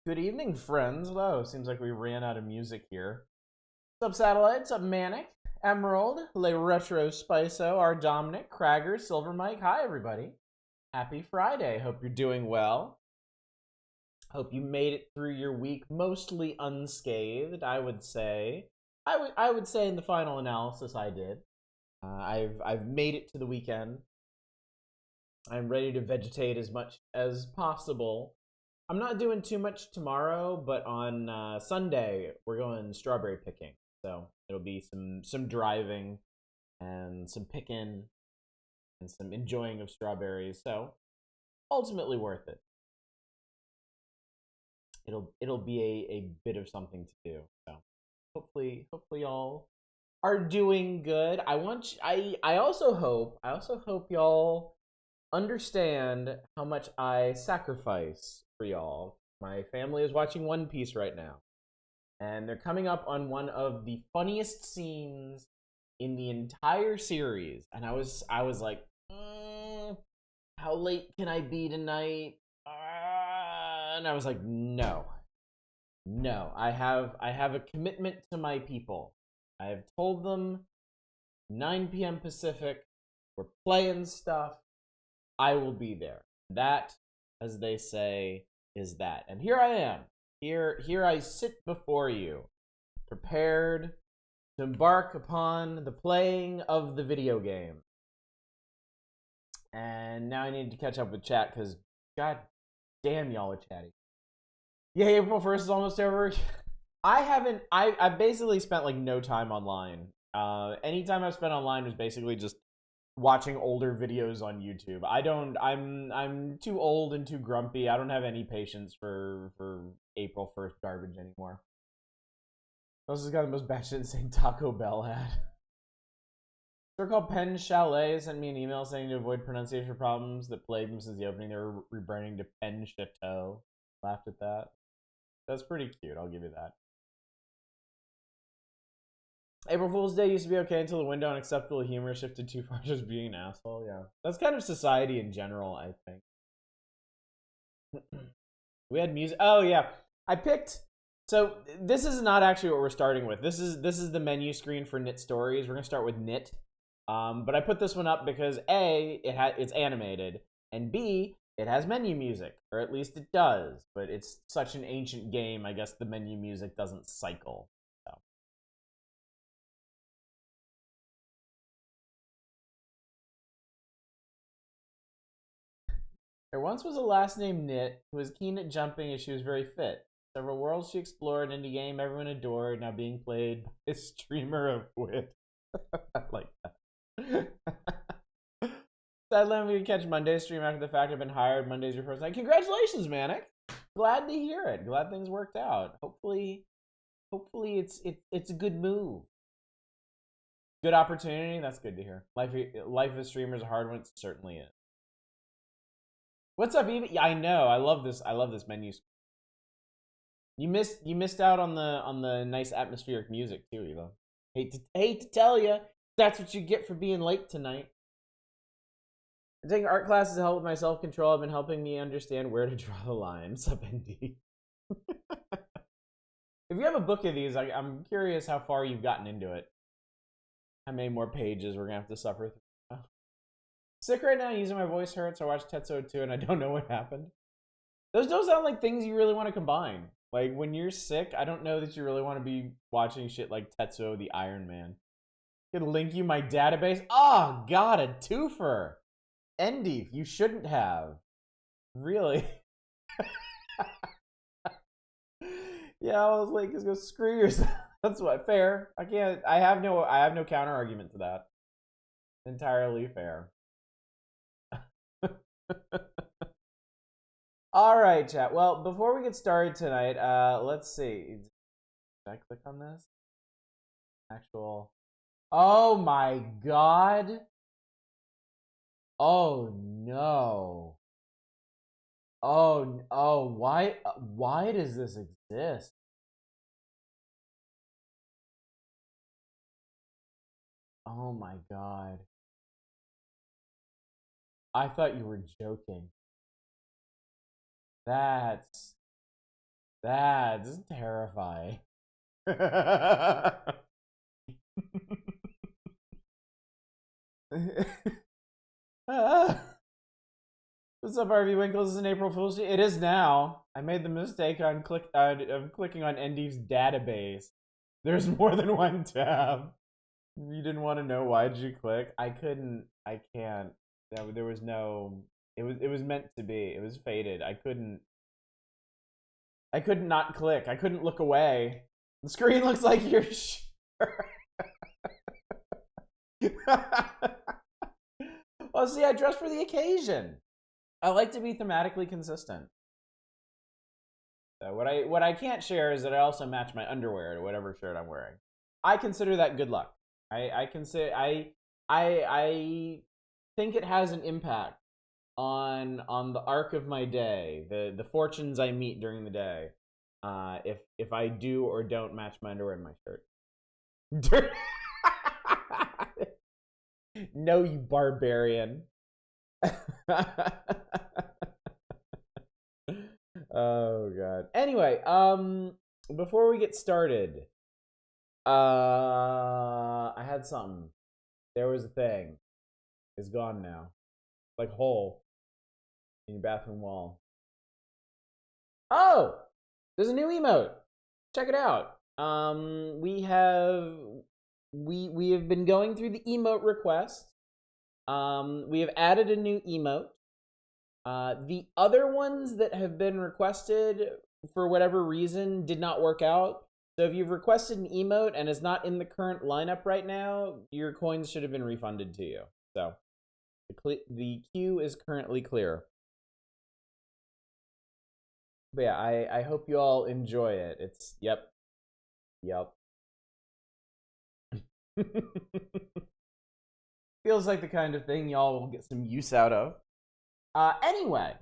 Good evening, friends. Hello. Seems like we ran out of music here. What's up, Satellite? What's up, Manic? Emerald, Le Retro Spiso, our Dominic, Cragger, Silver Mike. Hi, everybody. Happy Friday. Hope you're doing well. Hope you made it through your week mostly unscathed. I would say. I would say in the final analysis, I did. I've made it to the weekend. I'm ready to vegetate as much as possible. I'm not doing too much tomorrow, but on Sunday we're going strawberry picking. So it'll be some driving and some picking and some enjoying of strawberries. So ultimately worth it. It'll be a bit of something to do. So hopefully y'all are doing good. I also hope y'all understand how much I sacrifice for y'all. My family is watching One Piece right now, and they're coming up on one of the funniest scenes in the entire series. And I was like, how late can I be tonight? And I was like, no, I have a commitment to my people. I have told them 9 p.m. Pacific. We're playing stuff. I will be there. That, as they say, is that. And here I am. Here I sit before you, prepared to embark upon the playing of the video game. And now I need to catch up with chat because, god damn, y'all are chatty. Yeah, April 1st is almost over. I've basically spent like no time online. Any time I've spent online was basically just watching older videos on YouTube. I'm too old and too grumpy. I don't have any patience for April 1st garbage anymore. This has got the most batshit insane Taco Bell ad. They're called Pen Chalet sent me an email saying to avoid pronunciation problems that plagued them since the opening. They were rebranding to Pen Chateau. Laughed at that. That's pretty cute, I'll give you that. April Fool's Day used to be okay until the window on acceptable humor shifted too far, just being an asshole. Yeah, that's kind of society in general, I think. We had music. Oh yeah, I picked. So this is not actually what we're starting with. This is the menu screen for Knytt Stories. We're gonna start with Knytt. But I put this one up because A, it's animated, and B, it has menu music, or at least it does. But it's such an ancient game, I guess the menu music doesn't cycle. So. There once was a lass named Knytt who was keen at jumping as she was very fit. Several worlds she explored, and a game everyone adored, now being played by a streamer of wit. I like that. Sadly, I'm going to catch Monday's stream after the fact. I've been hired. Monday's your first night. Congratulations, Manic. Glad to hear it. Glad things worked out. Hopefully it's a good move. Good opportunity. That's good to hear. Life of streamers is a hard one. It certainly is. What's up, Eva? Yeah, I know. I love this menu. You missed out on the nice atmospheric music too, Eva. Hate to tell you, that's what you get for being late tonight. I'm taking art classes to help with my self-control. Have been helping me understand where to draw the line. What's up, ND? If you have a book of these, I'm curious how far you've gotten into it. How many more pages we're gonna have to suffer through. Sick right now, using my voice hurts. I watched Tetsuo 2 and I don't know what happened. Those don't sound like things you really want to combine. Like, when you're sick, I don't know that you really want to be watching shit like Tetsuo the Iron Man. Could link you my database. Oh, God, a twofer. Endy, you shouldn't have. Really? Yeah, I was like, just go screw yourself. That's what fair. I have no counter argument to that. Entirely fair. All right, chat. Well, before we get started tonight, let's see. Did I click on this? Actual. Oh my god. Oh no. Oh, why does this exist? Oh my god. I thought you were joking. That's That's terrifying. What's up, Harvey Winkles? Is an April Fool's Day? It is now. I made the mistake of clicking on Endi's database. There's more than one tab. You didn't want to know, why'd you click? I couldn't. I can't. There was no. It was meant to be. It was fated. I couldn't. I couldn't not click. I couldn't look away. The screen looks like you're sure. Well, see, I dressed for the occasion. I like to be thematically consistent. So what I can't share is that I also match my underwear to whatever shirt I'm wearing. I consider that good luck. I think it has an impact on the arc of my day, the fortunes I meet during the day. If I do or don't match my underwear and my shirt. No, you barbarian. Oh god. Anyway, before we get started, I had something. There was a thing. It's gone now. Like hole in your bathroom wall. Oh, there's a new emote. Check it out. We have been going through the emote requests. We have added a new emote. The other ones that have been requested for whatever reason did not work out. So if you've requested an emote and is not in the current lineup right now, your coins should have been refunded to you. So the queue is currently clear. But yeah, I hope you all enjoy it. It's yep. Feels like the kind of thing y'all will get some use out of. Anyway,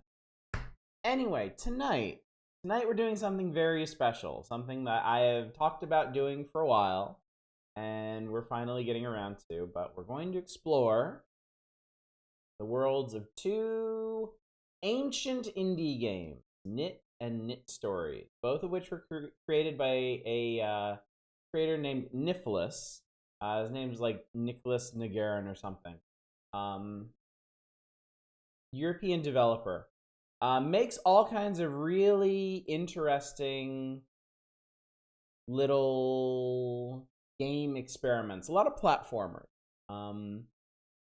tonight we're doing something very special, something that I have talked about doing for a while, and we're finally getting around to, but we're going to explore the worlds of two ancient indie games, Knytt and Knytt Stories, both of which were created by a creator named Nicholas. His name's like Nicholas Nagarin or something. European developer. Makes all kinds of really interesting little game experiments. A lot of platformers.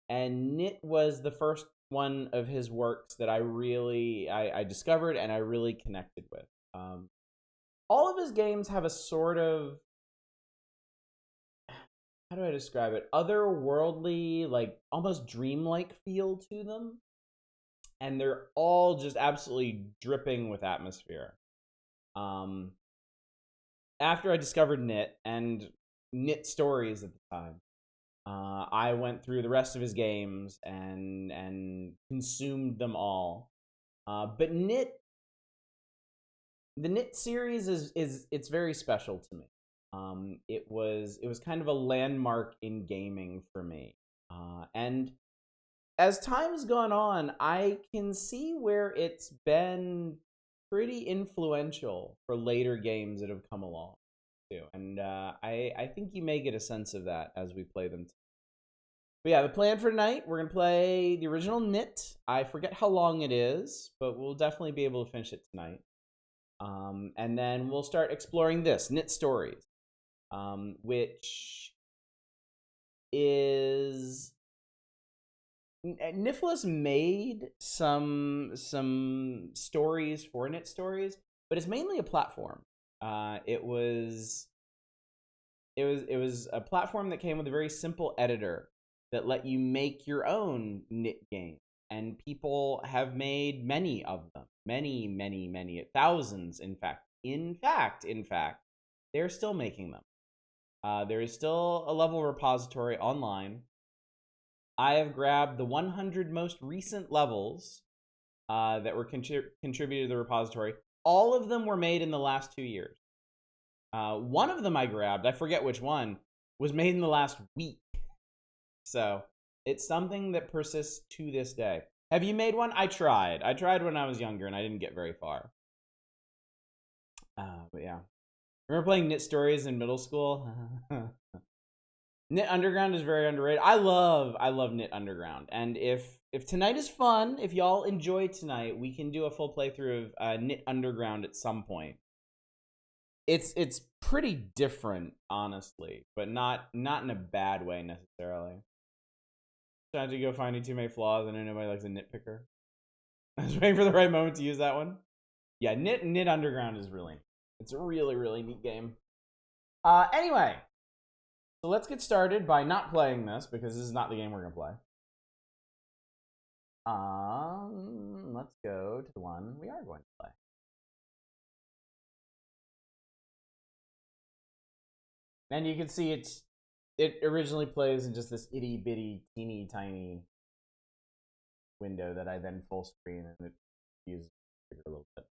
And Knytt was the first one of his works that I discovered and I really connected with. All of his games have a sort of, how do I describe it? Otherworldly, like almost dreamlike feel to them. And they're all just absolutely dripping with atmosphere. After I discovered Knytt and Knytt Stories at the time, I went through the rest of his games and consumed them all. But Knytt, the Knytt series is it's very special to me. It was kind of a landmark in gaming for me, and as time's gone on, I can see where it's been pretty influential for later games that have come along too, and I think you may get a sense of that as we play them. But yeah, the plan for tonight, we're gonna play the original Knytt. I forget how long it is, but we'll definitely be able to finish it tonight. And then we'll start exploring this Knytt Stories, which is Nicholas made some stories for Knytt Stories, but it's mainly a platform. It was a platform that came with a very simple editor that let you make your own Knytt game, and people have made many of them, many thousands. In fact, they're still making them. There is still a level repository online. I have grabbed the 100 most recent levels that were contributed to the repository. All of them were made in the last 2 years. One of them I grabbed, I forget which one, was made in the last week. So it's something that persists to this day. Have you made one? I tried when I was younger and I didn't get very far. But yeah. Remember playing Knytt Stories in middle school? Knytt Underground is very underrated. I love Knytt Underground. And if tonight is fun, if y'all enjoy tonight, we can do a full playthrough of Knytt Underground at some point. It's pretty different, honestly, but not in a bad way necessarily. Trying to go finding too many flaws. I know nobody likes a nitpicker. I was waiting for the right moment to use that one. Yeah, Knytt Underground is really, it's a really neat game. Anyway, so let's get started by not playing this because this is not the game we're gonna play. Let's go to the one we are going to play. And you can see it originally plays in just this itty bitty teeny tiny window that I then full screen and it uses a little bit.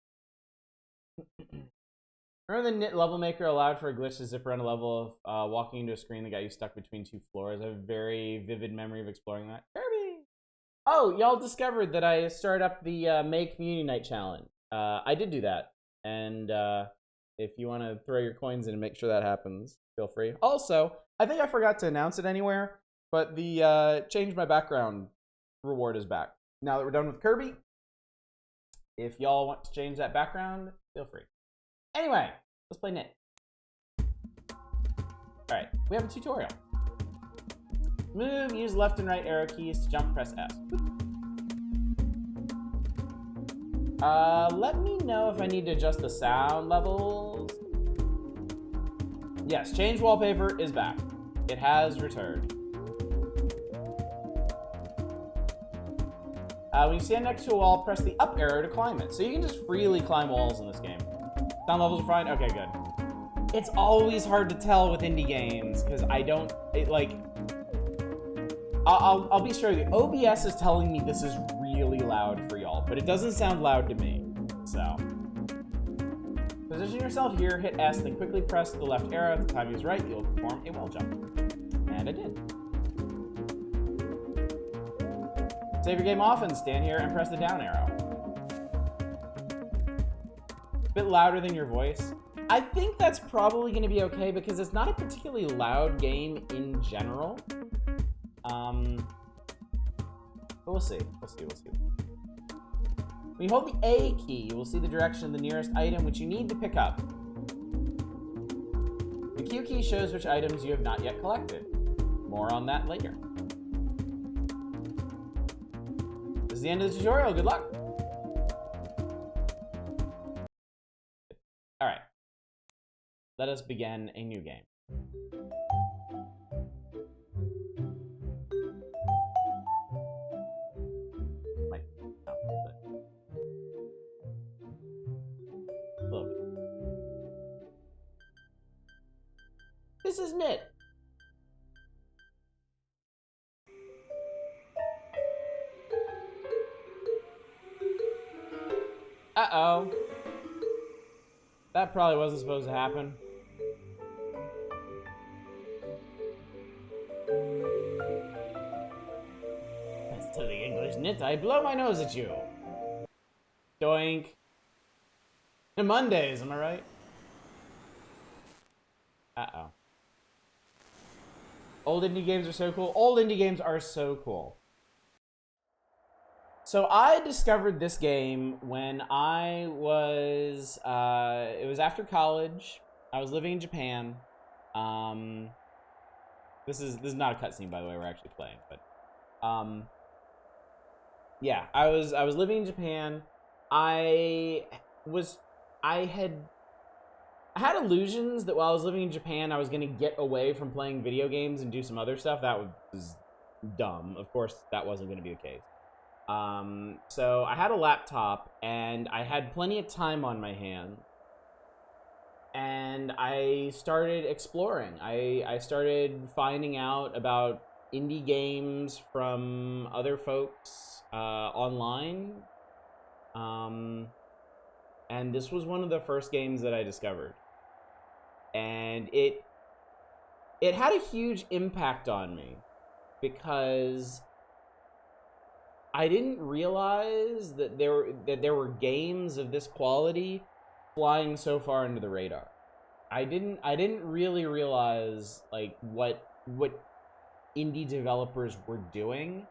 Remember the Knytt level maker allowed for a glitch to zip around a level of walking into a screen that got you stuck between two floors? I have a very vivid memory of exploring that. Kirby! Oh, y'all discovered that I started up the May Community Night Challenge. I did do that. And if you want to throw your coins in and make sure that happens, feel free. Also, I think I forgot to announce it anywhere, but the change my background reward is back. Now that we're done with Kirby, if y'all want to change that background, feel free. Anyway, let's play Knytt. Alright, we have a tutorial. Move, use left and right arrow keys to jump, press S. Let me know if I need to adjust the sound levels. Yes, change wallpaper is back. It has returned. When you stand next to a wall, press the up arrow to climb it. So you can just freely climb walls in this game. Sound levels are fine? Okay, good. It's always hard to tell with indie games, because I don't, I'll be straight with you. OBS is telling me this is really loud for y'all, but it doesn't sound loud to me, so. Position yourself here, hit S, then quickly press the left arrow. At the time you use right, you'll perform a wall jump. And I did. Save your game off and stand here and press the down arrow. A bit louder than your voice. I think that's probably going to be okay because it's not a particularly loud game in general. But we'll see. We'll see. When you hold the A key, you will see the direction of the nearest item which you need to pick up. The Q key shows which items you have not yet collected. More on that later. This is the end of the tutorial. Good luck. All right. Let us begin a new game. This is Knytt. Uh-oh. That probably wasn't supposed to happen. That's to the English Knytt. I blow my nose at you. Doink. And Mondays, am I right? Uh-oh. Old indie games are so cool. Old indie games are so cool. So I discovered this game when I was, it was after college. I was living in Japan. This is not a cutscene, by the way. We're actually playing, but yeah, I was living in Japan. I had illusions that while I was living in Japan, I was going to get away from playing video games and do some other stuff. That was dumb. Of course, that wasn't going to be the case. So I had a laptop, and I had plenty of time on my hands. And I started exploring. I started finding out about indie games from other folks online. And this was one of the first games that I discovered. And it had a huge impact on me because I didn't realize that there were games of this quality flying so far under the radar. I didn't really realize like what indie developers were doing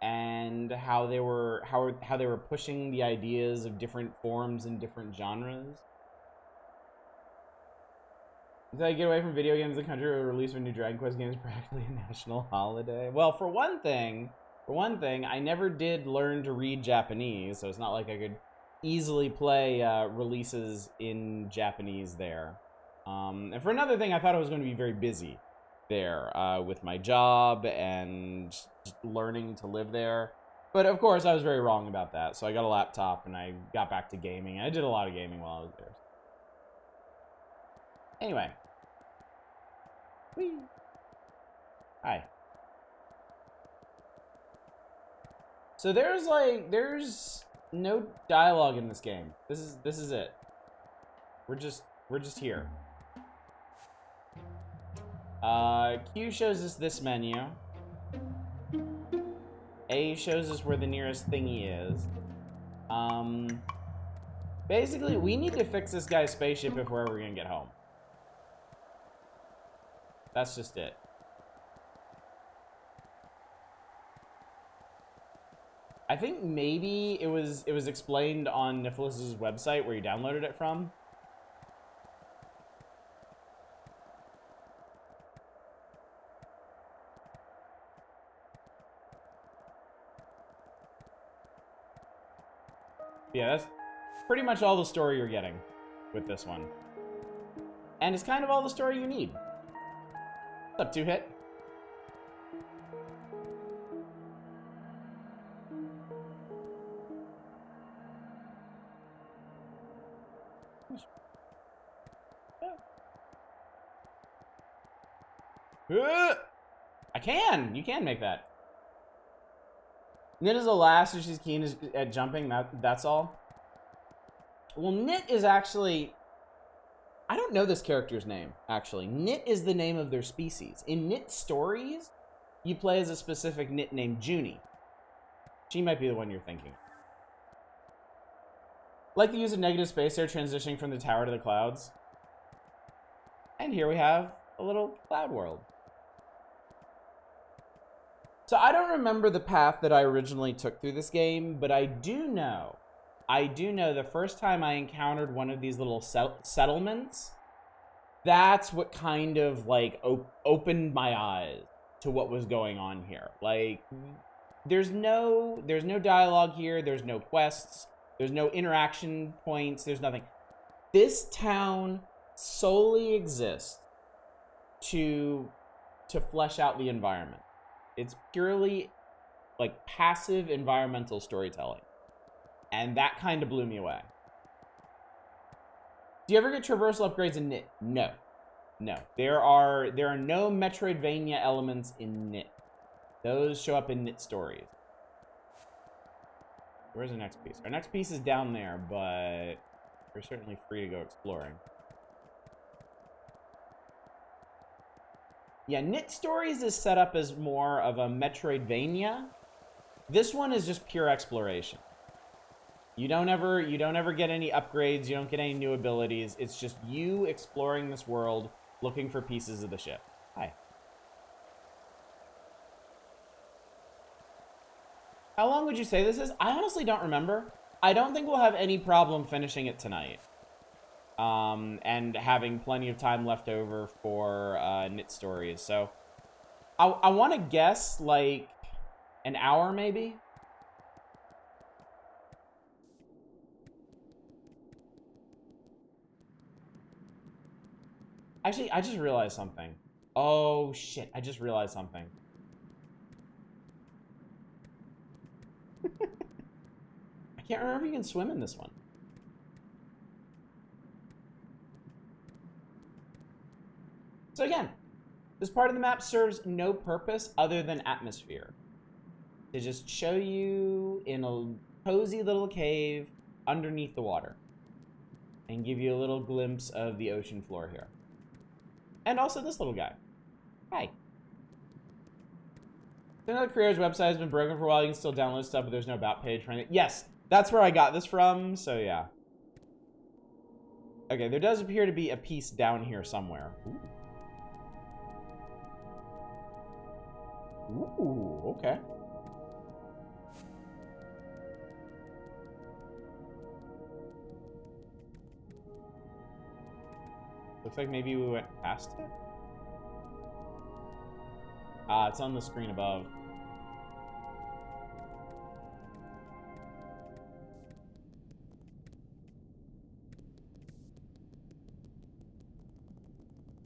and how they were pushing the ideas of different forms and different genres. Until I get away from video games, the country will release a new Dragon Quest game is practically a national holiday. Well, for one thing, I never did learn to read Japanese, so it's not like I could easily play releases in Japanese there. And for another thing, I thought I was going to be very busy there with my job and just learning to live there. But of course, I was very wrong about that. So I got a laptop and I got back to gaming. I did a lot of gaming while I was there. Anyway. Whee. Hi. So there's no dialogue in this game. This is it. We're just here. Q shows us this menu. A shows us where the nearest thingy is. Basically, we need to fix this guy's spaceship if we're ever gonna get home. That's just it. I think maybe it was explained on Nicholas's website where you downloaded it from. Yeah, that's pretty much all the story you're getting with this one. And it's kind of all the story you need. What's up, 2-Hit? I can! You can make that. Knytt is the last, and she's keen at jumping. That's all. Well, Knytt is actually... I don't know this character's name, actually. Knytt is the name of their species. In Knytt stories, you play as a specific Knytt named Junie. She might be the one you're thinking. Like the use of negative space there, transitioning from the tower to the clouds. And here we have a little cloud world. So I don't remember the path that I originally took through this game, but I do know the first time I encountered one of these little settlements, that's what kind of like opened my eyes to what was going on here. Like, there's no dialogue here, there's no quests, there's no interaction points, there's nothing. This town solely exists to flesh out the environment. It's purely like passive environmental storytelling. And that kind of blew me away. Do you ever get traversal upgrades in Knytt? No. No. There are no Metroidvania elements in Knytt. Those show up in Knytt stories. Where's the next piece? Our next piece is down there, but we're certainly free to go exploring. Yeah, Knytt stories is set up as more of a Metroidvania. This one is just pure exploration. You don't ever get any upgrades, you don't get any new abilities. It's just you exploring this world, looking for pieces of the ship. Hi. How long would you say this is? I honestly don't remember. I don't think we'll have any problem finishing it tonight. And having plenty of time left over for Knytt stories. So I want to guess like an hour maybe. Actually, I just realized something. Oh shit, I just realized something. I can't remember if you can swim in this one. So again, this part of the map serves no purpose other than atmosphere. To just show you in a cozy little cave underneath the water. And give you a little glimpse of the ocean floor here. And also this little guy. Hi. Another creator's website has been broken for a while. You can still download stuff, but there's no about page for anything. Yes, that's where I got this from, so yeah. Okay, there does appear to be a piece down here somewhere. Ooh, okay. Looks like maybe we went past it. Ah, it's on the screen above.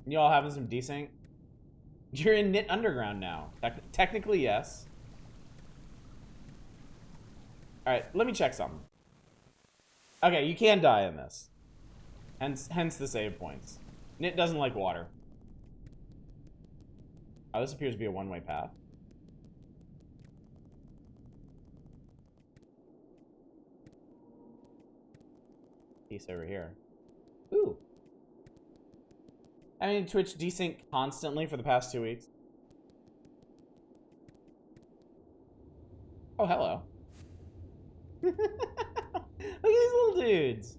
You all having some desync? You're in Knytt Underground now. Technically, yes. Alright, let me check something. Okay, you can die in this. Hence the save points. Knytt doesn't like water. Oh, this appears to be a one-way path. Piece over here. Ooh. I mean, Twitch desync constantly for the past 2 weeks. Oh, hello. Look at these little dudes.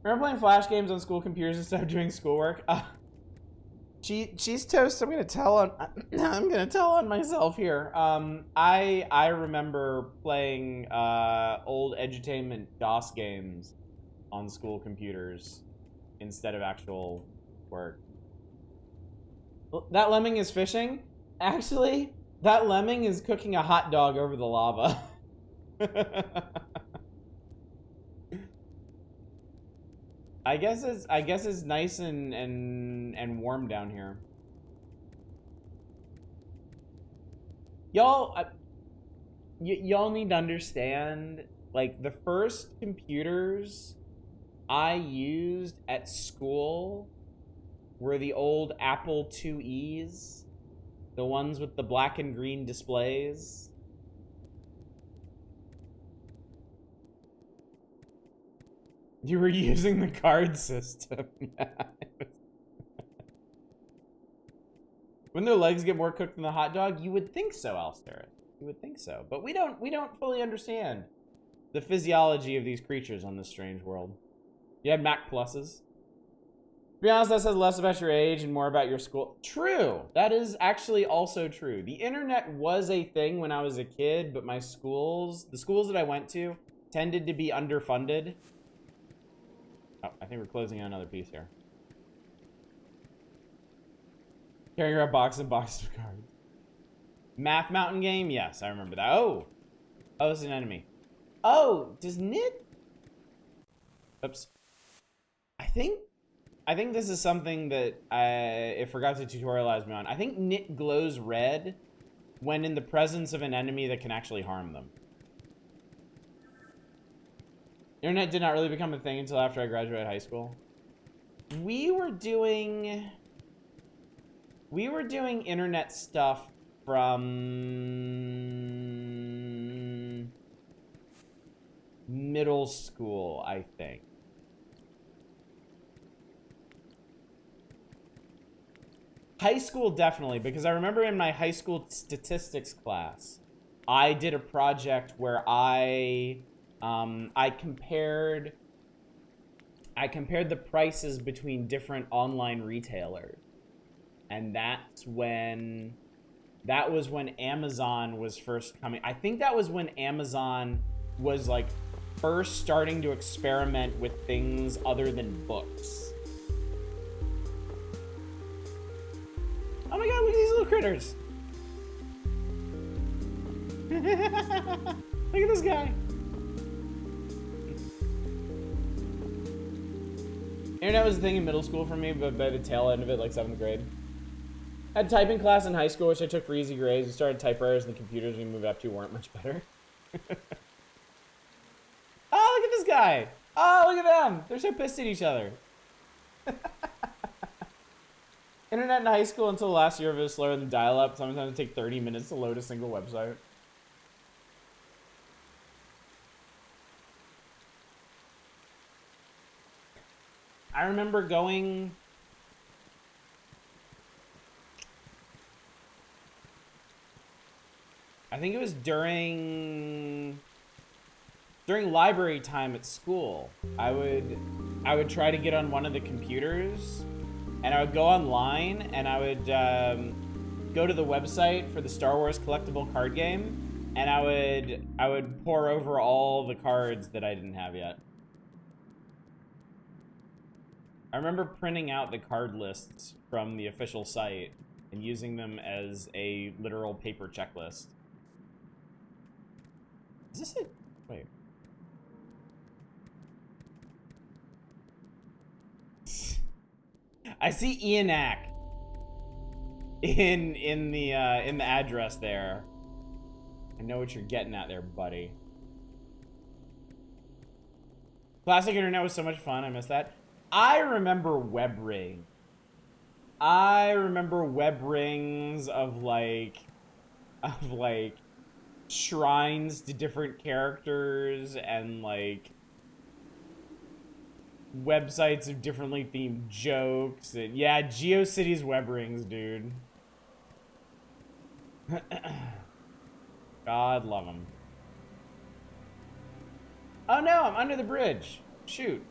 Remember playing Flash games on school computers instead of doing schoolwork? Cheese toast. I'm gonna tell on myself here. I remember playing old edutainment DOS games on school computers instead of actual work. That lemming is fishing. Actually, that lemming is cooking a hot dog over the lava. I guess it's nice and warm down here. Y'all y'all need to understand, like, the first computers I used at school were the old Apple IIe's, the ones with the black and green displays. You were using the card system. When their legs get more cooked than the hot dog, you would think so, Alster. You would think so, but we don't fully understand the physiology of these creatures on this strange world. You had Mac Pluses. To be honest, that says less about your age and more about your school. True. That is actually also true. The internet was a thing when I was a kid, but the schools that I went to tended to be underfunded. Oh, I think we're closing on another piece here. Carrying around boxes and boxes of cards. Math Mountain game? Yes, I remember that. Oh! Oh, this is an enemy. Oh, does Knytt? Oops. I think this is something that I forgot to tutorialize me on. I think Knytt glows red when in the presence of an enemy that can actually harm them. Internet did not really become a thing until after I graduated high school. We were doing internet stuff from middle school, I think. High school, definitely, because I remember in my high school statistics class, I did a project where I compared the prices between different online retailers, and that was when Amazon was first coming. I think that was when Amazon was like first starting to experiment with things other than books. Oh my god, look at these little critters. Look at this guy. Internet was a thing in middle school for me, but by the tail end of it, like 7th grade. I had typing class in high school, which I took for easy grades. We started typewriters, and the computers we moved up to weren't much better. Oh, look at this guy. Oh, look at them. They're so pissed at each other. Internet in high school until last year was slower than dial-up. Sometimes it would take 30 minutes to load a single website. I remember going... I think it was during library time at school. I would I would try to get on one of the computers, and I would go online, and I would go to the website for the Star Wars collectible card game, and I would pour over all the cards that I didn't have yet. I remember printing out the card lists from the official site and using them as a literal paper checklist. Is this it? Wait. I see Ianak in the address there. I know what you're getting at there, buddy. Classic internet was so much fun. I miss that. I remember web ring. I remember web rings of like shrines to different characters and like websites of differently themed jokes and yeah, GeoCities web rings, dude. God love them. Oh no, I'm under the bridge. Shoot.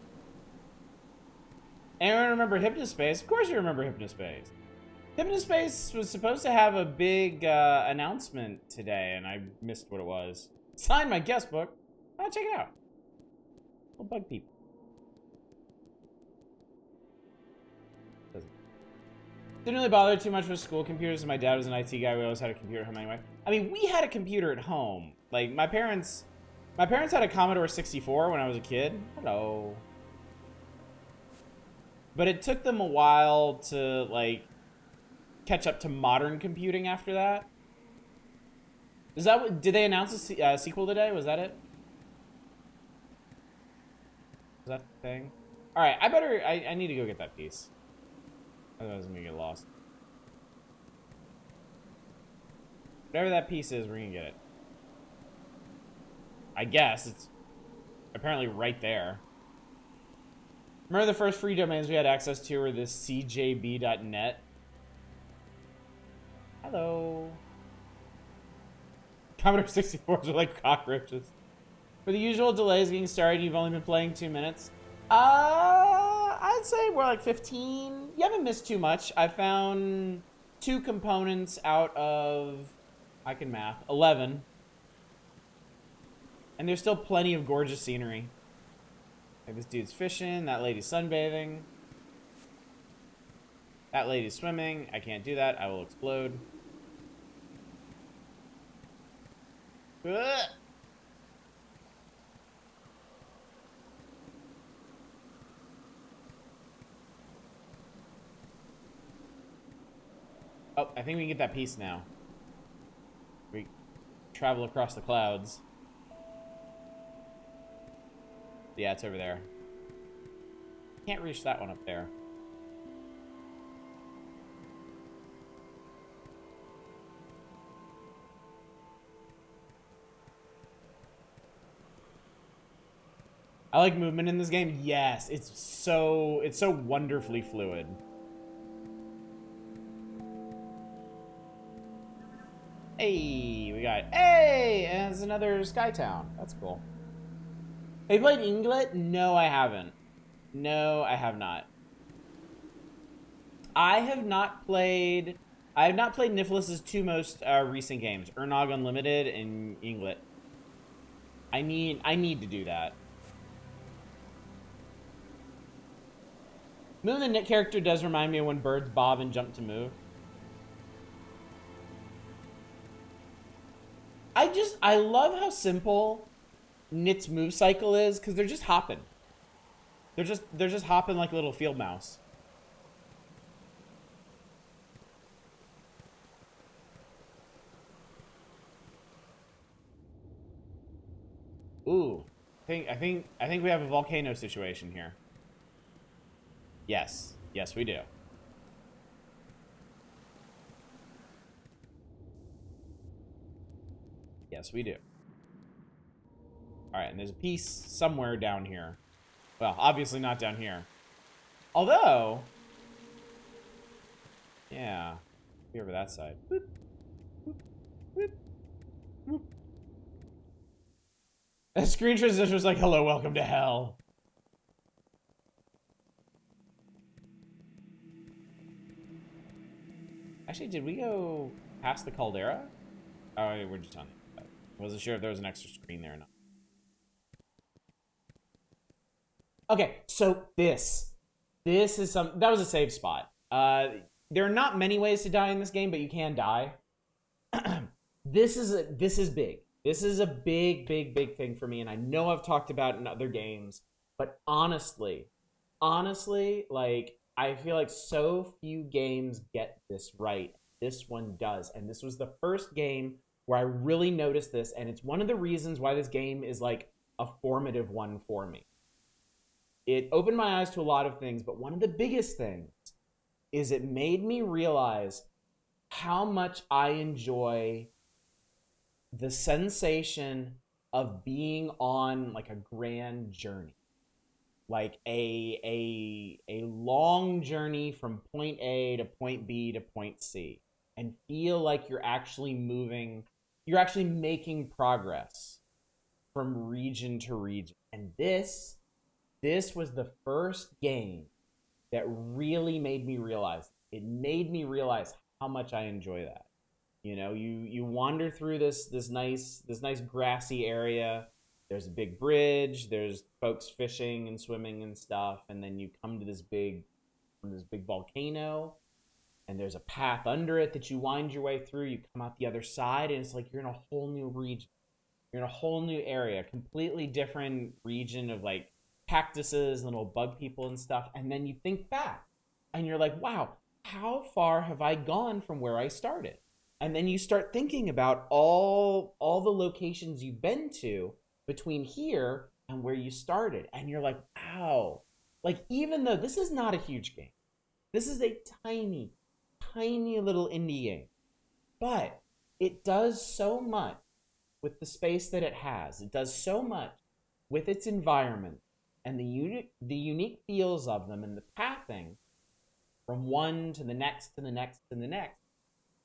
Anyone remember Hypnospace? Of course you remember Hypnospace. Hypnospace was supposed to have a big announcement today, and I missed what it was. Sign my guest book. Oh, check it out. We'll bug people. Didn't really bother too much with school computers. My dad was an IT guy. We always had a computer at home anyway. I mean, we had a computer at home. Like, my parents had a Commodore 64 when I was a kid. Hello. But it took them a while to, like, catch up to modern computing after that. Is that what, did they announce a sequel today? Was that it? Was that the thing? All right, I need to go get that piece. Otherwise I'm gonna get lost. Whatever that piece is, we're gonna get it. I guess it's apparently right there. Remember the first free domains we had access to were this cjb.net? Hello. Commodore 64s are like cockroaches. For the usual delays getting started, you've only been playing 2 minutes. I'd say we're like 15. You haven't missed too much. I found 2 components out of, I can math, 11. And there's still plenty of gorgeous scenery. Like this dude's fishing, that lady's sunbathing. That lady's swimming. I can't do that. I will explode. Ugh. Oh, I think we can get that piece now. We travel across the clouds. Yeah, it's over there. Can't reach that one up there. I like movement in this game. Yes, it's so wonderfully fluid. Hey, we got and it's another Skytown. That's cool. Have you played Inglet? No, I haven't. No, I have not. I have not played Nicholas's 2 most recent games, Ernog Unlimited and Inglet. I need to do that. Moving the Knytt character does remind me of when birds bob and jump to move. I love how simple Knytt's move cycle is, because they're just hopping. They're just hopping like a little field mouse. Ooh, I think we have a volcano situation here. Yes, yes we do. Yes, we do. All right, and there's a piece somewhere down here. Well, obviously not down here. Although, yeah, be over that side. Boop, boop, boop, boop. The screen transition was like, "Hello, welcome to hell." Actually, did we go past the caldera? Oh, yeah, we're just on it. I wasn't sure if there was an extra screen there or not. Okay, so this is that was a save spot. There are not many ways to die in this game, but you can die. This is big. This is a big thing for me, and I know I've talked about it in other games, but honestly, like I feel like so few games get this right. This one does, and this was the first game where I really noticed this, and it's one of the reasons why this game is like a formative one for me. It opened my eyes to a lot of things, but one of the biggest things is it made me realize how much I enjoy the sensation of being on like a grand journey, like a long journey from point A to point B to point C, and feel like you're actually moving, you're actually making progress from region to region. And this was the first game that really made me realize, it made me realize how much I enjoy that. You know, you wander through this nice grassy area. There's a big bridge. There's folks fishing and swimming and stuff, and then you come to this big volcano, and there's a path under it that you wind your way through. You come out the other side, and it's like you're in a whole new region. You're in a whole new area, completely different region of like cactuses and little bug people and stuff. And then you think back, and you're like, wow, how far have I gone from where I started? And then you start thinking about all the locations you've been to between here and where you started, and you're like, wow. Like, even though this is not a huge game, this is a tiny little indie game, but it does so much with the space that it has. It does so much with its environment and the unique feels of them and the pathing from one to the next to the next to the next.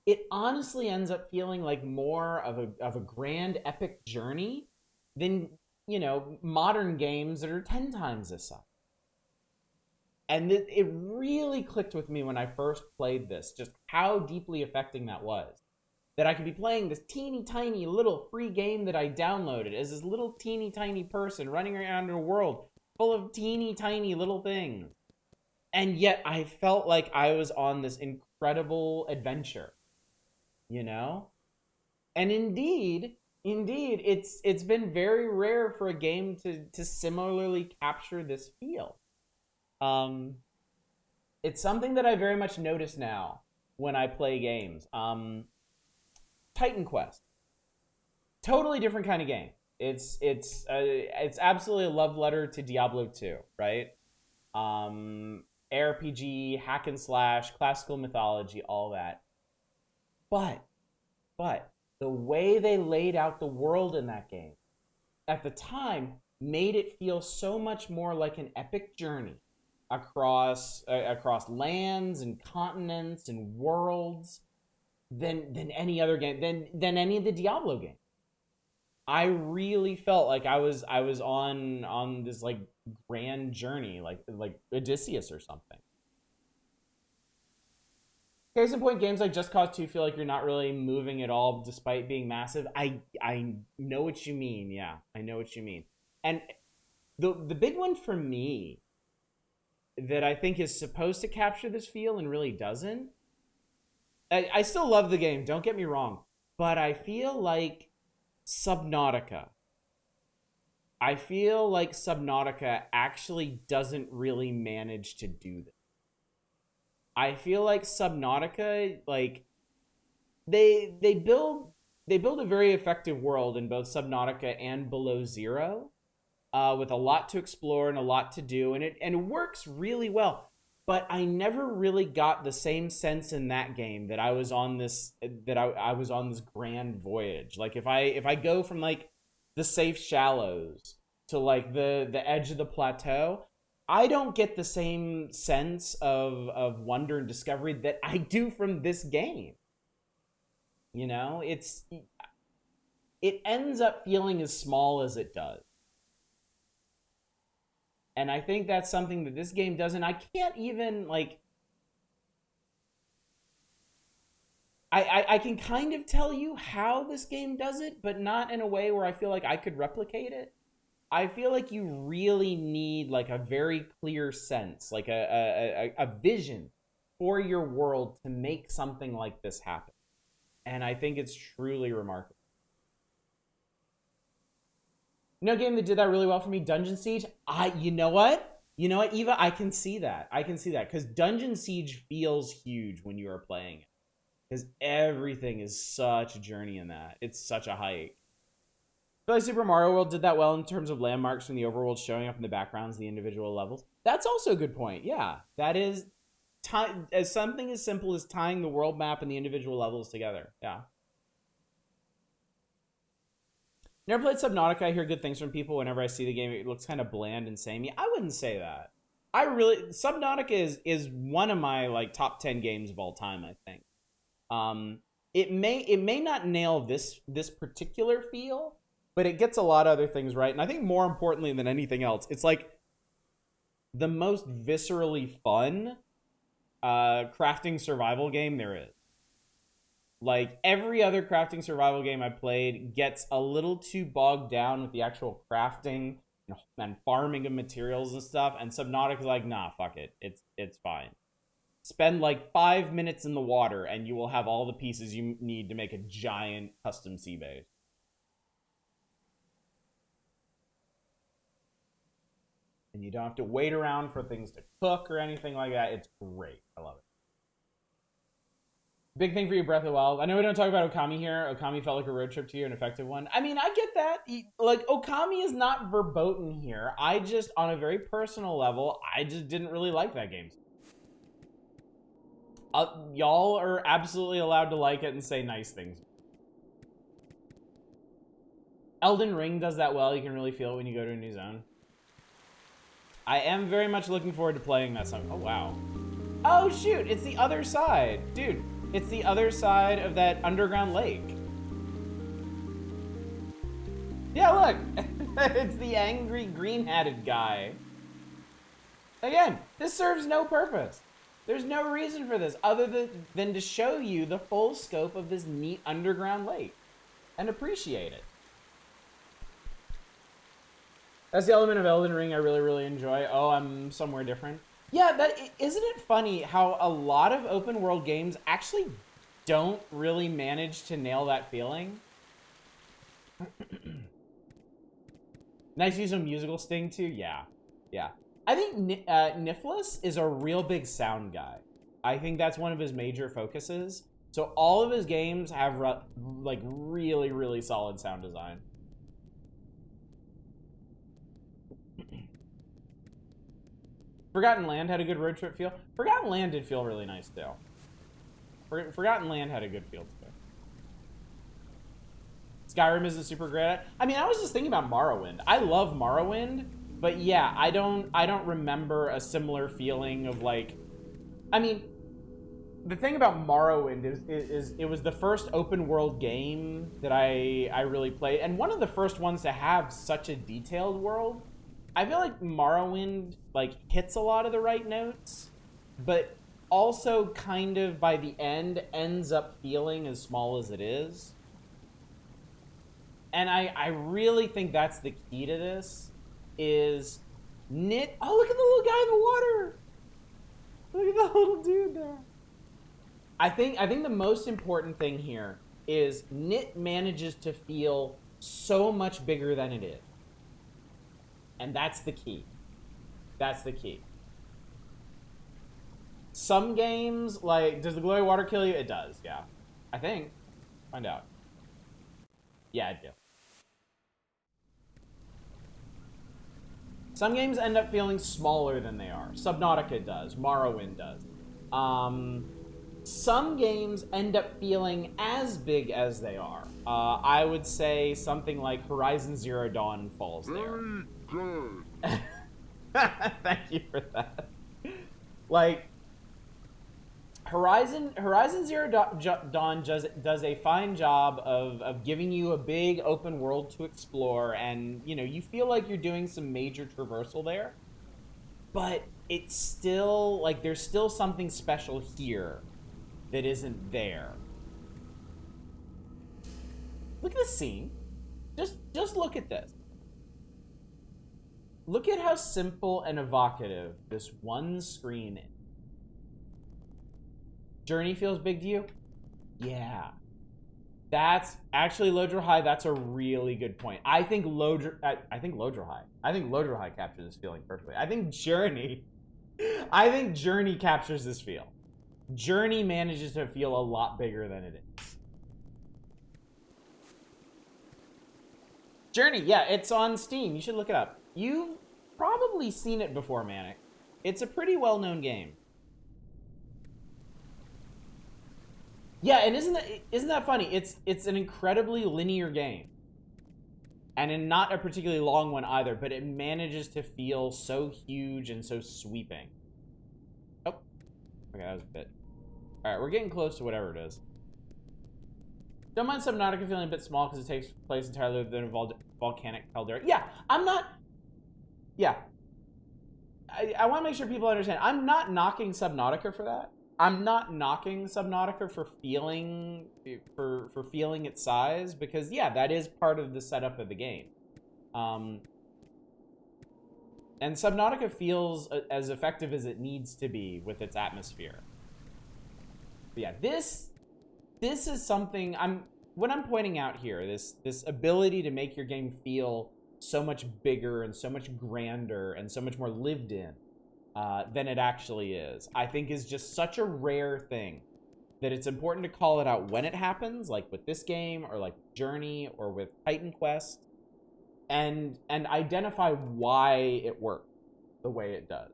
It honestly ends up feeling like more of a grand epic journey than, modern games that are 10 times this size. And it really clicked with me when I first played this, just how deeply affecting that was. That I could be playing this teeny tiny little free game that I downloaded as this little teeny tiny person running around in a world full of teeny tiny little things. And yet I felt like I was on this incredible adventure, you know? And indeed, it's been very rare for a game to similarly capture this feel. Um, it's something that I very much notice now when I play games. Titan Quest, totally different kind of game. It's absolutely a love letter to Diablo 2, right? RPG, hack and slash, classical mythology, all that. But the way they laid out the world in that game at the time made it feel so much more like an epic journey across lands and continents and worlds than any other game, than any of the Diablo games. I really felt like I was on this like grand journey, like Odysseus or something. Case in point, games like Just Cause 2 feel like you're not really moving at all despite being massive. I know what you mean. Yeah, I know what you mean. And the big one for me that I think is supposed to capture this feel and really doesn't. I still love the game, don't get me wrong, but I feel like Subnautica. I feel like Subnautica actually doesn't really manage to do this. I feel like Subnautica, like they build a very effective world in both Subnautica and Below Zero, with a lot to explore and a lot to do, and it works really well. But I never really got the same sense in that game that I was on this grand voyage. Like if I go from like the safe shallows to like the edge of the plateau, I don't get the same sense of wonder and discovery that I do from this game. It ends up feeling as small as it does. And I think that's something that this game doesn't. I can't even like I can kind of tell you how this game does it, but not in a way where I feel like I could replicate it. I feel like you really need like a very clear sense, like a vision for your world to make something like this happen. And I think it's truly remarkable. No game that did that really well for me, Dungeon Siege. You know what? You know what, Eva? I can see that. I can see that because Dungeon Siege feels huge when you are playing it because everything is such a journey in that. It's such a hike. I feel like Super Mario World did that well in terms of landmarks from the overworld showing up in the backgrounds, the individual levels. That's also a good point. Yeah, that is as something as simple as tying the world map and the individual levels together. Yeah. Never played Subnautica. I hear good things from people. Whenever I see the game, it looks kind of bland and samey. I wouldn't say that. Subnautica is one of my like top 10 games of all time. I think. It may not nail this particular feel, but it gets a lot of other things right. And I think more importantly than anything else, it's like the most viscerally fun crafting survival game there is. Like every other crafting survival game I played gets a little too bogged down with the actual crafting and farming of materials and stuff. And Subnautica's like, nah, fuck it. It's fine. Spend like 5 minutes in the water and you will have all the pieces you need to make a giant custom sea base. And you don't have to wait around for things to cook or anything like that. It's great. I love it. Big thing for you, Breath of the Wild. I know we don't talk about Okami here. Okami felt like a road trip to you, an effective one. I mean, I get that. Like, Okami is not verboten here. I just, on a very personal level, I just didn't really like that game. Y'all are absolutely allowed to like it and say nice things. Elden Ring does that well. You can really feel it when you go to a new zone. I am very much looking forward to playing that song. Oh, wow. Oh, shoot. It's the other side. Dude. It's the other side of that underground lake. Yeah, look. It's the angry green-hatted guy. Again, this serves no purpose. There's no reason for this other than to show you the full scope of this neat underground lake and appreciate it. That's the element of Elden Ring I really, really enjoy. Oh, I'm somewhere different. Yeah, isn't it funny how a lot of open world games actually don't really manage to nail that feeling? Nice use of musical sting too. Yeah. I think Niflis is a real big sound guy. I think that's one of his major focuses. So all of his games have like really, really solid sound design. Forgotten Land had a good road trip feel. Forgotten Land did feel really nice, too. Forgotten Land had a good feel, too. Skyrim isn't super great at. I mean, I was just thinking about Morrowind. I love Morrowind, but yeah, I don't remember a similar feeling of like... I mean, the thing about Morrowind is it was the first open world game that I really played, and one of the first ones to have such a detailed world. I feel like Morrowind like hits a lot of the right notes, but also kind of by the end ends up feeling as small as it is. And I really think that's the key to this is Knytt. Oh, look at the little guy in the water. Look at that little dude there. I think the most important thing here is Knytt manages to feel so much bigger than it is. And that's the key. That's the key. Some games, like, does the glowy water kill you? It does, yeah. I think. Find out. Yeah, it do. Some games end up feeling smaller than they are. Subnautica does. Morrowind does. Some games end up feeling as big as they are. I would say something like Horizon Zero Dawn falls there. Thank you for that. Like, Horizon Zero Dawn does a fine job of giving you a big open world to explore, and you know you feel like you're doing some major traversal there, but it's still like there's still something special here that isn't there. Look at this scene. Just look at this. Look at how simple and evocative this one screen is. Journey feels big to you? Yeah. That's actually Lodra High. That's a really good point. I think Lodra High captures this feeling perfectly. I think Journey captures this feel. Journey manages to feel a lot bigger than it is. Journey, yeah, it's on Steam. You should look it up. You've probably seen it before, Manic. It's a pretty well-known game. Yeah, and isn't that funny? It's an incredibly linear game. And not a particularly long one either, but it manages to feel so huge and so sweeping. Oh. Okay, that was a bit. Alright, we're getting close to whatever it is. Don't mind Subnautica feeling a bit small because it takes place entirely within a volcanic caldera. Yeah, I'm not... Yeah. I want to make sure people understand. I'm not knocking Subnautica for that. I'm not knocking Subnautica for feeling its size, because yeah, that is part of the setup of the game. And Subnautica feels as effective as it needs to be with its atmosphere. But yeah, this is something what I'm pointing out here, this ability to make your game feel so much bigger and so much grander and so much more lived in than it actually is, I think is just such a rare thing that it's important to call it out when it happens, like with this game or like Journey or with Titan Quest, and identify why it works the way it does.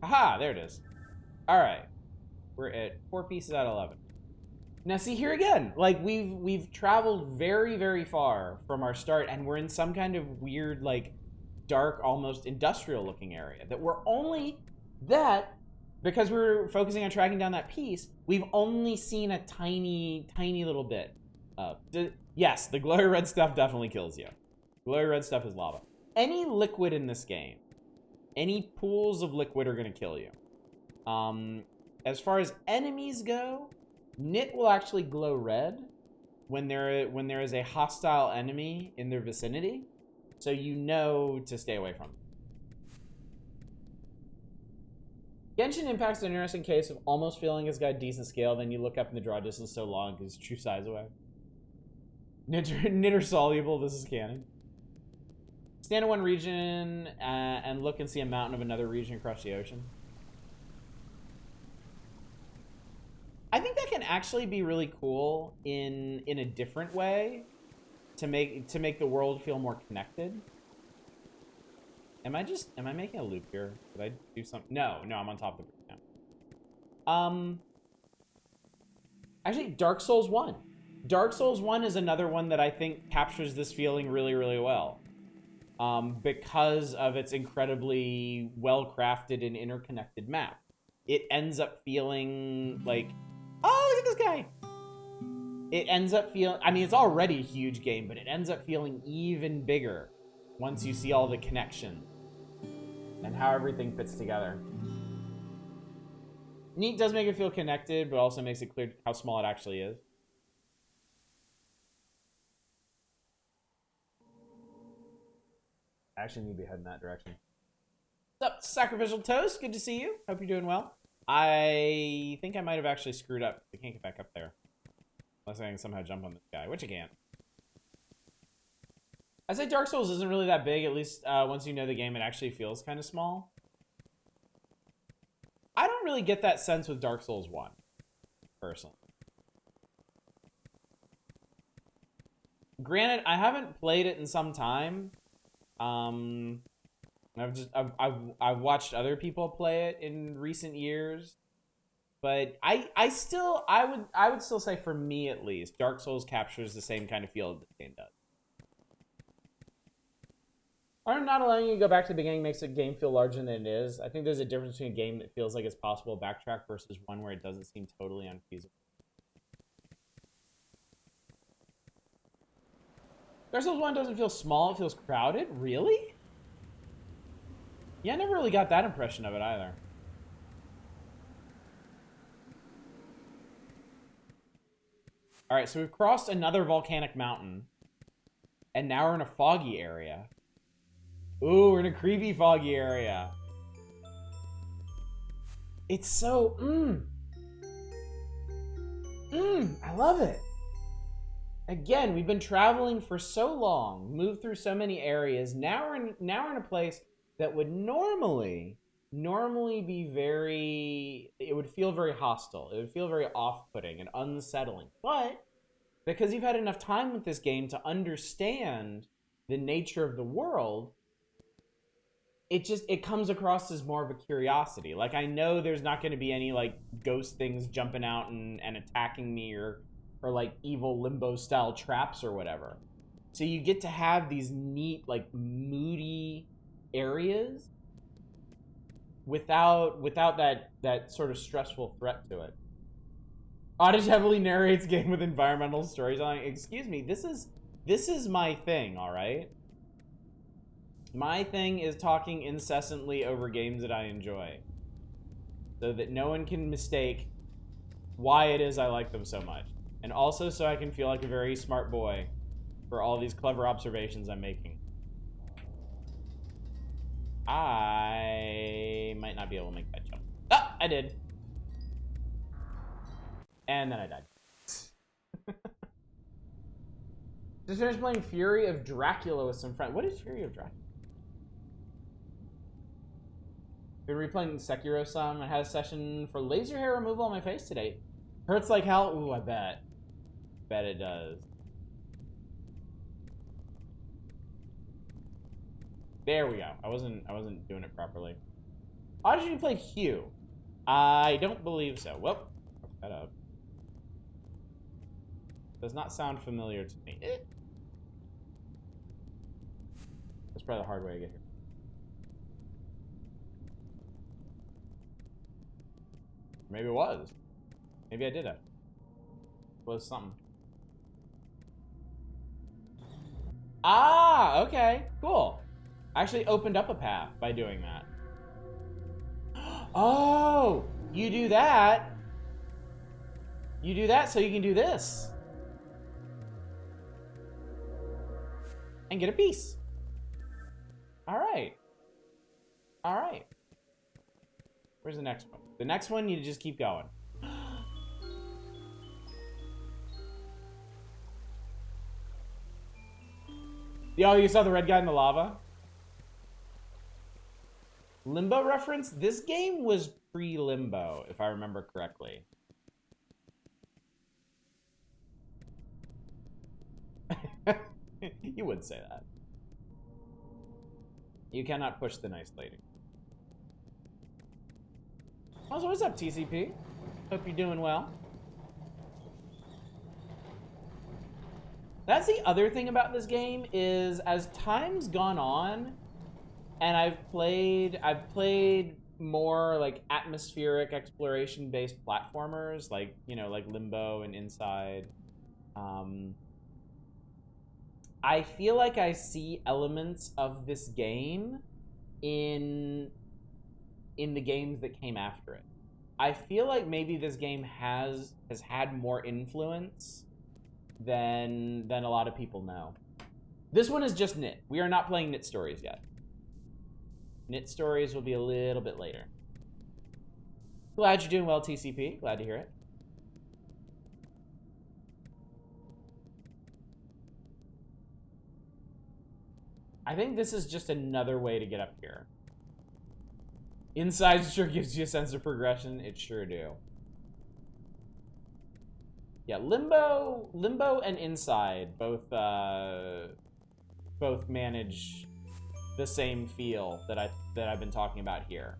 Aha, there it is. All right, we're at 4 pieces out of 11. Now see here again, like we've traveled very, very far from our start, and we're in some kind of weird, like dark, almost industrial looking area that we're only because we're focusing on tracking down that piece, we've only seen a tiny little bit of. Yes, the glowy red stuff definitely kills you. Glowy red stuff is lava. Any liquid in this game, any pools of liquid are gonna kill you. As far as enemies go, Knytt will actually glow red when there is a hostile enemy in their vicinity, so you know to stay away from them. Genshin Impact's an interesting case of almost feeling it's got a decent scale, then you look up and the draw distance is so long because it's true size away. Knytt are soluble, this is canon. Stand in one region and look and see a mountain of another region across the ocean. I think that can actually be really cool in a different way to make the world feel more connected. Am I making a loop here? Did I do something? No, I'm on top of the bridge now. Actually, Dark Souls 1. Dark Souls 1 is another one that I think captures this feeling really, really well. Because of its incredibly well-crafted and interconnected map. It ends up feeling like, oh, look at this guy! It ends up feeling, I mean, it's already a huge game, but it ends up feeling even bigger once you see all the connections and how everything fits together. Knytt does make it feel connected, but also makes it clear how small it actually is. I actually need to be heading that direction. What's up, Sacrificial Toast? Good to see you. Hope you're doing well. I think I might have actually screwed up. I can't get back up there. Unless I can somehow jump on this guy, which I can't. I'd say Dark Souls isn't really that big, at least once you know the game, it actually feels kind of small. I don't really get that sense with Dark Souls 1, personally. Granted, I haven't played it in some time. I've watched other people play it in recent years, but I would still say, for me at least, Dark Souls captures the same kind of feel that this game does. Or not allowing you to go back to the beginning makes a game feel larger than it is. I think there's a difference between a game that feels like it's possible to backtrack versus one where it doesn't seem totally unfeasible. Dark Souls 1 doesn't feel small, it feels crowded? Really? Yeah, I never really got that impression of it either. All right, so we've crossed another volcanic mountain. And now we're in a foggy area. Ooh, we're in a creepy foggy area. It's so, I love it. Again, we've been traveling for so long, moved through so many areas. Now we're in a place that would normally be very, it would feel very hostile. It would feel very off-putting and unsettling. But because you've had enough time with this game to understand the nature of the world, it comes across as more of a curiosity. Like, I know there's not going to be any, like, ghost things jumping out and attacking me or like, evil limbo-style traps or whatever. So you get to have these neat, like, moody areas without that sort of stressful threat to it. Oddish heavily narrates game with environmental storytelling. Excuse me, this is my thing, all right? My thing is talking incessantly over games that I enjoy, so that no one can mistake why it is I like them so much. And also so I can feel like a very smart boy for all these clever observations I'm making. I might not be able to make that jump. Ah, I did. And then I died. Just finished playing Fury of Dracula with some friends. What is Fury of Dracula? Been replaying Sekiro some. I had a session for laser hair removal on my face today. Hurts like hell. Ooh, I bet. Bet it does. There we go. I wasn't doing it properly. How did you play Hue? I don't believe so. Well, fuck that up. Does not sound familiar to me. That's probably the hard way to get here. Maybe it was. Maybe I did it. Was something. Ah, okay, cool. I actually opened up a path by doing that. Oh, you do that. You do that so you can do this. And get a piece. All right. All right. Where's the next one? The next one, you just keep going. Yo, you saw the red guy in the lava? Limbo reference? This game was pre-Limbo, if I remember correctly. You would say that. You cannot push the nice lady. Also, what's up, TCP? Hope you're doing well. That's the other thing about this game is, as time's gone on, and I've played more like atmospheric exploration-based platformers, like, you know, like Limbo and Inside. I feel like I see elements of this game in the games that came after it. I feel like maybe this game has had more influence than a lot of people know. This one is just Knytt. We are not playing Knytt Stories yet. Knytt Stories will be a little bit later. Glad you're doing well, TCP. Glad to hear it. I think this is just another way to get up here. Inside sure gives you a sense of progression. It sure do. Yeah, Limbo and Inside both manage the same feel that I've been talking about here.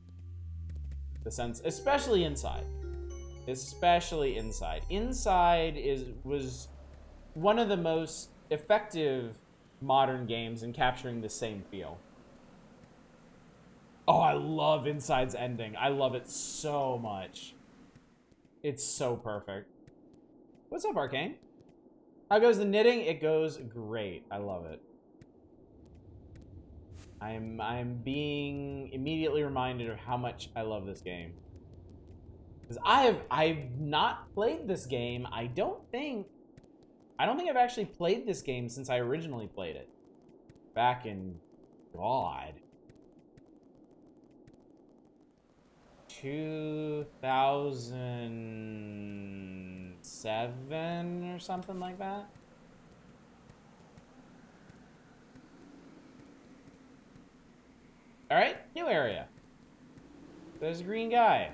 The sense, especially Inside. Especially Inside. Inside was one of the most effective modern games in capturing the same feel. Oh, I love Inside's ending. I love it so much. It's so perfect. What's up, Arcane? How goes the knitting? It goes great. I love it. I'm being immediately reminded of how much I love this game. Because I've not played this game, I don't think, I don't think I've actually played this game since I originally played it. Back in, God, 2007 or something like that. All right, new area. There's a green guy.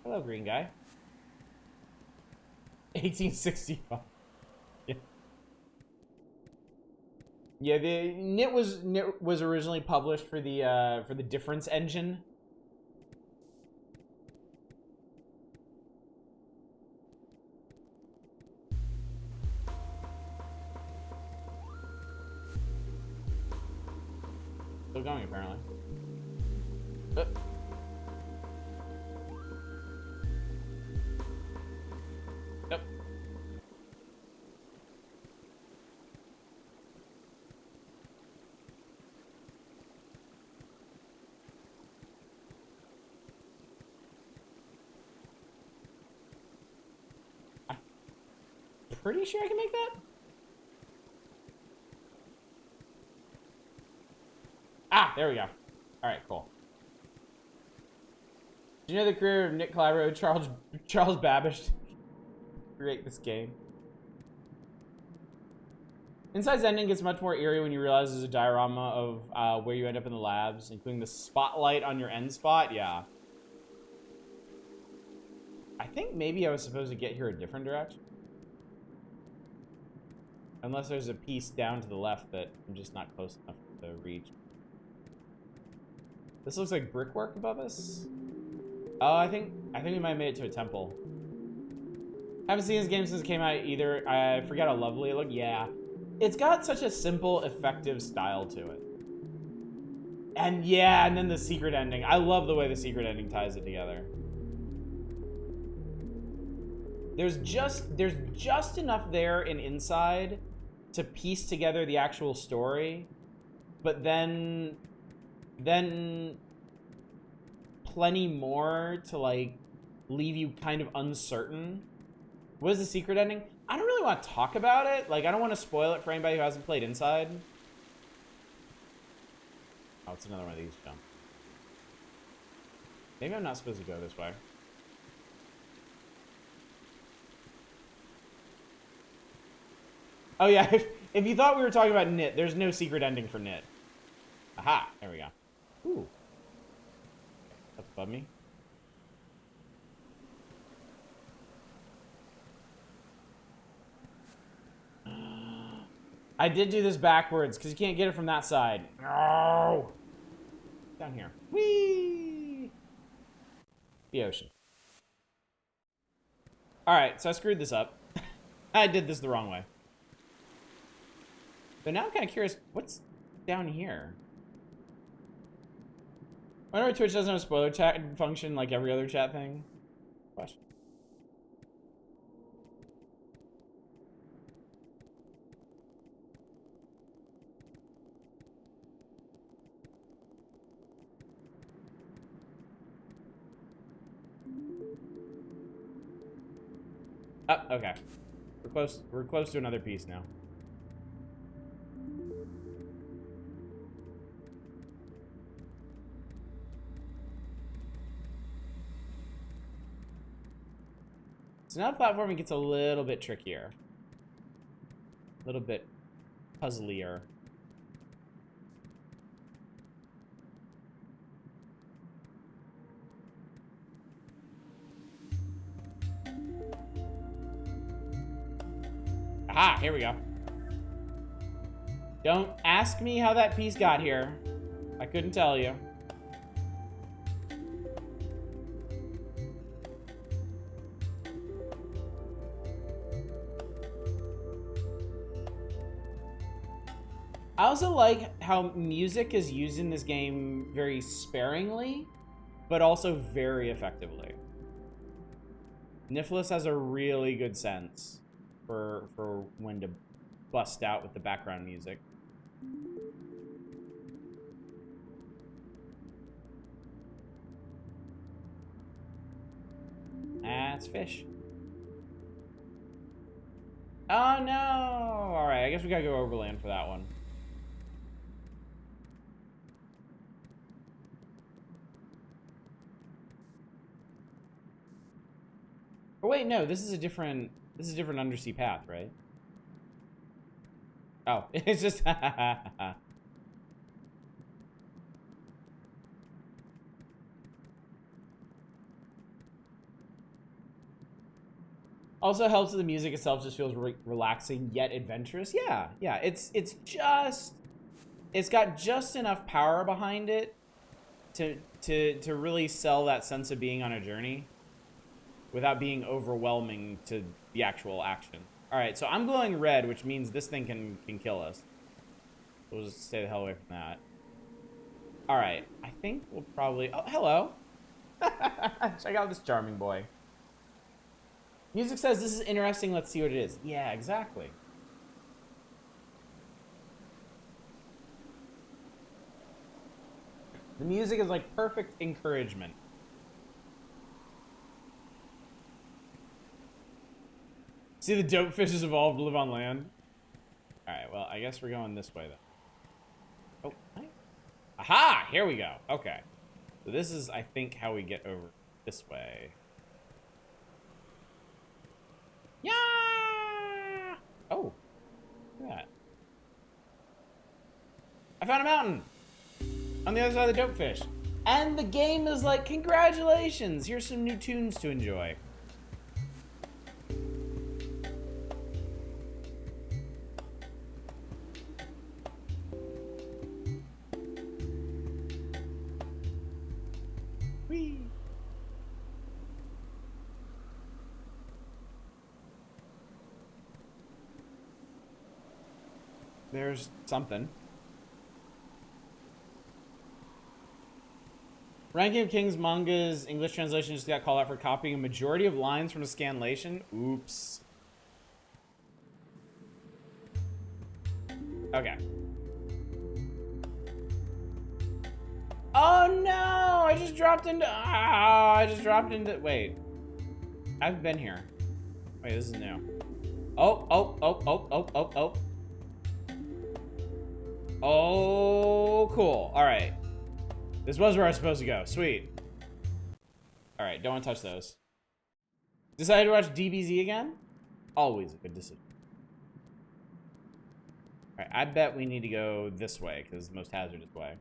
Hello, green guy. 1865. Yeah. Yeah, the Knytt was originally published for the difference engine. Still going apparently. Yep. I'm pretty sure I can make that. Ah, there we go. All right, cool. Do you know the career of Knytt collaborator Charles Babbage to create this game? Inside's ending gets much more eerie when you realize there's a diorama of where you end up in the labs, including the spotlight on your end spot. Yeah. I think maybe I was supposed to get here a different direction. Unless there's a piece down to the left that I'm just not close enough to reach. This looks like brickwork above us. Oh, I think we might have made it to a temple. Haven't seen this game since it came out either. I forgot how lovely it looked. Yeah. It's got such a simple, effective style to it. And yeah, and then the secret ending. I love the way the secret ending ties it together. There's just enough there in Inside to piece together the actual story, but then plenty more to like leave you kind of uncertain. What is the secret ending? I don't really want to talk about it. Like, I don't want to spoil it for anybody who hasn't played Inside. Oh, it's another one of these jump. Maybe I'm not supposed to go this way. Oh yeah, if you thought we were talking about Knytt, there's no secret ending for Knytt. Aha, there we go. Ooh. Up above me. I did do this backwards because you can't get it from that side. No. Down here. Whee! The ocean. All right, so I screwed this up. I did this the wrong way. But now I'm kind of curious, what's down here? I wonder why Twitch doesn't have a spoiler chat function like every other chat thing. Question. Oh, okay. We're close to another piece now. So now platforming gets a little bit trickier. A little bit puzzlier. Aha, here we go. Don't ask me how that piece got here. I couldn't tell you. I also like how music is used in this game very sparingly, but also very effectively. Nicholas has a really good sense for when to bust out with the background music. That's fish. Oh no! Alright, I guess we gotta go overland for that one. Oh wait, no, this is a different undersea path, right? Oh, it's just Also helps that the music itself just feels relaxing yet adventurous. Yeah, yeah. It's got just enough power behind it to really sell that sense of being on a journey without being overwhelming to the actual action. All right, so I'm glowing red, which means this thing can kill us. We'll just stay the hell away from that. All right, I think we'll probably. Oh, hello. Check out this charming boy. Music says, this is interesting, let's see what it is. Yeah, exactly. The music is like perfect encouragement. See, the dope fishes evolve to live on land. Alright, well, I guess we're going this way, then. Oh, nice. Aha! Here we go. Okay. So this is, I think, how we get over this way. Yeah! Oh. Look at that. I found a mountain! On the other side of the dope fish. And the game is like, congratulations! Here's some new tunes to enjoy. Whee! There's something. Ranking of Kings manga's English translation just got called out for copying a majority of lines from a scanlation. Oops. Okay. Oh no! I just dropped into. Wait. I've been here. Wait, this is new. Oh. Oh, cool. All right. This was where I was supposed to go. Sweet. All right, don't want to touch those. Decided to watch DBZ again? Always a good decision. All right, I bet we need to go this way because it's the most hazardous way.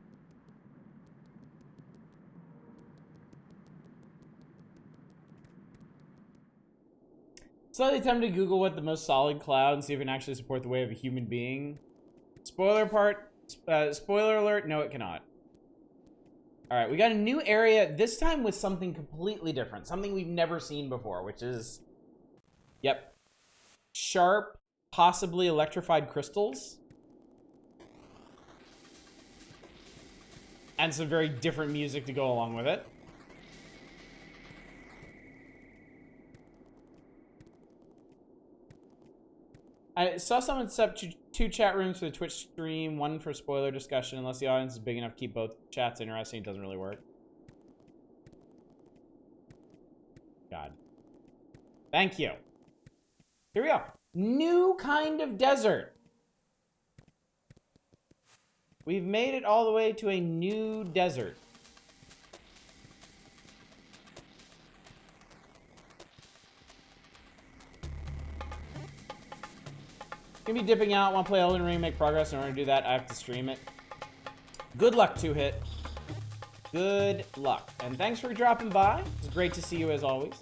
Slightly tempted to Google what the most solid cloud and see if it can actually support the way of a human being. Spoiler alert, no it cannot. All right, we got a new area, this time with something completely different. Something we've never seen before, which is, yep, sharp, possibly electrified crystals. And some very different music to go along with it. I saw someone set up two chat rooms for the Twitch stream, one for spoiler discussion. Unless the audience is big enough to keep both chats interesting, it doesn't really work. God. Thank you. Here we go. New kind of desert. We've made it all the way to a new desert. Gonna be dipping out, want to play Elden Ring, make progress. In order to do that, I have to stream it. Good luck, 2-Hit. Good luck. And thanks for dropping by. It's great to see you as always.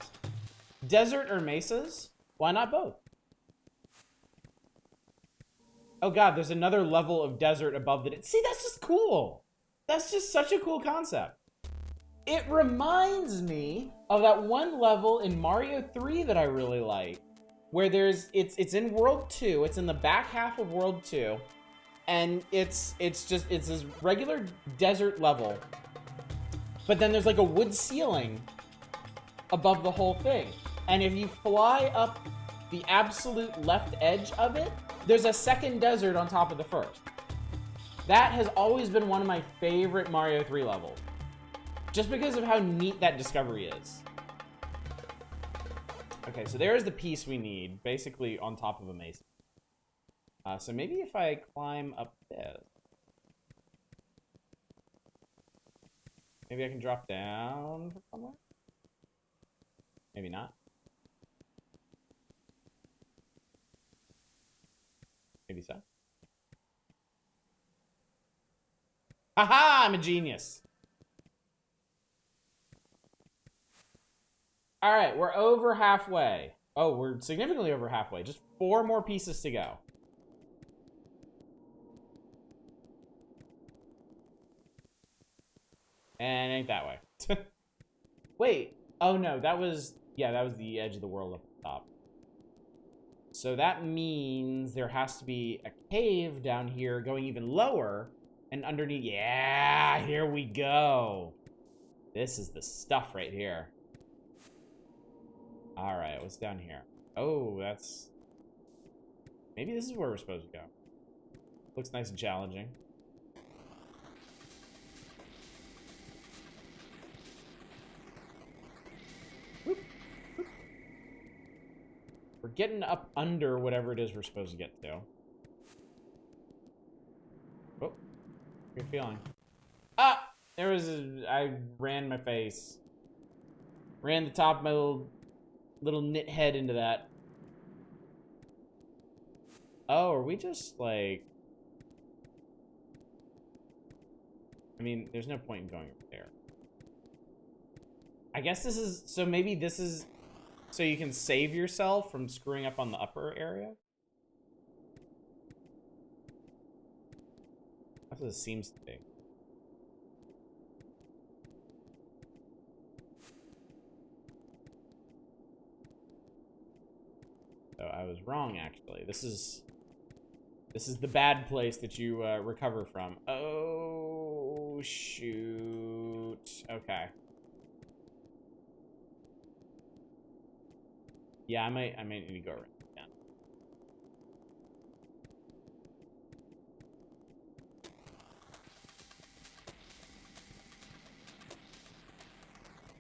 Desert or mesas? Why not both? Oh god, there's another level of desert above the... See, that's just cool. That's just such a cool concept. It reminds me of that one level in Mario 3 that I really like. Where it's in World 2, it's in the back half of World 2, and it's this regular desert level, but then there's like a wood ceiling above the whole thing, and if you fly up the absolute left edge of it, there's a second desert on top of the first. That has always been one of my favorite Mario 3 levels, just because of how neat that discovery is. Okay, so there's the piece we need, basically on top of a mason. So maybe if I climb up this, maybe I can drop down from somewhere? Maybe not. Maybe so. Haha, I'm a genius. All right, we're over halfway. Oh, we're significantly over halfway. Just 4 more pieces to go. And it ain't that way. Wait. Oh, no. That was... Yeah, that was the edge of the world up the top. So that means there has to be a cave down here going even lower. And underneath... Yeah, here we go. This is the stuff right here. All right, what's down here? Oh, that's... Maybe this is where we're supposed to go. Looks nice and challenging. We're getting up under whatever it is we're supposed to get to. Oh, good feeling. Ah! There was a... I ran my face. Ran the top of my little knit head into that. Oh, are we just, like... I mean, there's no point in going over there. I guess this is... So maybe this is... So you can save yourself from screwing up on the upper area? That's what it seems to be. So I was wrong, actually. This is the bad place that you recover from. Oh, shoot. Okay. Yeah, I might need to go around again.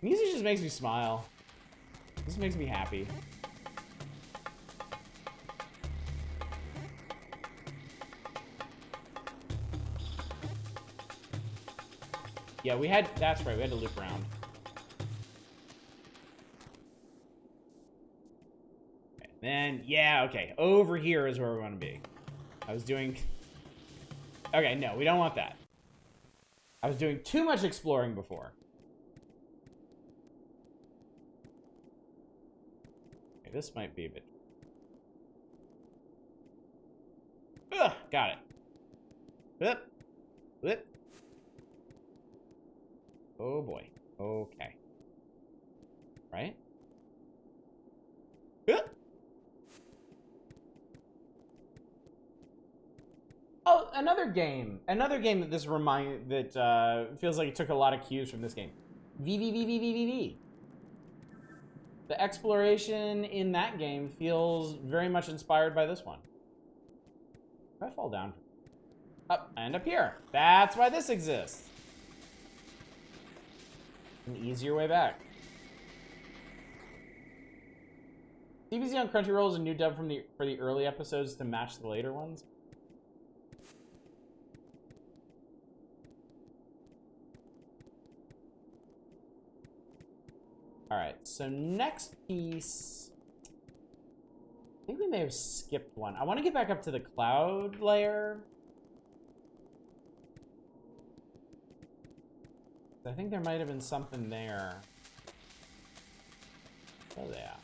Music just makes me smile. This makes me happy. Yeah, we had... That's right, we had to loop around. Okay, then, yeah, okay. Over here is where we want to be. I was doing... Okay, no, we don't want that. I was doing too much exploring before. Okay, this might be a bit... Ugh, got it. Whip. Whip. Oh boy. Okay. Right? Oh, another game. Another game that feels like it took a lot of cues from this game. VVVVVVV. The exploration in that game feels very much inspired by this one. If I fall down, up, I end up here. That's why this exists. An easier way back. DBZ on Crunchyroll is a new dub for the early episodes to match the later ones. Alright, so next piece... I think we may have skipped one. I want to get back up to the cloud layer. I think there might have been something there. Oh, yeah.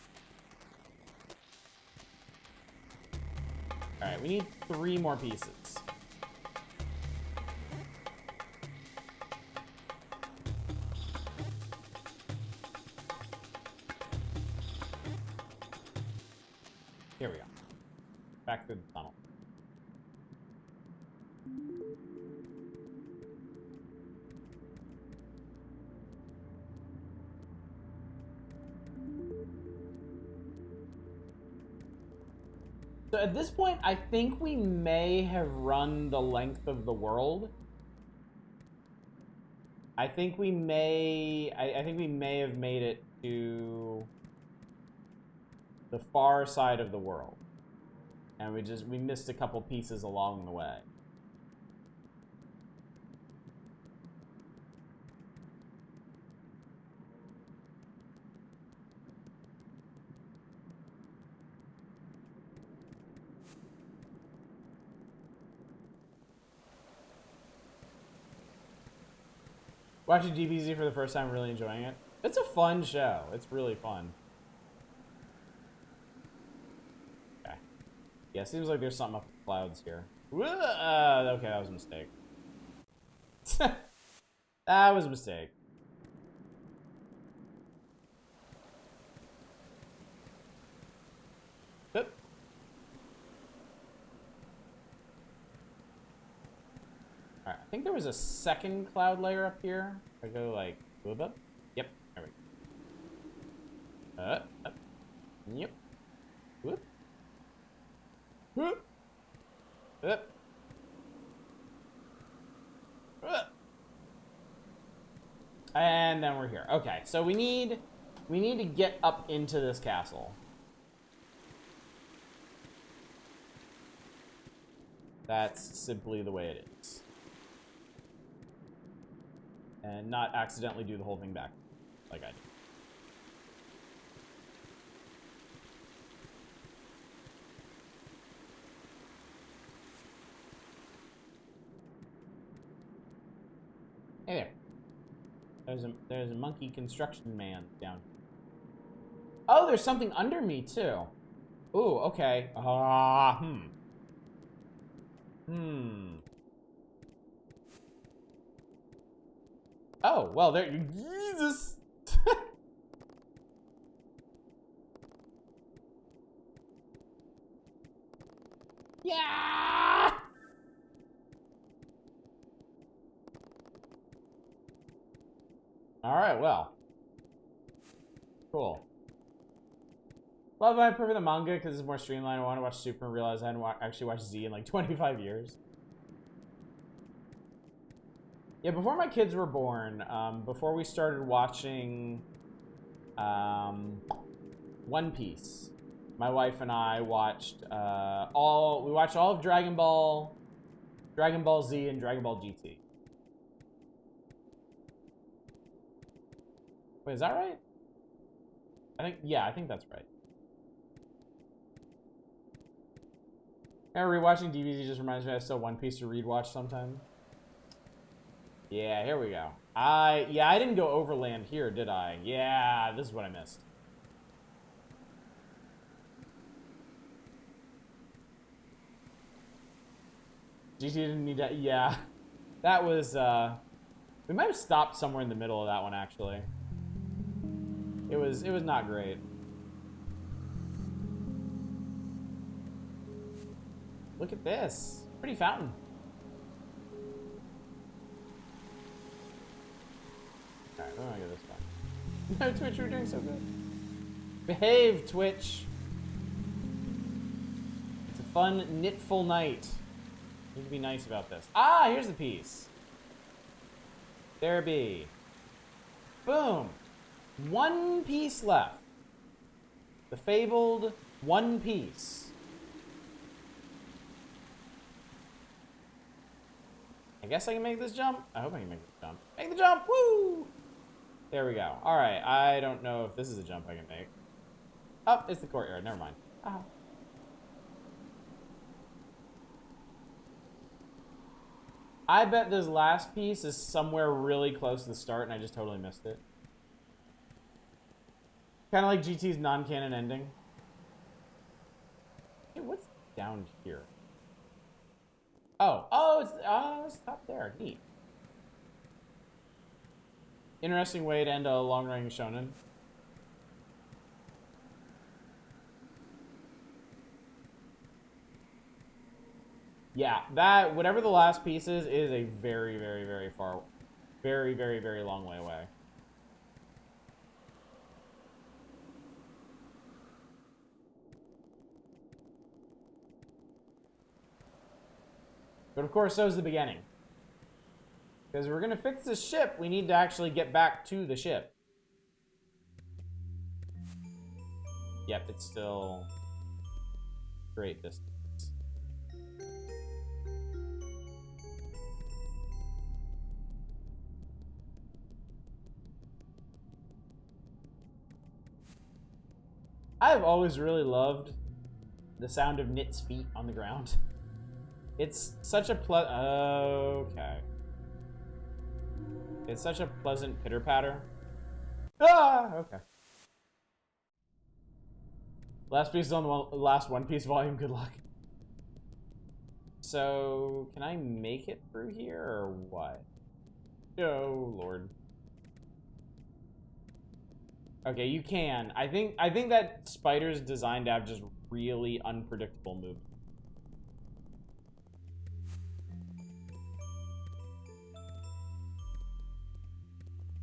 Alright, we need 3 more pieces. Here we go. Back to the tunnel. So at this point, I think we may have run the length of the world. I think we may... I think we may have made it to... the far side of the world. And we missed a couple pieces along the way. Watching DBZ for the first time, really enjoying it. It's a fun show. It's really fun. Okay. Yeah, seems like there's something up in the clouds here. Okay, that was a mistake. That was a mistake. Oop. Alright, I think there was a second cloud layer up here. I go like, whoop up. Yep, there we go. Up. Yep. Whoop. Whoop. Up. Whoop. And then we're here. Okay, so we need to get up into this castle. That's simply the way it is. And not accidentally do the whole thing back like I did. Hey there. There's a monkey construction man down. Oh, there's something under me too. Ooh, okay. Oh, well, there you... Jesus! Yeah! Alright, well. Cool. Well, I prefer the manga because it's more streamlined. I want to watch Super and realize I hadn't actually watched Z in like 25 years. Yeah, before my kids were born, before we started watching One Piece, my wife and I watched all of Dragon Ball Z, and Dragon Ball GT. Wait, is that right? I think that's right. Rewatching DVDs just reminds me I still One Piece to rewatch sometime. Yeah, here we go. I didn't go overland here, did I? Yeah, this is what I missed. GT didn't need that. Yeah, that was. We might have stopped somewhere in the middle of that one actually. It was not great. Look at this. Pretty fountain. Alright, we're gonna get this one. No, Twitch, you're doing so good. Behave, Twitch. It's a fun, knitful night. You need to be nice about this. Ah, here's the piece. There be. Boom. One piece left. The fabled One Piece. I guess I can make this jump. I hope I can make this jump. Make the jump! Woo! There we go. Alright, I don't know if this is a jump I can make. Oh, it's the courtyard. Never mind. I bet this last piece is somewhere really close to the start and I just totally missed it. Kind of like GT's non-canon ending. Hey, what's down here? It's up there. Neat. Interesting way to end a long-running shonen. Yeah, that, whatever the last piece is a very, very, very far, very, very, very long way away. But of course, so is the beginning. Because we're going to fix the ship, we need to actually get back to the ship. Yep, it's still great distance. I've always really loved the sound of Knytt's feet on the ground. It's such a okay. It's such a pleasant pitter-patter. Ah, okay. Last piece on the last One Piece volume, good luck. So, can I make it through here, or what? Oh, Lord. Okay, you can. I think that Spider's designed to have just really unpredictable moves.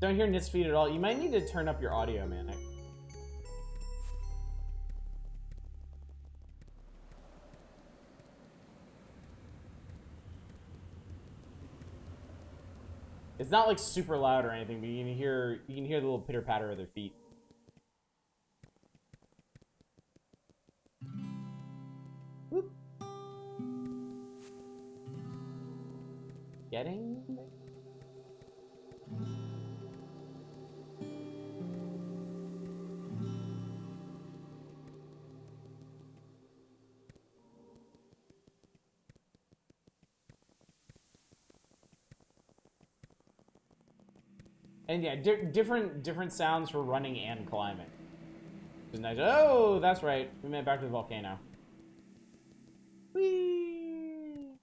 Don't hear Knytt's feet at all. You might need to turn up your audio, Manic. It's not like super loud or anything, but you can hear the little pitter patter of their feet. Whoop. Getting. And yeah, different sounds for running and climbing. Which is nice. Oh, that's right. We made it back to the volcano. Whee!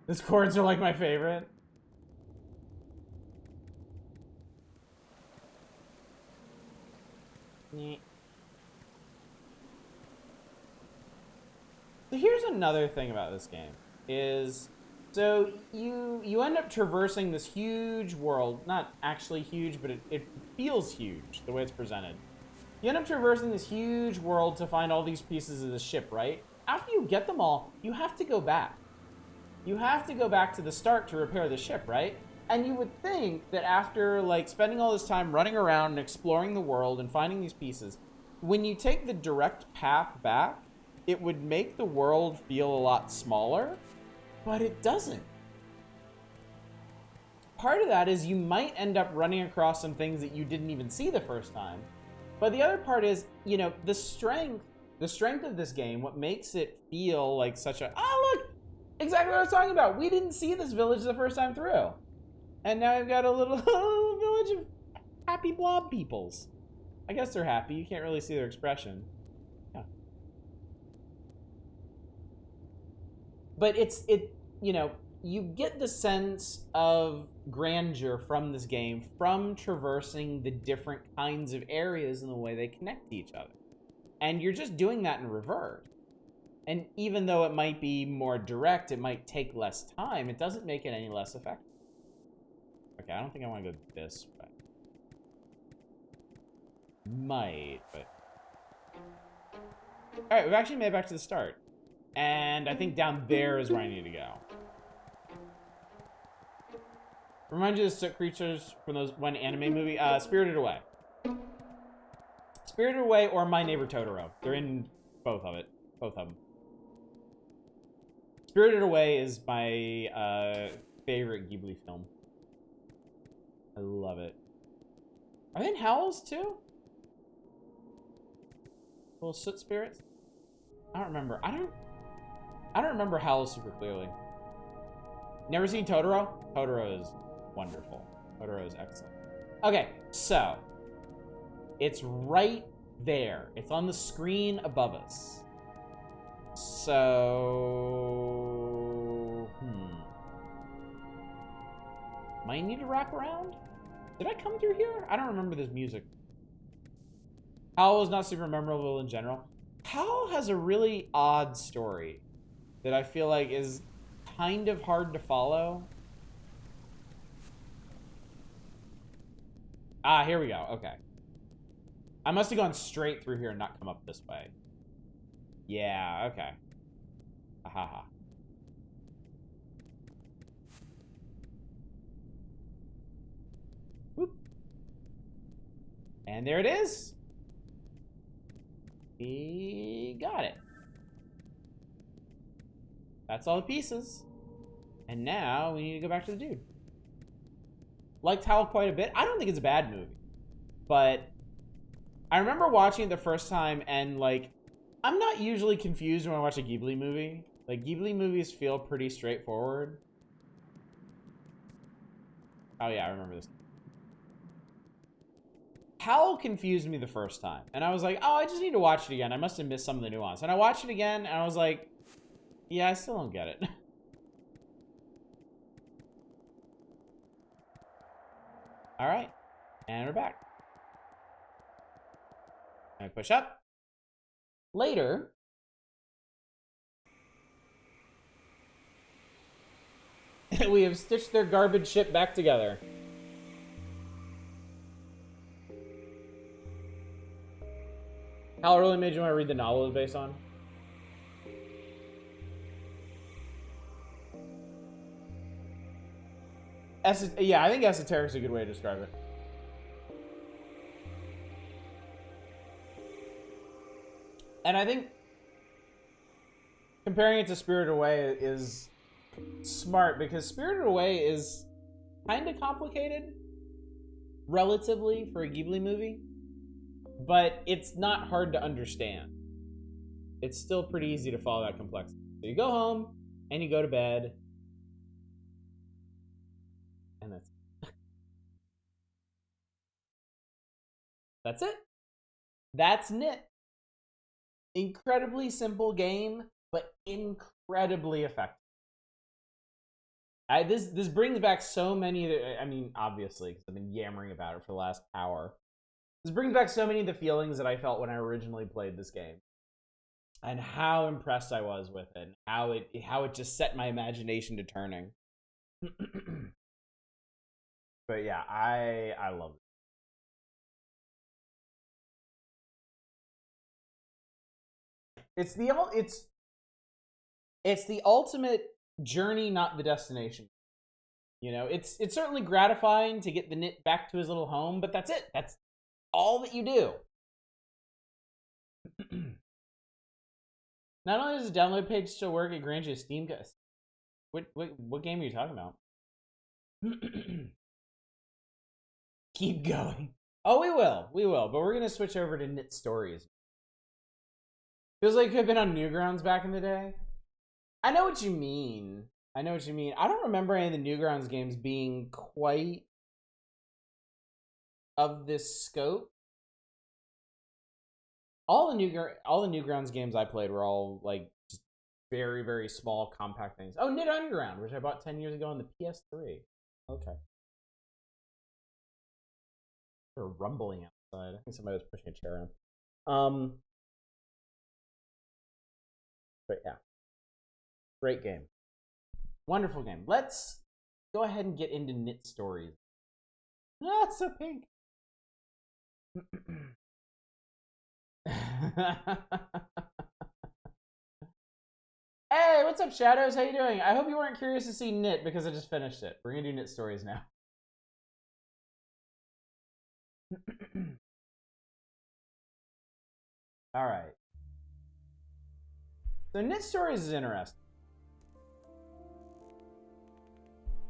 These chords are like my favorite. So here's another thing about this game is, so you end up traversing this huge world, not actually huge, but it feels huge the way it's presented. You end up traversing this huge world to find all these pieces of the ship, right? After you get them all, you have to go back. You have to go back to the start to repair the ship, right? And you would think that after like spending all this time running around and exploring the world and finding these pieces, when you take the direct path back, it would make the world feel a lot smaller, but it doesn't. Part of that is you might end up running across some things that you didn't even see the first time. But the other part is, you know, the strength of this game, what makes it feel like such a, oh look, exactly what I was talking about. We didn't see this village the first time through. And now I've got a little village of happy blob peoples. I guess they're happy. You can't really see their expression. Yeah. But you know, you get the sense of grandeur from this game from traversing the different kinds of areas and the way they connect to each other. And you're just doing that in reverse. And even though it might be more direct, it might take less time, it doesn't make it any less effective. Okay, I don't think I want to go this way. Might, but... Alright, we've actually made it back to the start. And I think down there is where I need to go. Remind you of the soot creatures from those one anime movie? Spirited Away. Spirited Away or My Neighbor Totoro. They're in both of them. Spirited Away is my favorite Ghibli film. I love it. Are they in Howls too? Little soot spirits? I don't remember. I don't remember Howls super clearly. Never seen Totoro? Totoro is wonderful. Totoro is excellent. Okay, so it's right there. It's on the screen above us. So, might need to wrap around? Did I come through here? I don't remember this music. Howl is not super memorable in general. Howl has a really odd story that I feel like is kind of hard to follow. Ah, here we go. Okay. I must have gone straight through here and not come up this way. Yeah, okay. Ahaha. And there it is. We got it. That's all the pieces. And now we need to go back to the dude. Liked Howl quite a bit. I don't think it's a bad movie. But I remember watching it the first time and, like, I'm not usually confused when I watch a Ghibli movie. Like, Ghibli movies feel pretty straightforward. Oh yeah, I remember this. Howl confused me the first time. And I was like, oh, I just need to watch it again. I must have missed some of the nuance. And I watched it again, and I was like, yeah, I still don't get it. All right. And we're back. And push up. Later, we have stitched their garbage ship back together. How really made you want to read the novel it's based on? Yeah, I think esoteric's a good way to describe it. And I think comparing it to Spirited Away is smart, because Spirited Away is kind of complicated, relatively, for a Ghibli movie. But it's not hard to understand. It's still pretty easy to follow that complexity. So you go home, and you go to bed. And that's it. That's Knytt. Incredibly simple game, but incredibly effective. This brings back so many, I mean, obviously, because I've been yammering about it for the last hour. This brings back so many of the feelings that I felt when I originally played this game. And how impressed I was with it. How it just set my imagination to turning. But yeah, I love it. It's the ultimate journey, not the destination. You know, it's certainly gratifying to get the Knytt back to his little home, but that's it. That's all that you do. Not only does the download page still work, it grants you a Steam guest. What game are you talking about? Keep going. Oh, we will. But we're gonna switch over to Knytt Stories. Feels like it could have been on Newgrounds back in the day. I know what you mean. I don't remember any of the Newgrounds games being quite of this scope. All the Newgrounds games I played were all like just very, very small, compact things. Oh, Knytt Underground, which I bought 10 years ago on the PS3. Okay. They're rumbling outside. I think somebody was pushing a chair around. But yeah. Great game. Wonderful game. Let's go ahead and get into Knytt Stories. Ah, it's so pink. Hey, what's up, Shadows? How you doing? I hope you weren't curious to see Knytt because I just finished it. We're gonna do Knytt Stories now. All right. So Knytt Stories is interesting.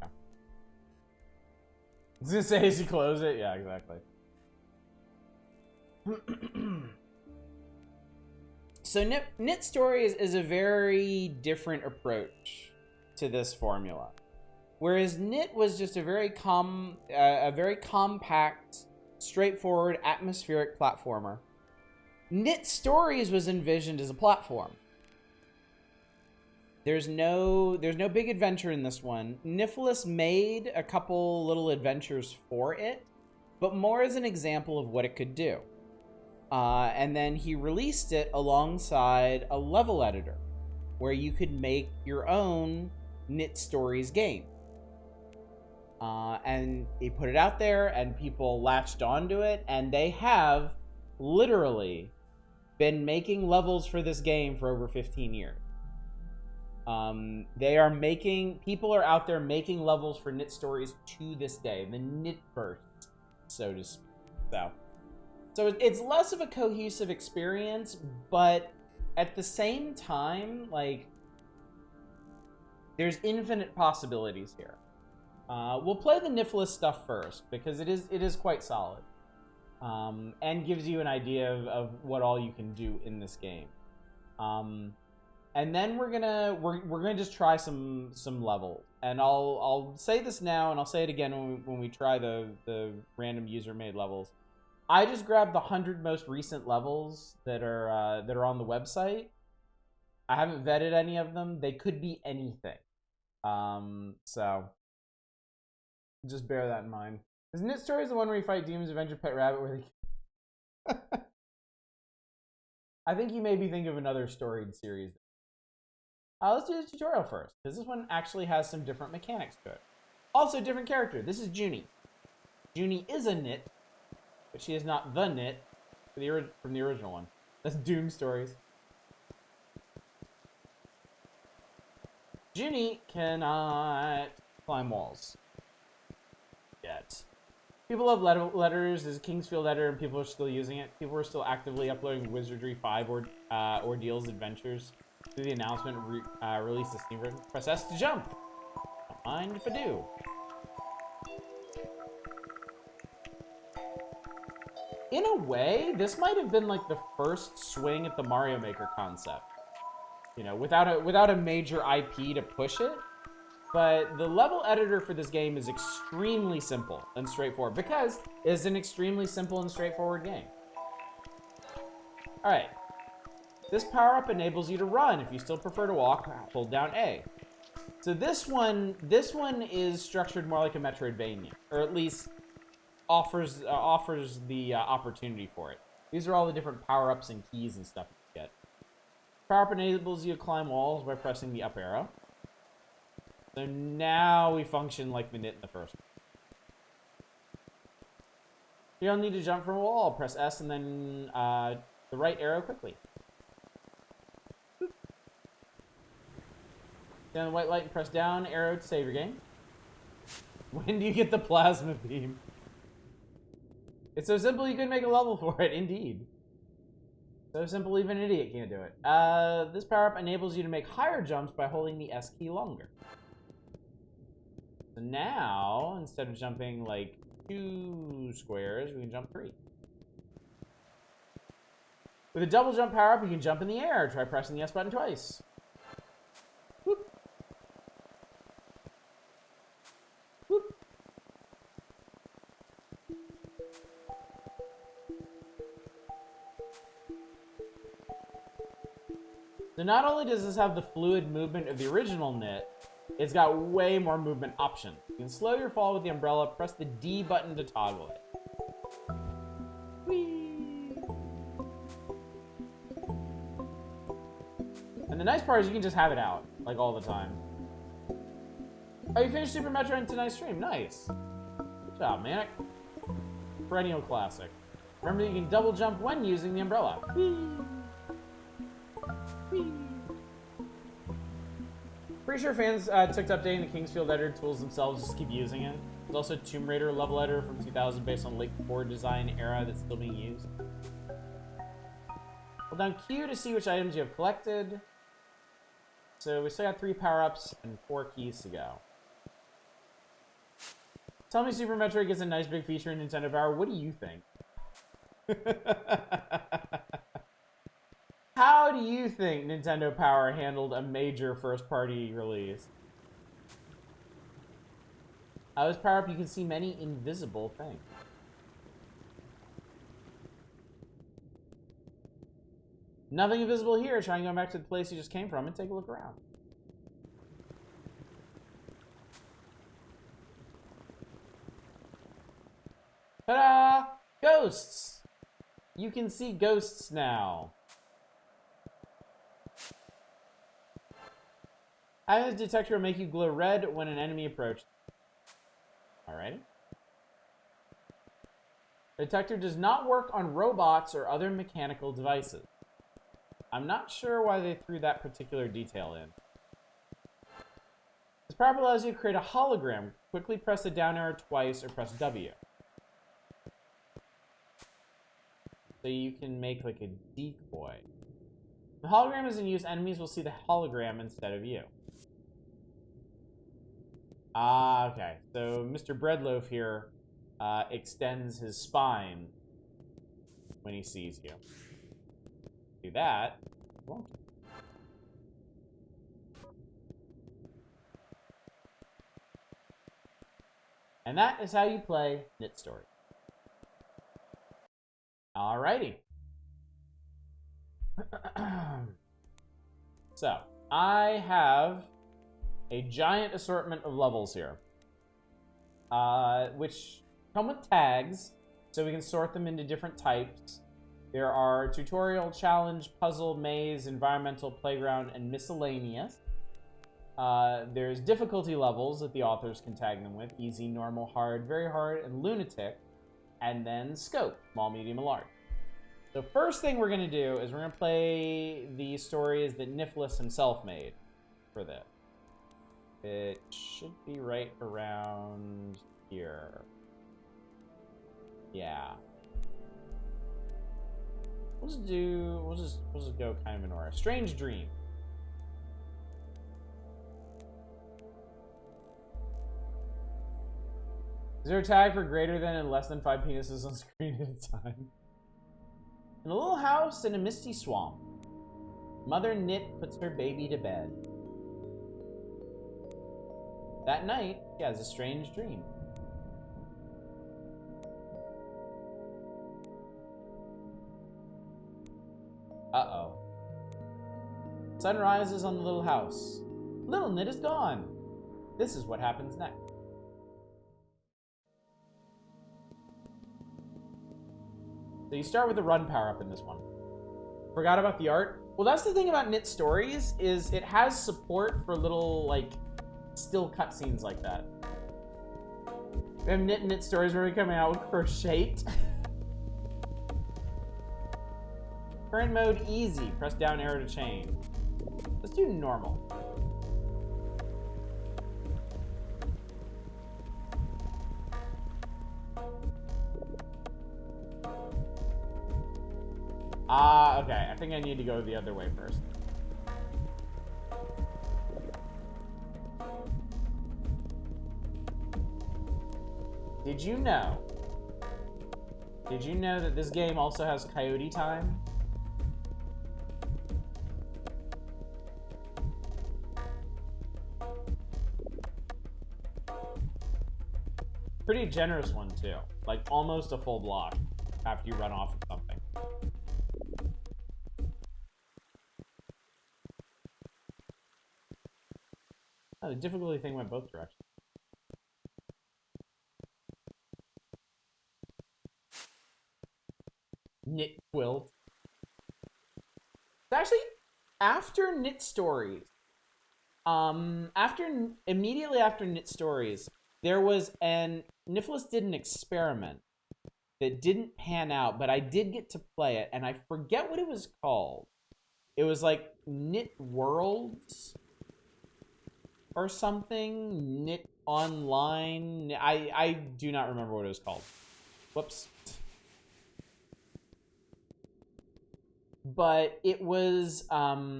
I was gonna say, as you close it? Yeah, exactly. So Knytt Stories is a very different approach to this formula. Whereas Knytt was just a very compact, straightforward, atmospheric platformer, Knytt Stories was envisioned as a platform. There's no big adventure in this one. Nicholas made a couple little adventures for it, but more as an example of what it could do. And then he released it alongside a level editor, where you could make your own Knytt Stories game. And he put it out there, and people latched onto it, and they have literally been making levels for this game for over 15 years. People are out there making levels for Knytt Stories to this day, the Knyttverse, so to speak. So, So it's less of a cohesive experience, but at the same time, like, there's infinite possibilities here. We'll play the Nifless stuff first because it is quite solid, and gives you an idea of what all you can do in this game. And then we're gonna just try some levels, and I'll say this now, and I'll say it again when we try the random user made levels. I just grabbed the 100 most recent levels that are on the website. I haven't vetted any of them. They could be anything. So just bear that in mind. Is Knytt Story the one where you fight demons, Avenger Pet Rabbit, where they... I think you may be thinking of another storied series. Let's do the tutorial first, because this one actually has some different mechanics to it. Also, different character. This is Junie. Junie is a Knytt, but she is not the Knytt from the original one. That's Doom Stories. Junie cannot climb walls yet. People love letters. There's a Kingsfield letter, and people are still using it. People are still actively uploading Wizardry 5 Ordeals adventures. Through the announcement, release the Steam version. Press S to jump. Don't mind if I do. In a way, this might have been like the first swing at the Mario Maker concept. You know, without a major IP to push it. But the level editor for this game is extremely simple and straightforward because it's an extremely simple and straightforward game. All right. This power-up enables you to run. If you still prefer to walk, hold down A. So this one is structured more like a Metroidvania, or at least offers the opportunity for it. These are all the different power-ups and keys and stuff you get. Power-up enables you to climb walls by pressing the up arrow. So now we function like the Knytt in the first one. You don't need to jump from a wall. Press S and then the right arrow quickly. Down the white light and press down arrow to save your game. When do you get the plasma beam? It's so simple you could make a level for it, indeed. So simple even an idiot can't do it. This power-up enables you to make higher jumps by holding the S key longer. So now, instead of jumping like 2 squares, we can jump 3. With a double jump power-up, you can jump in the air. Try pressing the S button twice. Whoop. Whoop. So not only does this have the fluid movement of the original Knytt, it's got way more movement options. You can slow your fall with the umbrella, press the D button to toggle it. Whee! And the nice part is you can just have it out, like all the time. Oh, you finished Super Metroid in tonight's stream. Nice. Good job, man. Perennial classic. Remember that you can double jump when using the umbrella. Whee! Whee! Pretty sure fans took to updating the Kingsfield editor tools themselves, just keep using it. There's also a Tomb Raider level editor from 2000 based on late board design era that's still being used. Hold down Q to see which items you have collected. So we still got 3 power-ups and 4 keys to go. Tell me Super Metroid gets a nice big feature in Nintendo Power. What do you think? How do you think Nintendo Power handled a major first-party release? This power-up, you can see many invisible things. Nothing invisible here. Try and go back to the place you just came from and take a look around. Ta-da! Ghosts! You can see ghosts now. Having this detector will make you glow red when an enemy approaches. Alright. The detector does not work on robots or other mechanical devices. I'm not sure why they threw that particular detail in. This power allows you to create a hologram. Quickly press the down arrow twice or press W. so you can make like a decoy. If the hologram is in use, enemies will see the hologram instead of you. Ah, okay. So Mr. Breadloaf here extends his spine when he sees you. Do that. Won't. And that is how you play Knytt Story. Alrighty. So, I have a giant assortment of levels here, which come with tags, so we can sort them into different types. There are tutorial, challenge, puzzle, maze, environmental, playground, and miscellaneous. There's difficulty levels that the authors can tag them with: easy, normal, hard, very hard, and lunatic. And then scope: small, medium, and large. The first thing we're going to do is we're going to play the stories that Nicholas himself made for this. It should be right around here. Yeah. We'll just go kind of in order. Strange Dream. Is there a tag for greater than and less than 5 penises on screen at a time? In a little house in a misty swamp, Mother Knytt puts her baby to bed. That night, she has a strange dream. Uh-oh. Sun rises on the little house. Little Knytt is gone. This is what happens next. So you start with the run power-up in this one. Forgot about the art? Well, that's the thing about Knytt Stories, is it has support for little, like, still cutscenes like that. We have Knytt Stories where we're coming out with Crochet. Current mode, easy. Press down arrow to change. Let's do normal. Okay. I think I need to go the other way first. Did you know that this game also has coyote time? Pretty generous one, too. Like, almost a full block after you run off of something. Oh, the difficulty thing went both directions. Knytt quilt. It's actually after Knytt Stories. Immediately after Knytt Stories, there was Nicholas did an experiment that didn't pan out, but I did get to play it, and I forget what it was called. It was like Knytt Worlds or something. Knytt Online. I do not remember what it was called. Whoops. But it was, I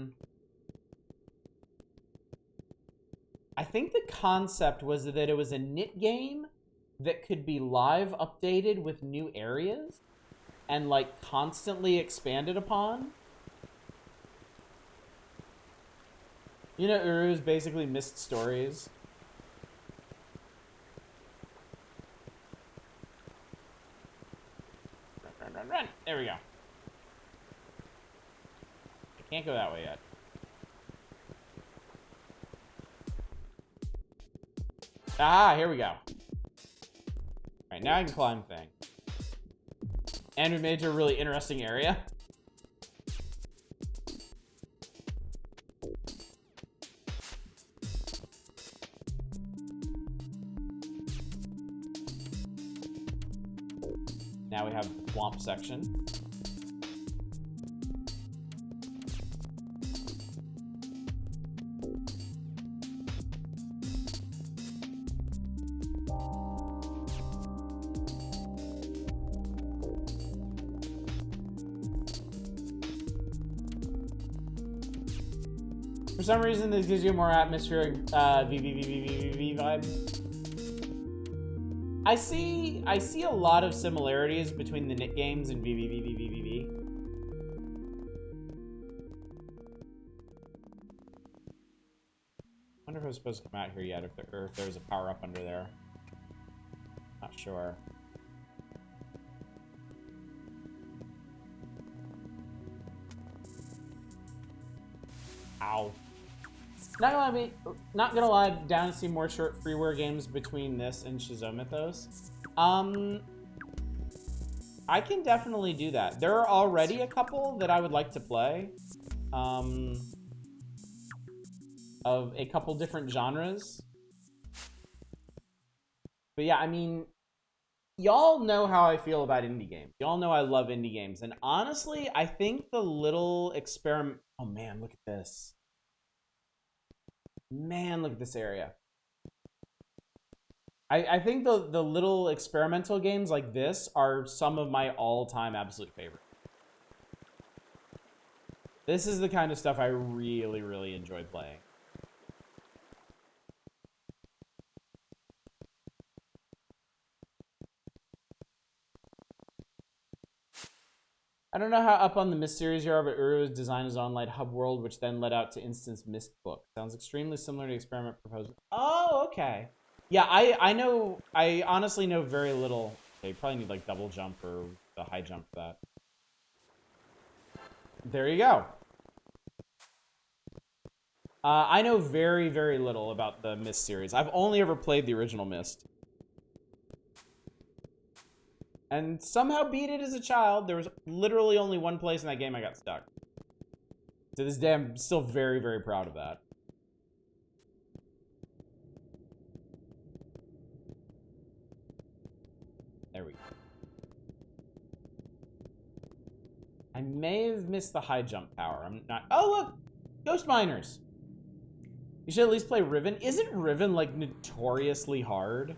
think the concept was that it was a Knytt game that could be live updated with new areas and, like, constantly expanded upon. You know, Uru's basically missed stories. Run, run, run, run. There we go. Can't go that way yet. Ah, here we go. Alright, now I can climb thing. And we made it to a really interesting area. Now we have the swamp section. For some reason, this gives you a more atmospheric VVVVVV vibes. I see a lot of similarities between the Knytt games and VVVVVV. I wonder if it was supposed to come out here yet, or if there's a power up under there. Not sure. Ow. Not gonna lie, down to see more short freeware games between this and Shizomythos. I can definitely do that. There are already a couple that I would like to play. Of a couple different genres. But yeah, I mean, y'all know how I feel about indie games. Y'all know I love indie games. And honestly, I think the little experiment... Oh man, look at this. Man, look at this area. I think the little experimental games like this are some of my all-time absolute favorite. This is the kind of stuff I really, really enjoy playing. I don't know how up on the Myst series you are, but Uru's design is online hub world, which then led out to Instance Myst book. Sounds extremely similar to Experiment Proposal. Oh, okay. Yeah, I honestly know very little. Okay, you probably need like double jump or the high jump for that. There you go. I know very, very little about the Myst series. I've only ever played the original Myst. And somehow beat it as a child. There was literally only one place in that game I got stuck. To this day, I'm still very, very proud of that. There we go. I may have missed the high jump power. I'm not... Oh, look! Ghost Miners! You should at least play Riven. Isn't Riven, like, notoriously hard?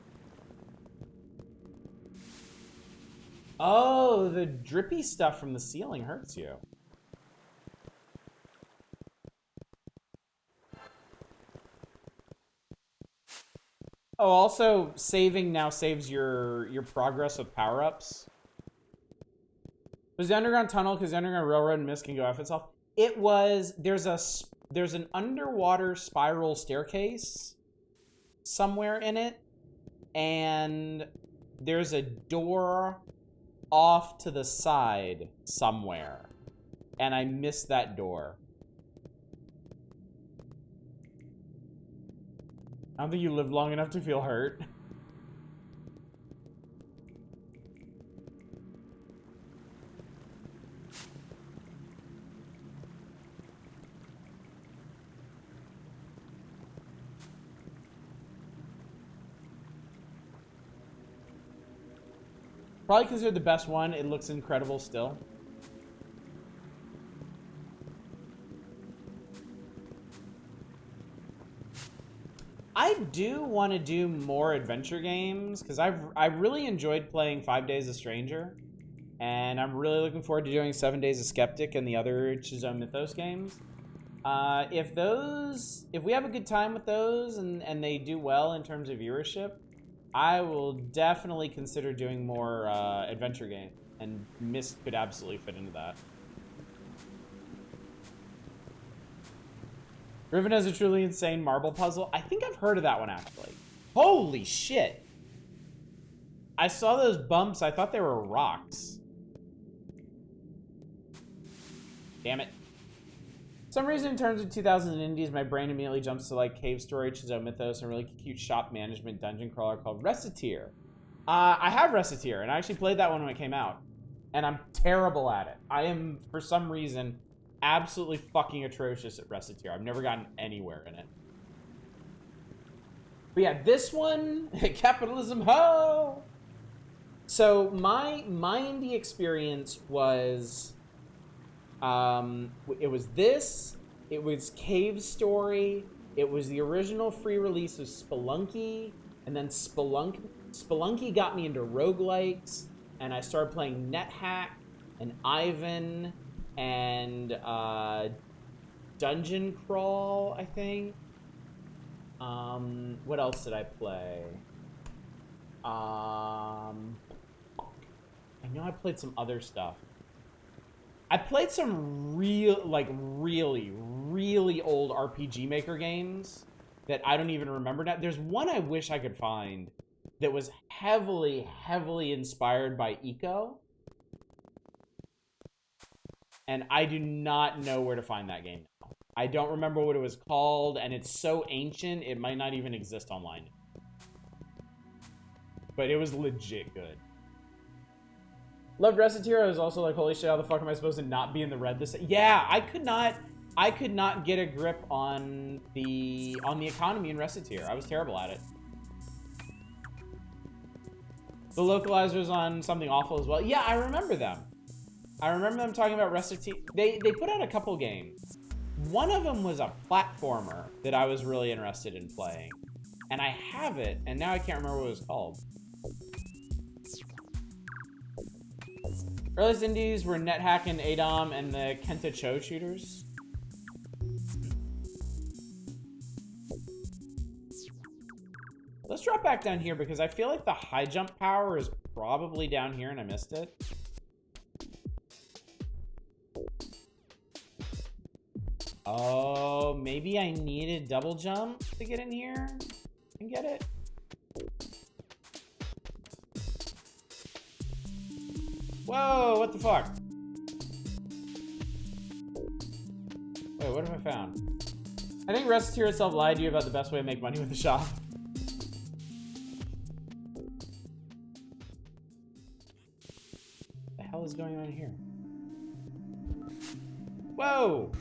Oh, the drippy stuff from the ceiling hurts you. Oh, also, saving now saves your progress with power-ups. Was the underground tunnel because the underground railroad and Myst can go off itself? It was... There's an underwater spiral staircase somewhere in it, and there's a door off to the side somewhere, and I missed that door. I don't think you lived long enough to feel hurt. Probably because they're the best one. It looks incredible still. I do want to do more adventure games because I really enjoyed playing 5 Days a Stranger, and I'm really looking forward to doing 7 Days a Skeptic and the other Shizomythos games. If we have a good time with those and they do well in terms of viewership, I will definitely consider doing more adventure games, and Myst could absolutely fit into that. Riven has a truly insane marble puzzle. I think I've heard of that one, actually. Holy shit! I saw those bumps. I thought they were rocks. Damn it. For some reason, in terms of 2000s indies, my brain immediately jumps to like Cave Story, Shizomythos, and a really cute shop management dungeon crawler called Reciteer. I have Reciteer, and I actually played that one when it came out. And I'm terrible at it. I am, for some reason, absolutely fucking atrocious at Reciteer. I've never gotten anywhere in it. But yeah, this one, capitalism, ho! So my indie experience was... it was this, it was Cave Story, it was the original free release of Spelunky, and then Spelunky got me into roguelikes, and I started playing NetHack, and Ivan, and Dungeon Crawl, I think. What else did I play? I know I played some other stuff. I played some really old RPG Maker games that I don't even remember now. There's one I wish I could find that was heavily inspired by Eco. And I do not know where to find that game now. I don't remember what it was called, and it's so ancient, it might not even exist online. But it was legit good. Loved Recettear. I was also like, holy shit, how the fuck am I supposed to not be in the red this? Yeah, I could not get a grip on the economy in Recettear. I was terrible at it. The localizers on Something Awful as well. Yeah, I remember them. I remember them talking about Recettear. They put out a couple games. One of them was a platformer that I was really interested in playing. And I have it, and now I can't remember what it was called. Earliest indies were NetHack and ADOM and the Kenta Cho shooters. Let's drop back down here because I feel like the high jump power is probably down here and I missed it. Oh, maybe I needed double jump to get in here and get it. Whoa, what the fuck? Wait, what have I found? I think Recettear itself lied to you about the best way to make money with the shop. What the hell is going on here? Whoa!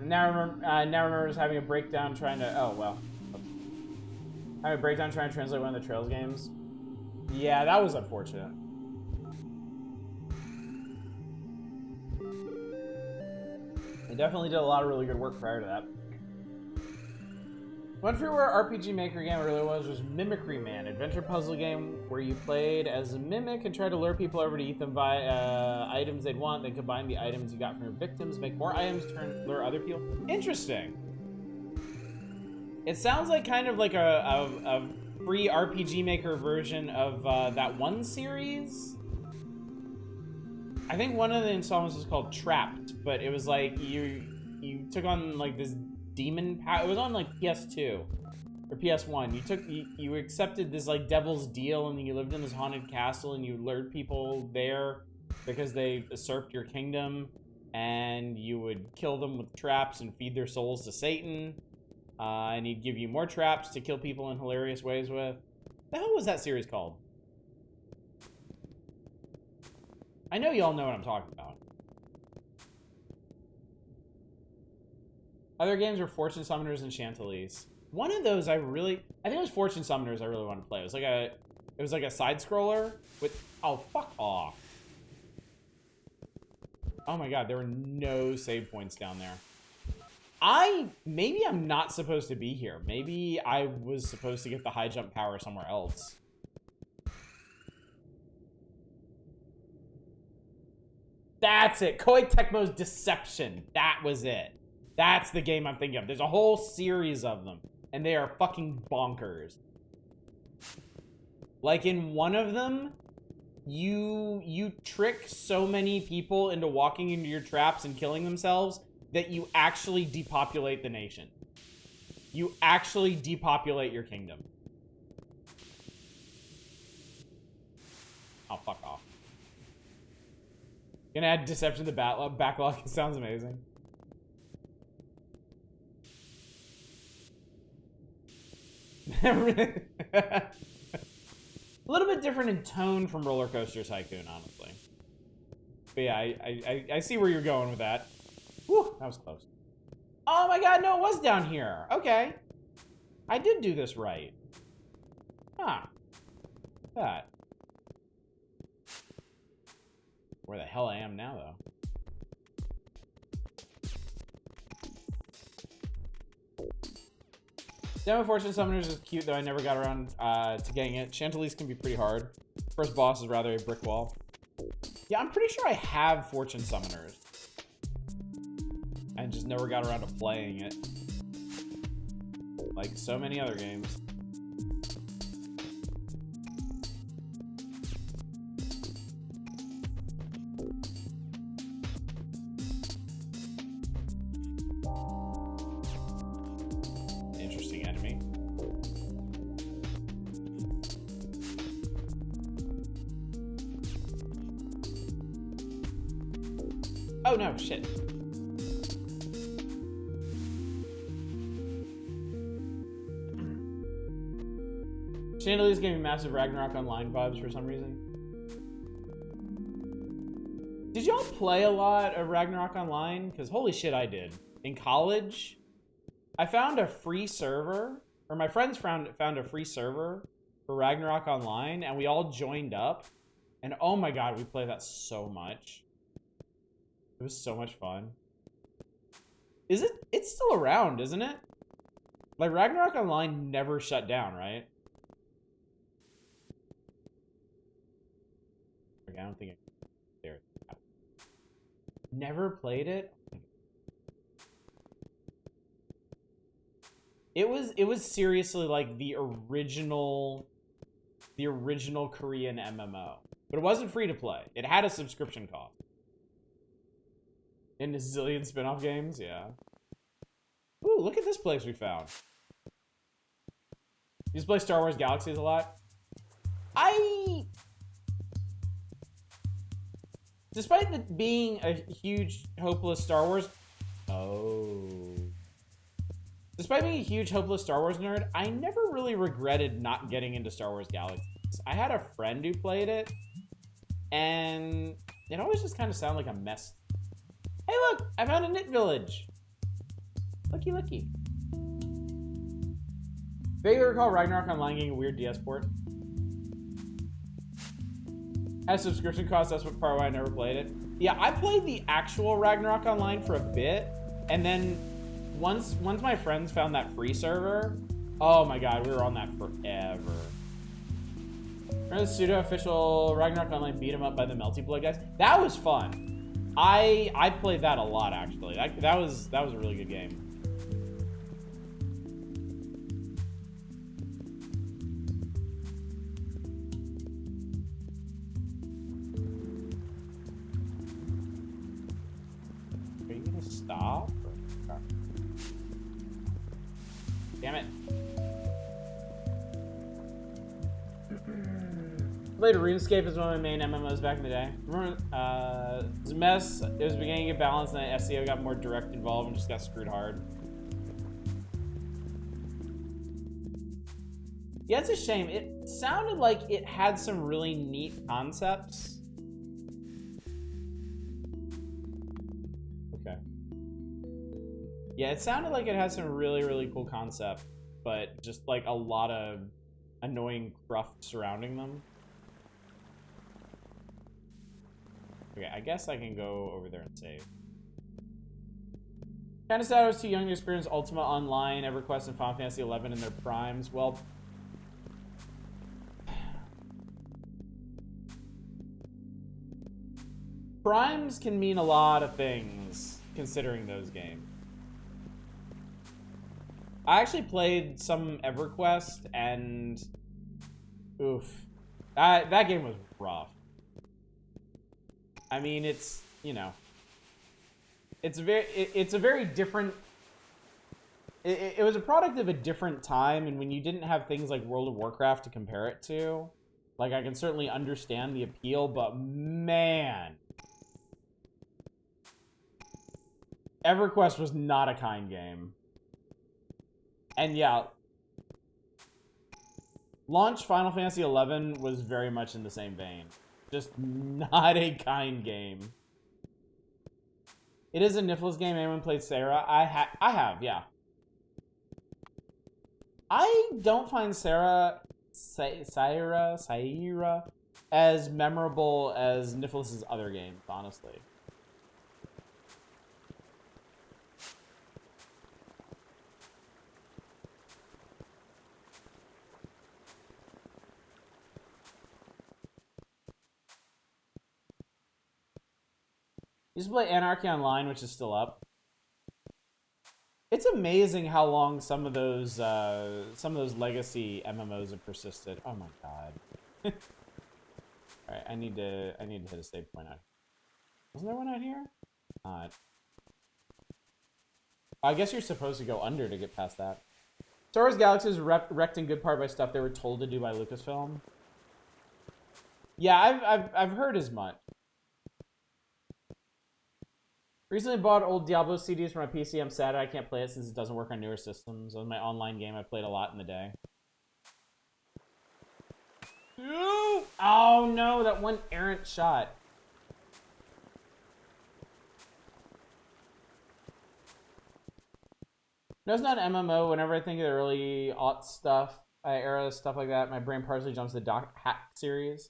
Now remember just having a breakdown trying to... Oh, well. Having a breakdown trying to translate one of the Trails games. Yeah, that was unfortunate. I definitely did a lot of really good work prior to that. One freeware RPG Maker game it really was Mimicry Man, adventure puzzle game where you played as a mimic and tried to lure people over to eat them by items they'd want, then combine the items you got from your victims, make more items, lure other people. Interesting. It sounds like kind of like a free RPG Maker version of that one series. I think one of the installments was called Trapped, but it was like you took on like this demon power. It was on like PS2 or PS1. You accepted this like devil's deal, and then you lived in this haunted castle, and you lured people there because they usurped your kingdom, and you would kill them with traps and feed their souls to Satan, and he'd give you more traps to kill people in hilarious ways with. The hell was that series called? I know y'all know what I'm talking about. Other games were Fortune Summoners and Chantilly's. One of those I think it was Fortune Summoners I really wanted to play. It was like a side scroller with, oh, fuck off. Oh my god, there were no save points down there. Maybe I'm not supposed to be here. Maybe I was supposed to get the high jump power somewhere else. That's it. Koei Tecmo's Deception. That was it. That's the game I'm thinking of. There's a whole series of them, and they are fucking bonkers. Like in one of them, you trick so many people into walking into your traps and killing themselves that you actually depopulate the nation. You actually depopulate your kingdom. Oh, fuck off. Gonna add Deception to the backlog. It sounds amazing. A little bit different in tone from Roller Coaster Tycoon, honestly. But yeah, I see where you're going with that. Whew, that was close. Oh my god, no, it was down here. Okay. I did do this right. Huh. That. Where the hell I am now, though. Demo Fortune Summoners is cute, though I never got around to getting it. Chantilly's can be pretty hard. First boss is rather a brick wall. Yeah, I'm pretty sure I have Fortune Summoners. And just never got around to playing it. Like so many other games. Interesting enemy. Oh no, shit. Chantilly's gave me massive Ragnarok Online vibes for some reason. Did y'all play a lot of Ragnarok Online? Because holy shit, I did. In college, I found a free server, or my friends found a free server for Ragnarok Online, and we all joined up. And oh my god, we played that so much. It was so much fun. Is it? It's still around, isn't it? Like, Ragnarok Online never shut down, right? I don't think it's there. Never played it. It was seriously like the original Korean MMO, but it wasn't free to play. It had a subscription cost. In a zillion spin-off games, yeah. Ooh, look at this place we found. You just play Star Wars Galaxies a lot? Despite it being a huge, hopeless Star Wars... Oh. Despite being a huge, hopeless Star Wars nerd, I never really regretted not getting into Star Wars Galaxies. I had a friend who played it, and it always just kind of sounded like a mess. Hey look! I found a Knytt village! Looky looky. Vaguely recall Ragnarok Online getting a weird DS port. Has subscription costs, that's what part why I never played it. Yeah, I played the actual Ragnarok Online for a bit, and then once my friends found that free server, oh my god, we were on that forever. Remember the pseudo-official Ragnarok Online beat 'em up by the Melty Blood guys? That was fun. I played that a lot, actually. That was a really good game. Are you gonna stop? Damn it. Played RuneScape as one of my main MMOs back in the day. Remember, it was a mess. It was beginning to get balanced, and then SEO got more direct involved and just got screwed hard. Yeah, it's a shame. It sounded like it had some really neat concepts. Okay. Yeah, it sounded like it had some really, really cool concept, but just like a lot of annoying cruft surrounding them. Okay, I guess I can go over there and save. Kinda sad I was too young to experience Ultima Online, EverQuest, and Final Fantasy XI in their primes. Well, primes can mean a lot of things, considering those games. I actually played some EverQuest, and oof, that game was rough. I mean, it's, you know, it's a very different, it was a product of a different time, and when you didn't have things like World of Warcraft to compare it to, like, I can certainly understand the appeal, but man, EverQuest was not a kind game. And yeah, launch Final Fantasy XI was very much in the same vein. Just not a kind game. It is a Nifl's game. Anyone played Sarah? I have, yeah. I don't find Saira as memorable as Nifl's other games, honestly. Just play Anarchy Online, which is still up. It's amazing how long some of those legacy MMOs have persisted. Oh my god. All right, I need to hit a save point out. Wasn't there one out here? I guess you're supposed to go under to get past that. Star Wars Galaxy is wrecked in good part by stuff they were told to do by Lucasfilm. Yeah, I've heard as much. Recently bought old Diablo CDs for my PC. I'm sad I can't play it since it doesn't work on newer systems. On my online game, I played a lot in the day. Oh no, that one errant shot. No, it's not an MMO. Whenever I think of the early aught stuff, era stuff like that, my brain partially jumps to the Doc Hack series.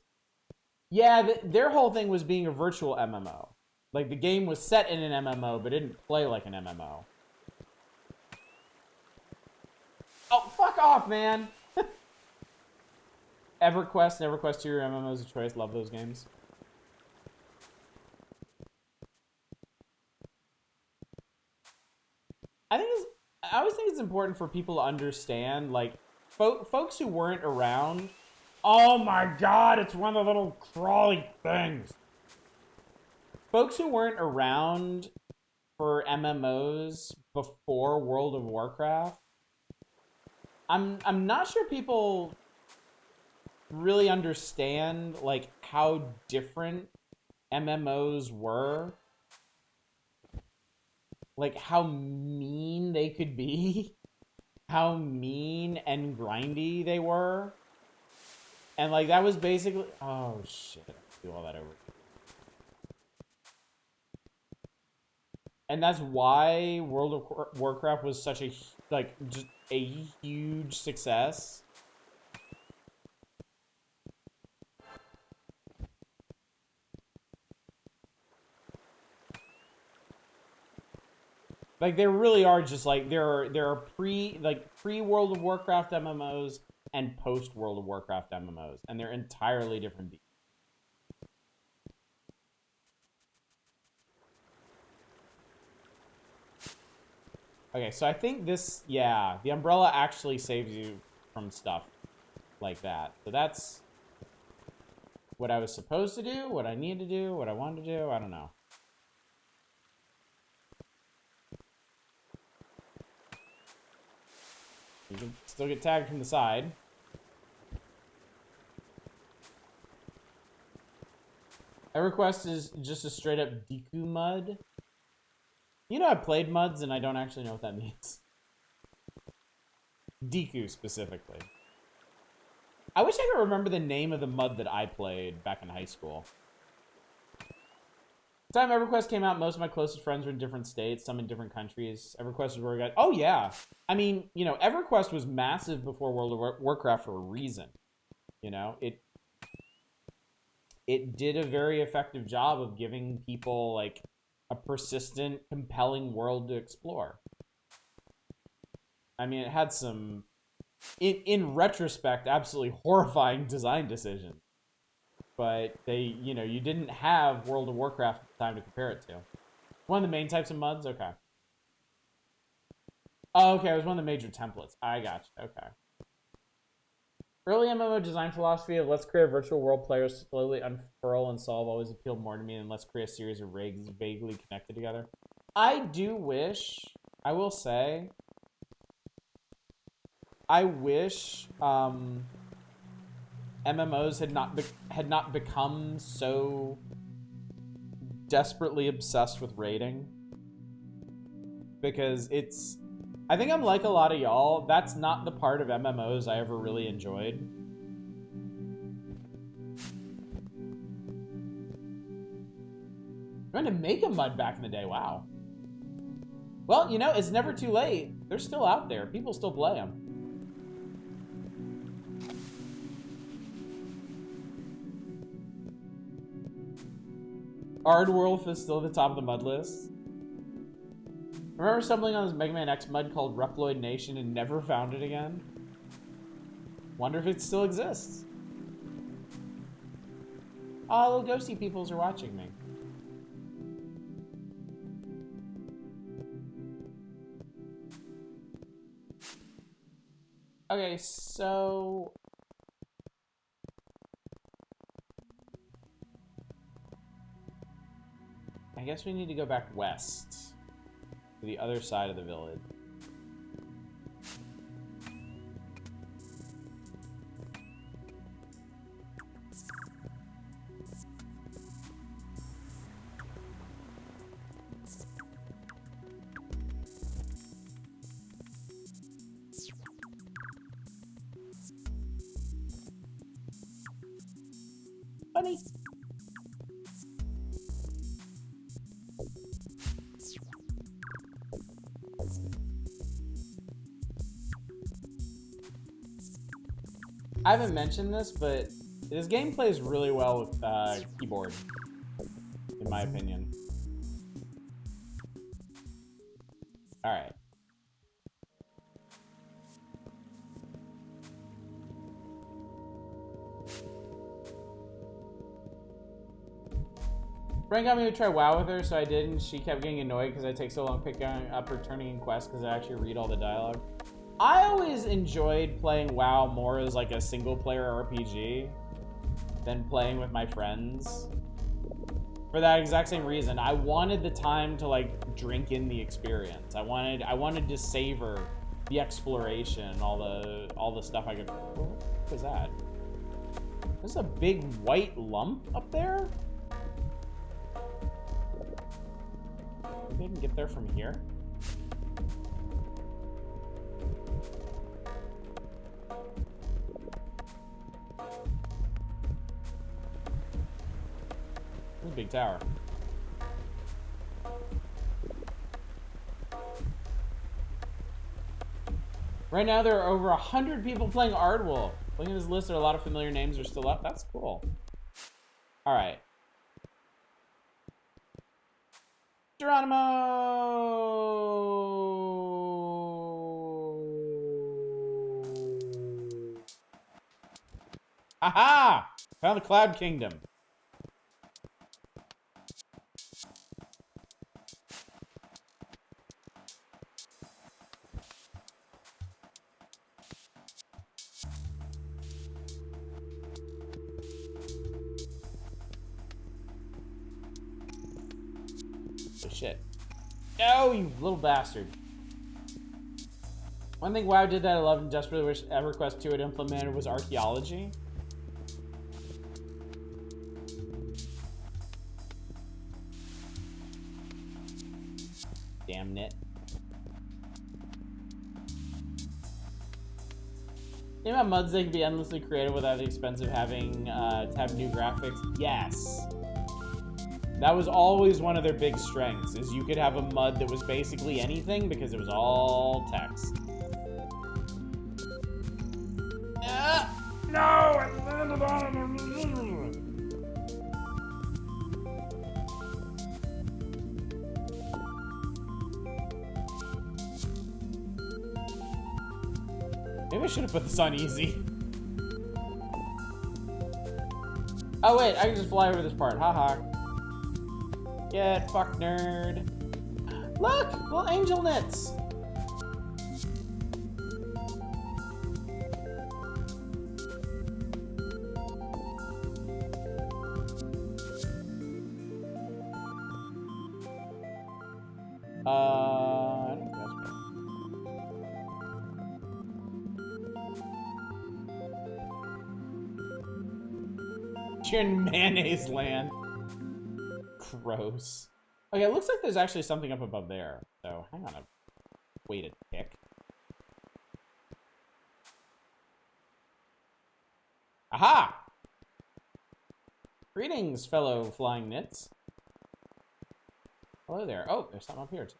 Yeah, their whole thing was being a virtual MMO. Like, the game was set in an MMO, but didn't play like an MMO. Oh, fuck off, man! EverQuest and EverQuest 2 are MMOs of choice. Love those games. I always think it's important for people to understand, like, folks who weren't around. Oh my god, it's one of the little crawly things. Folks who weren't around for MMOs before World of Warcraft, I'm not sure people really understand, like, how different MMOs were. Like, how mean they could be. How mean and grindy they were. And, like, that was basically... Oh, shit. I have to do all that over. And that's why World of Warcraft was such a, like, just a huge success. Like, there really are just, like, there are pre-World of Warcraft MMOs and post-World of Warcraft MMOs. And they're entirely different beasts. Okay, so I think this, yeah, the umbrella actually saves you from stuff like that. So that's what I was supposed to do, what I need to do, what I wanted to do, I don't know. You can still get tagged from the side. EverQuest is just a straight up Deku mud. You know, I played MUDs and I don't actually know what that means. Deku specifically. I wish I could remember the name of the MUD that I played back in high school. The time EverQuest came out, most of my closest friends were in different states, some in different countries. EverQuest was where I got... Oh, yeah. I mean, you know, EverQuest was massive before World of Warcraft for a reason. You know, it did a very effective job of giving people, like, a persistent, compelling world to explore. I mean, it had some, in retrospect, absolutely horrifying design decisions. But they, you know, you didn't have World of Warcraft at the time to compare it to. One of the main types of MUDs? Okay. Oh, okay, it was one of the major templates. I gotcha, okay. Early MMO design philosophy of let's create a virtual world players slowly unfurl and solve always appealed more to me than let's create a series of rigs vaguely connected together. I do wish, I will say, I wish MMOs had not become so desperately obsessed with raiding. Because it's... I think I'm like a lot of y'all. That's not the part of MMOs I ever really enjoyed. I tried to make a MUD back in the day. Wow. Well, you know, it's never too late. They're still out there. People still play them. Ardwolf is still at the top of the MUD list. I remember stumbling on this Mega Man X MUD called Reploid Nation and never found it again. Wonder if it still exists. Oh, little ghosty peoples are watching me. Okay, so... I guess we need to go back west. To the other side of the village. Funny. I haven't mentioned this, but this game plays really well with keyboard, in my opinion. All right. Friend got me to try WoW with her, so I did, and she kept getting annoyed because I take so long picking up or turning in quests because I actually read all the dialogue. I always enjoyed playing WoW more as like a single-player RPG than playing with my friends. For that exact same reason, I wanted the time to like drink in the experience. I wanted to savor the exploration, all the stuff I could. What was that? There's a big white lump up there. Maybe I can get there from here. There's a big tower. Right now, there are over 100 people playing Ardwolf. Looking at this list, there are a lot of familiar names are still up. That's cool. All right. Geronimo! Aha! Found the Cloud Kingdom. Oh shit. No, you little bastard. One thing WoW did that I loved and desperately wish EverQuest 2 had implemented was archaeology. Damn Knytt. Think about mods they can be endlessly creative without the expense of having to have new graphics. Yes. That was always one of their big strengths, is you could have a MUD that was basically anything because it was all text. No! I landed on it! Maybe I should have put this on easy. Oh wait, I can just fly over this part. Haha. Get fucked, nerd. Look! Little angel knits! I don't think that's right. You're in mayonnaise land. Gross. Okay, it looks like there's actually something up above there. So, hang on a... Wait a tick. Aha! Greetings, fellow flying knits. Hello there. Oh, there's something up here too.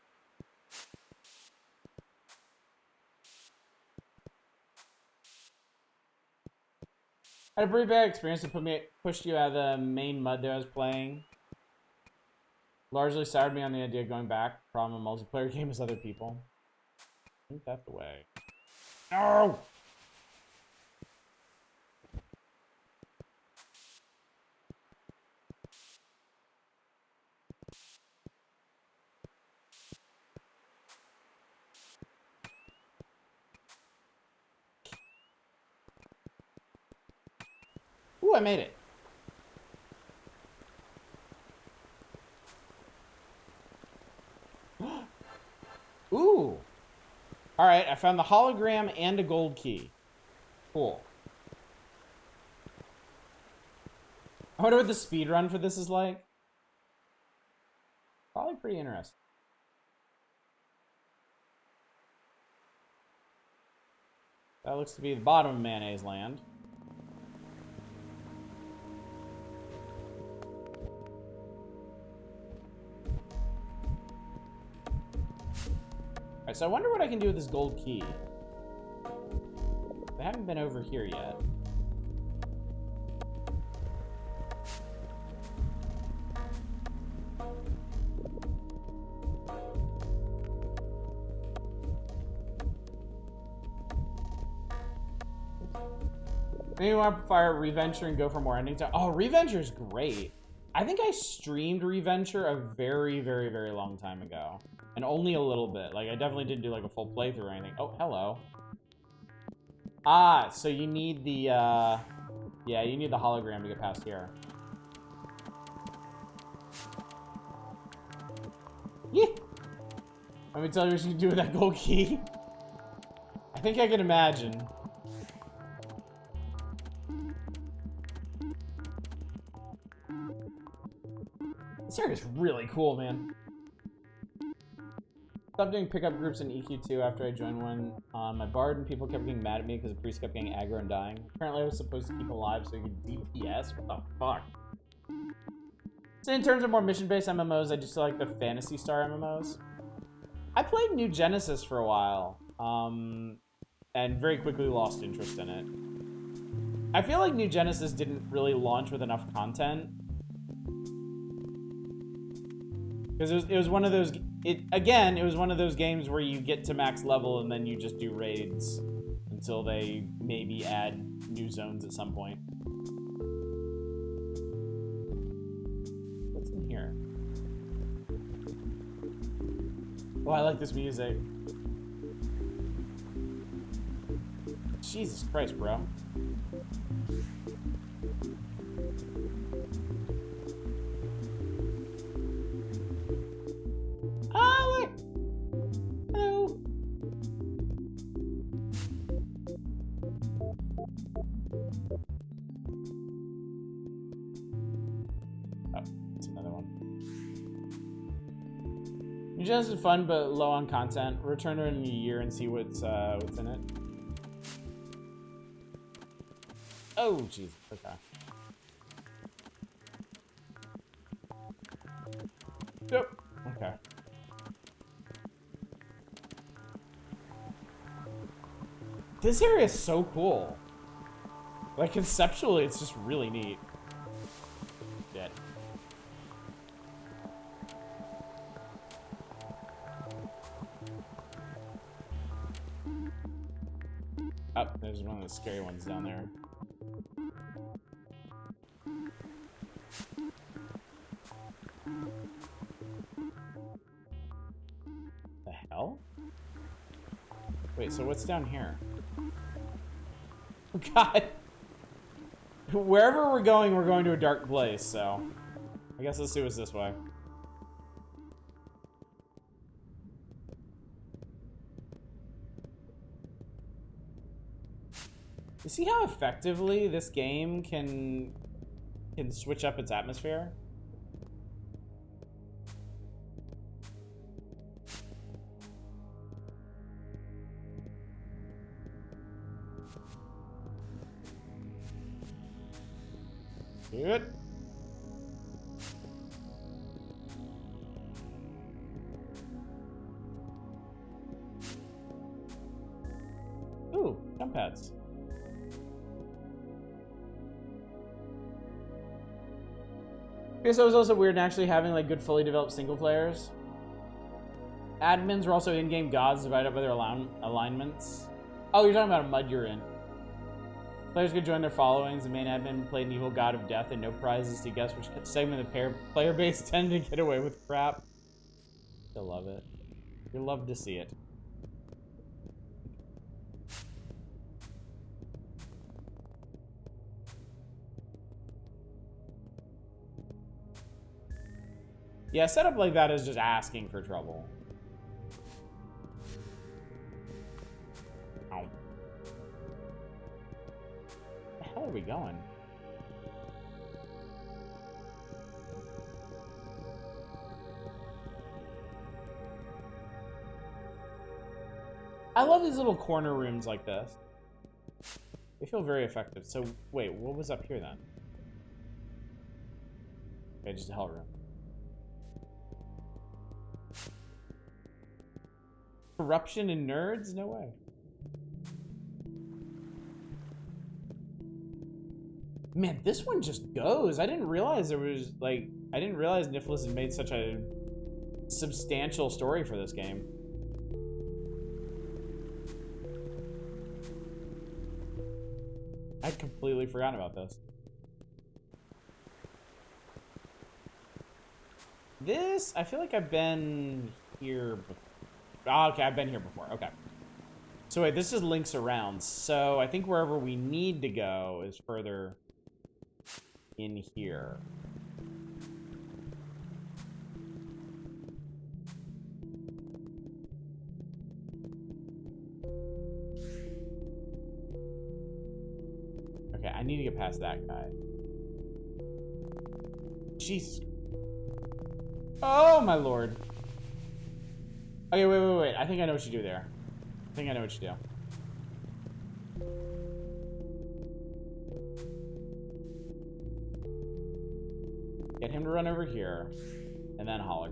I had a pretty bad experience that pushed you out of the main mud that I was playing. Largely soured me on the idea of going back. Problem with multiplayer game is other people. I think that's the way. No! Ooh, I made it. Ooh. All right, I found the hologram and a gold key. Cool. I wonder what the speed run for this is like. Probably pretty interesting. That looks to be the bottom of Mayonnaise Land. Alright, so I wonder what I can do with this gold key. I haven't been over here yet. Maybe want to fire Reventure and go for more ending time. Oh, Reventure's great. I think I streamed Reventure a very, very, very long time ago. And only a little bit. Like, I definitely didn't do, like, a full playthrough or anything. Oh, hello. Ah, so you need the, yeah, you need the hologram to get past here. Yeah. Let me tell you what you can do with that gold key. I think I can imagine. This area is really cool, man. Stopped doing pickup groups in EQ2 after I joined one on my bard, and people kept getting mad at me because the priest kept getting aggro and dying. Apparently I was supposed to keep alive so you could DPS? What the fuck? So in terms of more mission-based MMOs, I just like the Phantasy Star MMOs. I played New Genesis for a while, and very quickly lost interest in it. I feel like New Genesis didn't really launch with enough content. Because it was one of those, it was one of those games where you get to max level and then you just do raids until they maybe add new zones at some point. What's in here? Oh, I like this music. Jesus Christ, bro. Oh, look! Hello! Oh, that's another one. New Genesis is fun, but low on content. Return to it in a year and see what's in it. Oh, jeez. Okay. Yep. Okay. This area is so cool. Like, conceptually, it's just really neat. Dead. Oh, there's one of the scary ones down there. The hell? Wait, so what's down here? God. Wherever we're going to a dark place, so I guess let's see what's this way. You see how effectively this game can switch up its atmosphere? Good. Ooh, jump pads. I guess it was also weird actually having like good fully developed single players. Admins were also in-game gods divided up by their alignments. Oh, you're talking about a mud you're in. Players could join their followings. The main admin played an evil god of death and no prizes to guess which segment of the player base tended to get away with crap. You'll love it. You'll love to see it. Yeah, setup like that is just asking for trouble. Ow. Where the hell are we going? I love these little corner rooms like this. They feel very effective. So, wait, what was up here then? Okay, just a hell room. Corruption and nerds? No way. Man, this one just goes. I didn't realize there was, like, I didn't realize Nicholas had made such a substantial story for this game. I'd completely forgotten about this. This, I feel like I've been here before. Oh, okay, I've been here before. Okay. So wait, this just links around. So I think wherever we need to go is further in here. Okay, I need to get past that guy. Jesus. Oh, my lord. Okay, wait. I think I know what you do there. I think I know what you do. Get him to run over here, and then holler.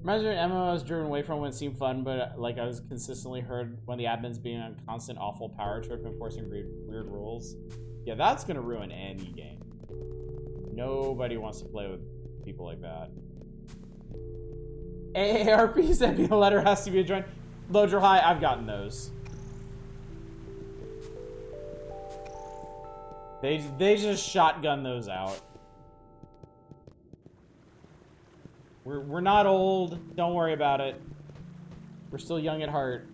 Reminds me of an MMO I was driven away from when it seemed fun, but like I was consistently heard when the admins being on constant awful power trip and enforcing weird rules. Yeah, that's gonna ruin any game. Nobody wants to play with people like that. AARP sent me a letter, has to be a joint. Low draw high, I've gotten those. They just shotgun those out. We're not old. Don't worry about it. We're still young at heart.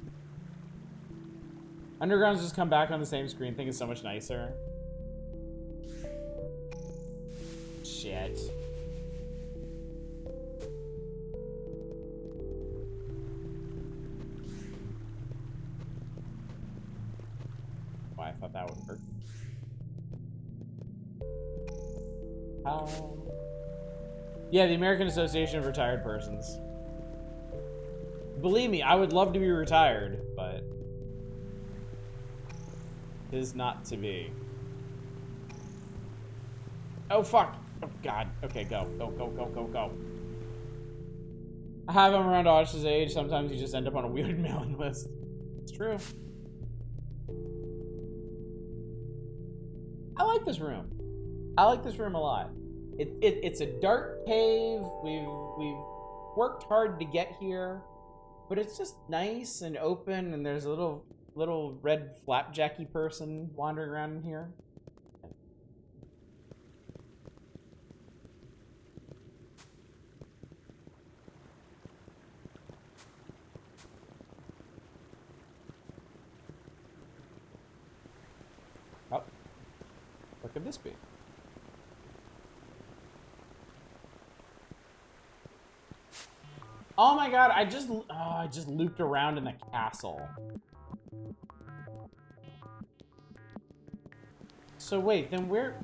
Underground's just come back on the same screen. Think it's so much nicer. Shit. Oh, I thought that would hurt. Yeah, the American Association of Retired Persons. Believe me, I would love to be retired, but it is not to be. Oh, fuck. Oh, God. Okay, go. Go. I have him around Osh's age. Sometimes you just end up on a weird mailing list. It's true. I like this room. I like this room a lot. It's a dark cave. We've worked hard to get here, but it's just nice and open. And there's a little red flapjacky person wandering around in here. Oh, what could this be? Oh my god, I just looped around in the castle. So wait, then where...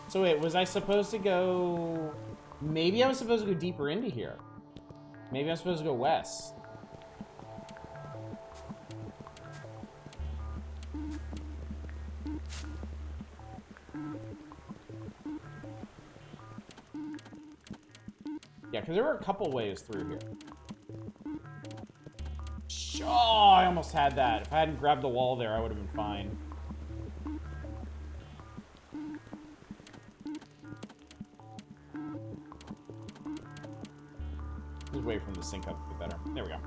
So wait, was I supposed to go... Maybe I was supposed to go deeper into here. Maybe I'm supposed to go west. Yeah, because there were a couple ways through here. Oh, I almost had that. If I hadn't grabbed the wall there, I would have been fine. Just wait for him to sync up a bit better. There we go.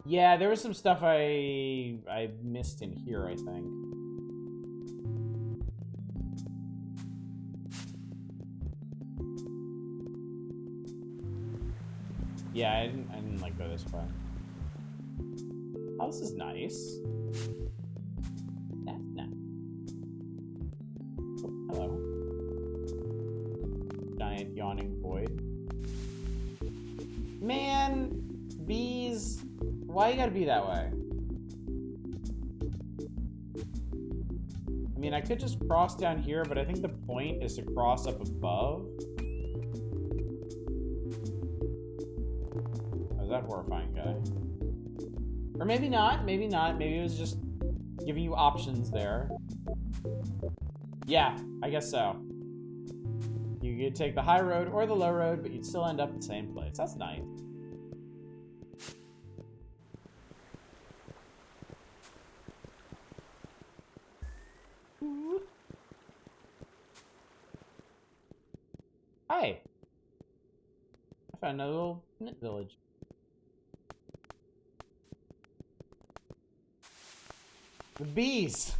Yeah, there was some stuff I missed in here, I think. Yeah, I didn't like go this way. Oh, this is nice. That's nice. Oh, hello. Giant yawning void. Man, bees. Why you gotta be that way? I mean, I could just cross down here, but I think the point is to cross up above. Oh, is that horrifying guy? Or maybe not, maybe not. Maybe it was just giving you options there. Yeah, I guess so. You could take the high road or the low road, but you'd still end up at the same place. That's nice. Hi. I found another little Knytt village. The bees.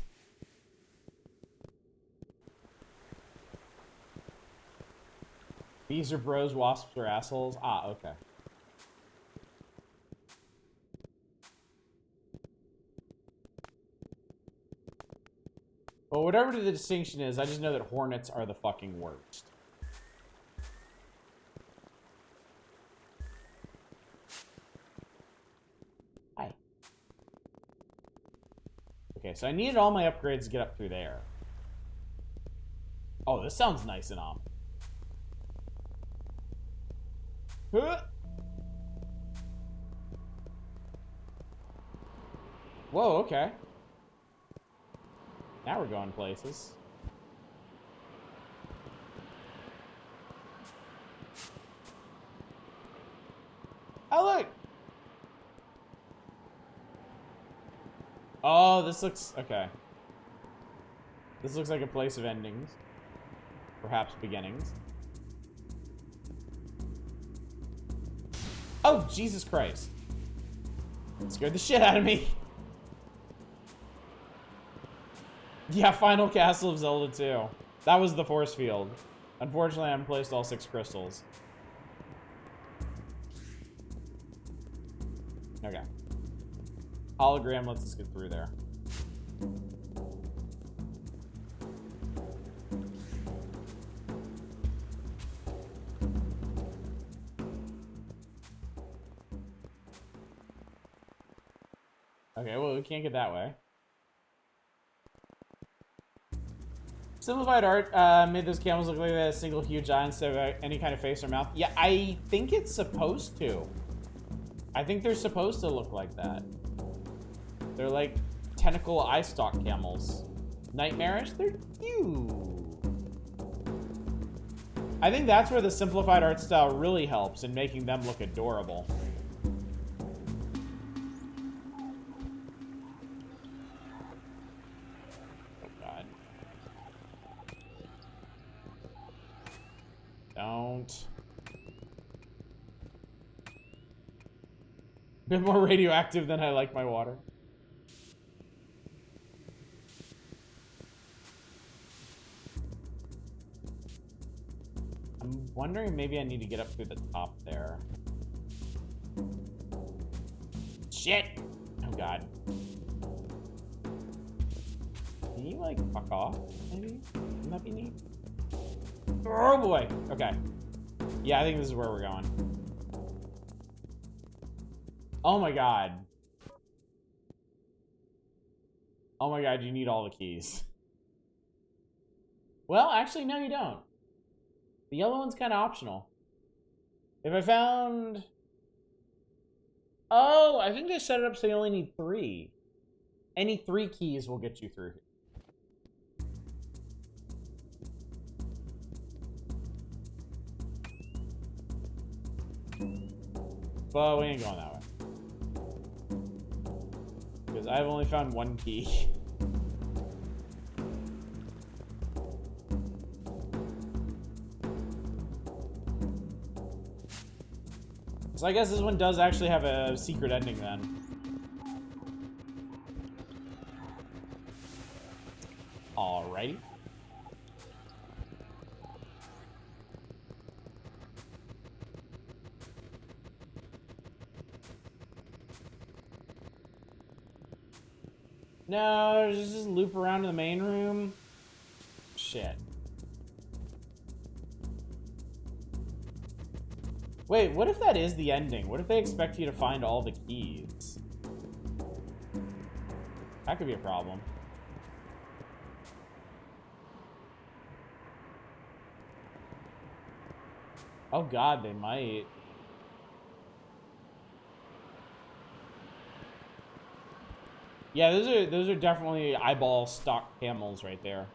Bees are bros, wasps are assholes. Ah, okay. Well, whatever the distinction is, I just know that hornets are the fucking worst. Hi. Okay, so I needed all my upgrades to get up through there. Oh, this sounds nice and ominous. Huh? Whoa, okay. Now we're going places. Oh, look! Oh, this looks... okay. This looks like a place of endings. Perhaps beginnings. Oh, Jesus Christ. It scared the shit out of me. Yeah, Final Castle of Zelda 2. That was the force field. Unfortunately, I haven't placed all 6 crystals. Okay. Hologram lets us get through there. Okay, well, we can't get that way. Simplified art made those camels look like they had a single huge eye instead of any kind of face or mouth. Yeah, I think it's supposed to. I think they're supposed to look like that. They're like tentacle eye stalk camels. Nightmarish? They're cute. I think that's where the simplified art style really helps in making them look adorable. Don't. Bit more radioactive than I like my water. I'm wondering if maybe I need to get up through the top there. Shit! Oh god. Can you like fuck off, maybe? Wouldn't that be neat? Oh boy. Okay. Yeah, I think this is where we're going. Oh my god. Oh my god, you need all the keys. Well, actually, no, you don't. The yellow one's kind of optional. If I found... Oh, I think they set it up so you only need 3. Any 3 keys will get you through here. But we ain't going that way. Because I've only found 1 key. So I guess this one does actually have a secret ending then. Alrighty. No, just loop around to the main room. Shit. Wait, what if that is the ending? What if they expect you to find all the keys? That could be a problem. Oh god, they might. Yeah, those are definitely eyeball stock camels right there.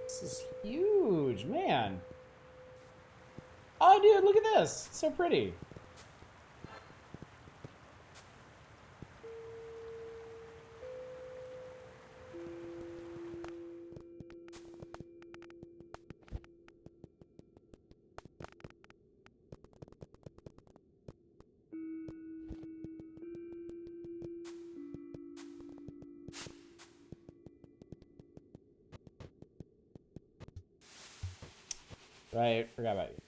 This is huge, man. Oh, dude, look at this. It's so pretty. Right, forgot about you.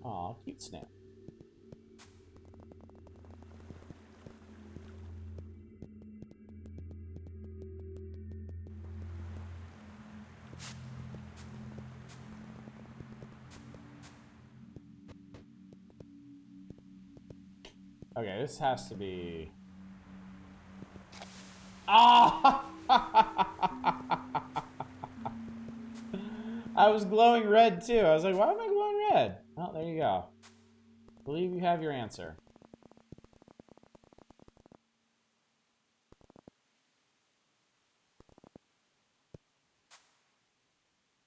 Aw, cute snap. Okay, this has to be... Ah! I was glowing red too. I was like, why am I glowing red? Oh, there you go. I believe you have your answer.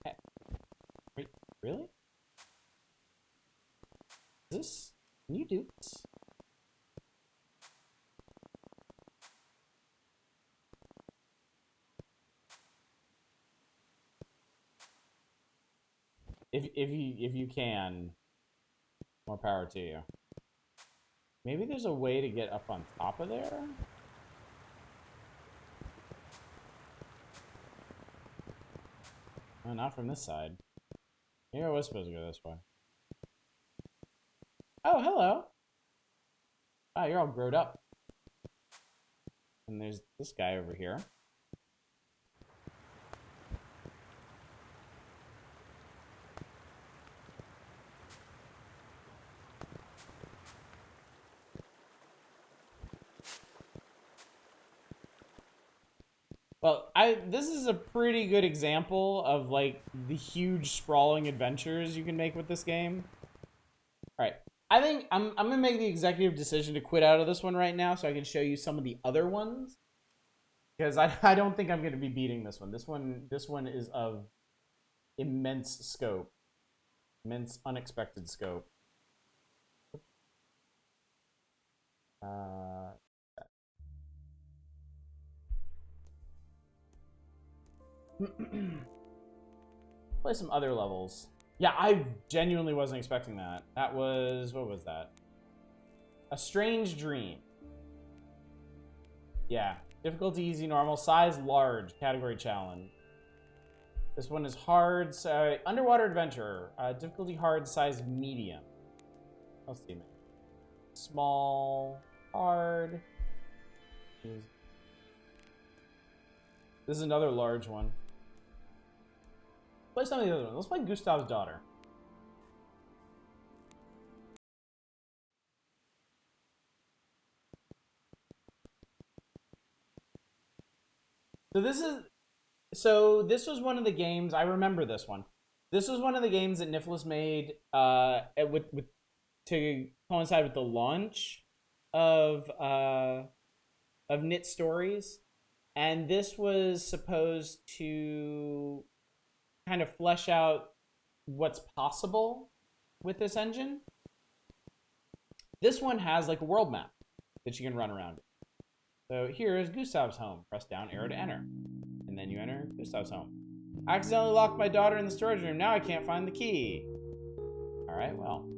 Hey. Wait, really? Is this... Can you do this? If you can, more power to you. Maybe there's a way to get up on top of there? Oh, not from this side. Maybe I was supposed to go this way. Oh, hello. Wow, you're all grown up. And there's this guy over here. Well, this is a pretty good example of like the huge sprawling adventures you can make with this game. All right. I think I'm gonna make the executive decision to quit out of this one right now so I can show you some of the other ones. Because I don't think I'm gonna be beating this one. This one is of immense scope. Immense unexpected scope. Play some other levels. Yeah, I genuinely wasn't expecting that. That was... What was that? A Strange Dream. Yeah. Difficulty, easy, normal. Size, large. Category, challenge. This one is hard. Underwater adventure. Difficulty, hard. Size, medium. Let's see. Small. Hard. This is another large one. Play some of the other ones. Let's play Gustav's Daughter. So this was one of the games. I remember this one. This was one of the games that Nicholas made to coincide with the launch of Knytt Stories, and this was supposed to kind of flesh out what's possible with this engine. This one has like a world map that you can run around. So here is Gustav's home. Press down arrow to enter. And then you enter Gustav's home. I accidentally locked my daughter in the storage room. Now I can't find the key. Alright, well.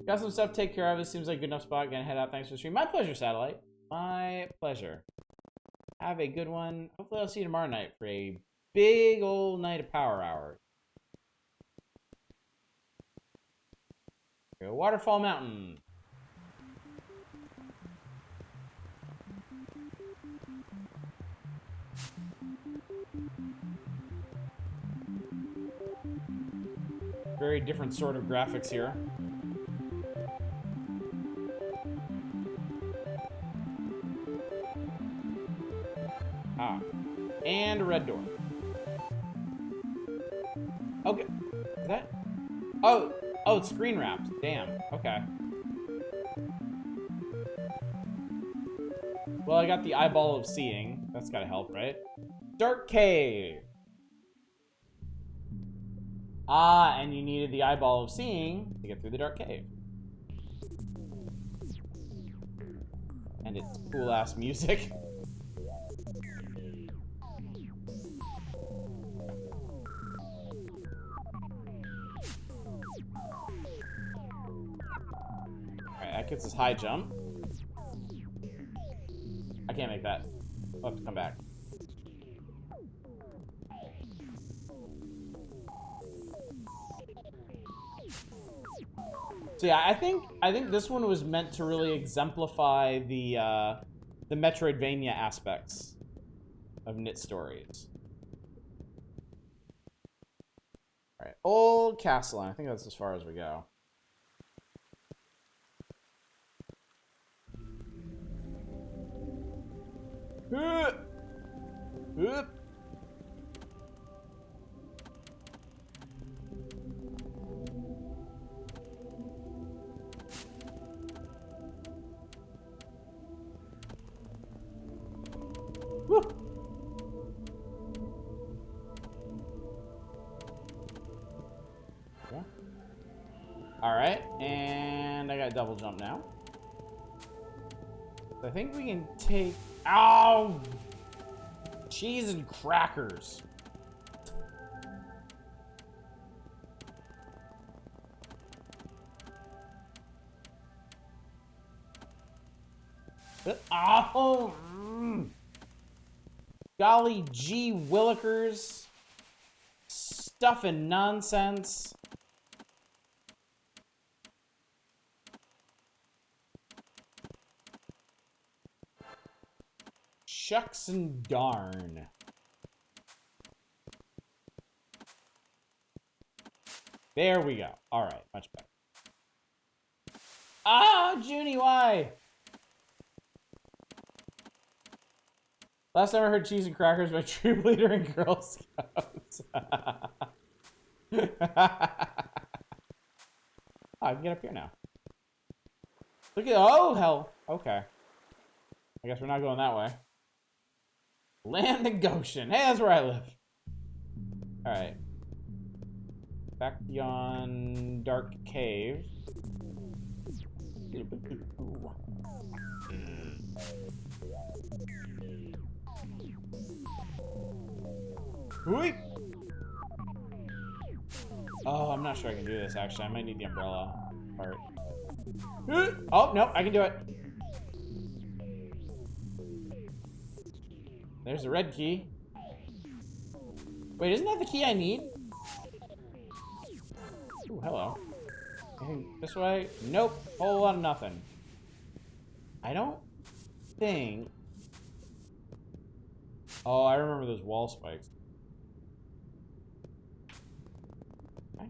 Got some stuff to take care of. This seems like a good enough spot. Gonna head out. Thanks for the stream. My pleasure, Satellite. My pleasure. Have a good one. Hopefully I'll see you tomorrow night for a big old night of Power Hour. Go Waterfall Mountain. Very different sort of graphics here. Ah. And a red door. Okay. Is that? Oh, it's screen wrapped. Damn. Okay. Well, I got the eyeball of seeing. That's gotta help, right? Dark cave. Ah, and you needed the eyeball of seeing to get through the dark cave. And it's cool-ass music. Alright, that gets us high jump. I can't make that. I'll have to come back. So yeah, I think this one was meant to really exemplify the Metroidvania aspects of Knytt stories. All right, Old Castle. I think that's as far as we go. Woo. Okay. All right, and I got double jump now. I think we can take. Ow! Cheese and crackers. Oh! Golly gee willikers. Stuff and nonsense. Shucks and darn. There we go. All right, much better. Ah, Junie, why? Last time I heard cheese and crackers by troop leader and Girl Scouts. Oh, I can get up here now. Look at, oh, hell. Okay. I guess we're not going that way. Land of Goshen. Hey, that's where I live. All right. Back beyond Dark Cave. Whee! Oh, I'm not sure I can do this, actually. I might need the umbrella part. Oh, no, I can do it. There's the red key. Wait, isn't that the key I need? Ooh, hello. Anything this way? Nope. Whole lot of nothing. I don't think... Oh, I remember those wall spikes. Okay.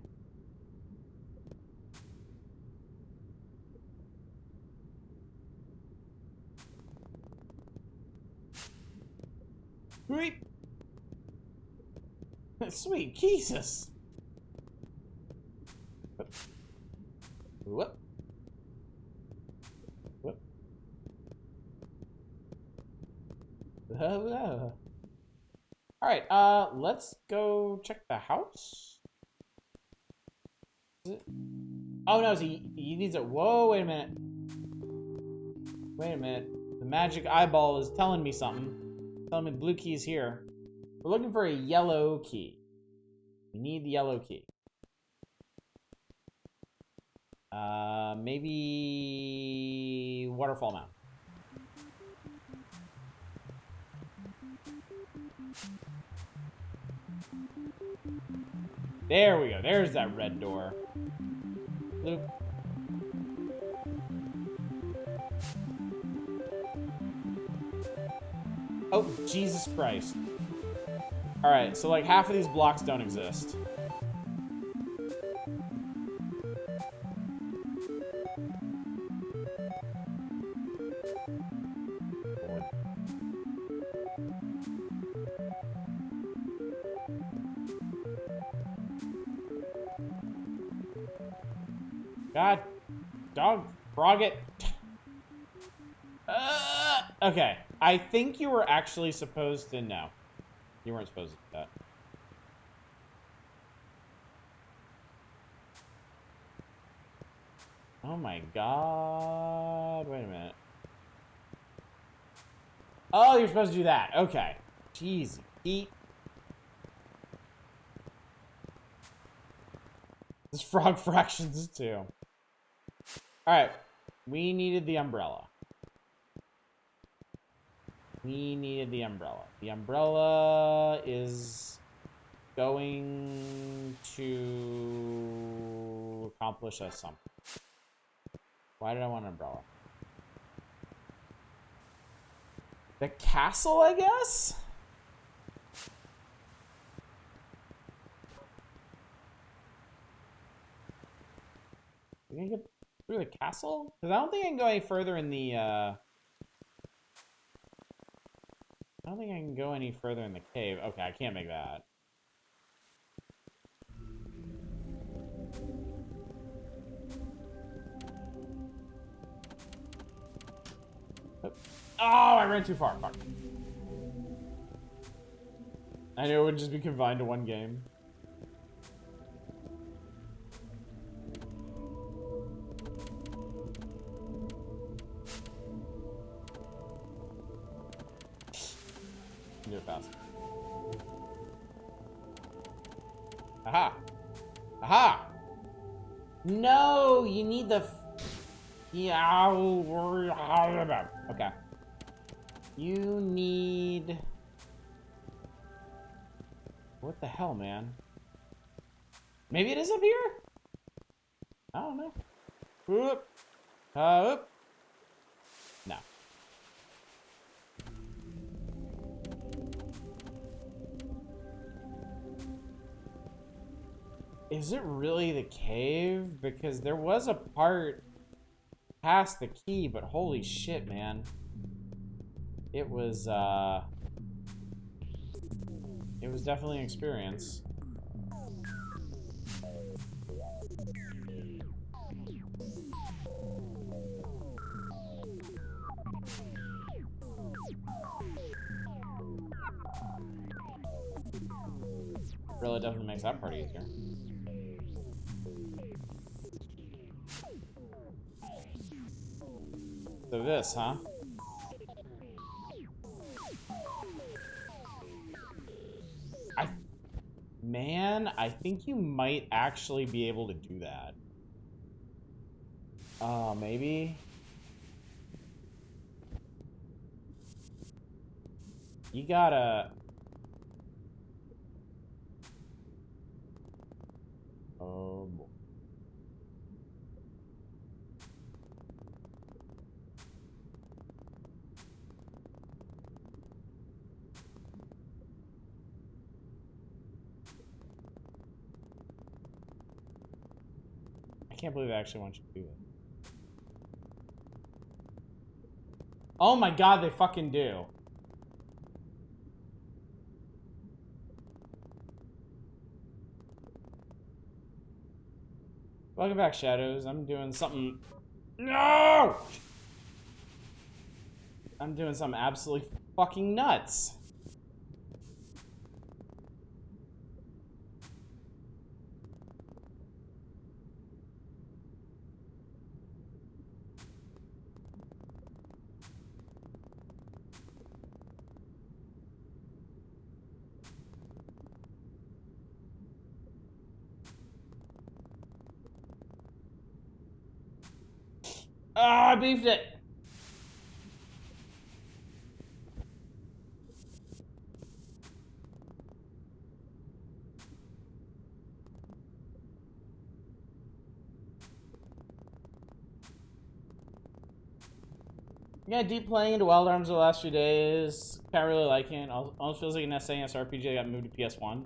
Sweet. Sweet Jesus. Whoop. Whoop. All right, let's go check the house. Is it? Oh no, he needs it. Whoa, wait a minute. Wait a minute. The magic eyeball is telling me something. Telling me the blue key is here. We're looking for a yellow key. We need the yellow key. Maybe Waterfall Mountain. There we go. There's that red door. Loop. Oh, Jesus Christ. Alright, so like half of these blocks don't exist. God, dog, frog it. Okay, I think you were actually supposed to know. You weren't supposed to do that. Oh my god. Wait a minute. Oh, you're supposed to do that. Okay. Jeez. Eat. This frog fractions too. Alright. We needed the umbrella. We needed the umbrella. The umbrella is going to accomplish us something. Why did I want an umbrella? The castle, I guess? You gonna get through the castle? Because I don't think I can go any further in the, I don't think I can go any further in the cave. Okay, I can't make that. Oh, I ran too far. Fuck. I knew it would just be confined to one game. Do it fast. Aha! Aha! No, you need the. Yeah. Okay. You need. What the hell, man? Maybe it is up here? I don't know. Whoop. Whoop. No. Is it really the cave? Because there was a part past the key, but holy shit, man. It was definitely an experience. Really definitely makes that part easier. So this, huh? Man, I think you might actually be able to do that. Maybe. You gotta. Oh boy. I can't believe I actually want you to do it. Oh my god, they fucking do. Welcome back, Shadows. I'm doing something. No! I'm doing something absolutely fucking nuts. Ah, I beefed it. Yeah, deep playing into Wild Arms the last few days. Can't really like it. Almost feels like an SNES RPG that got moved to PS1.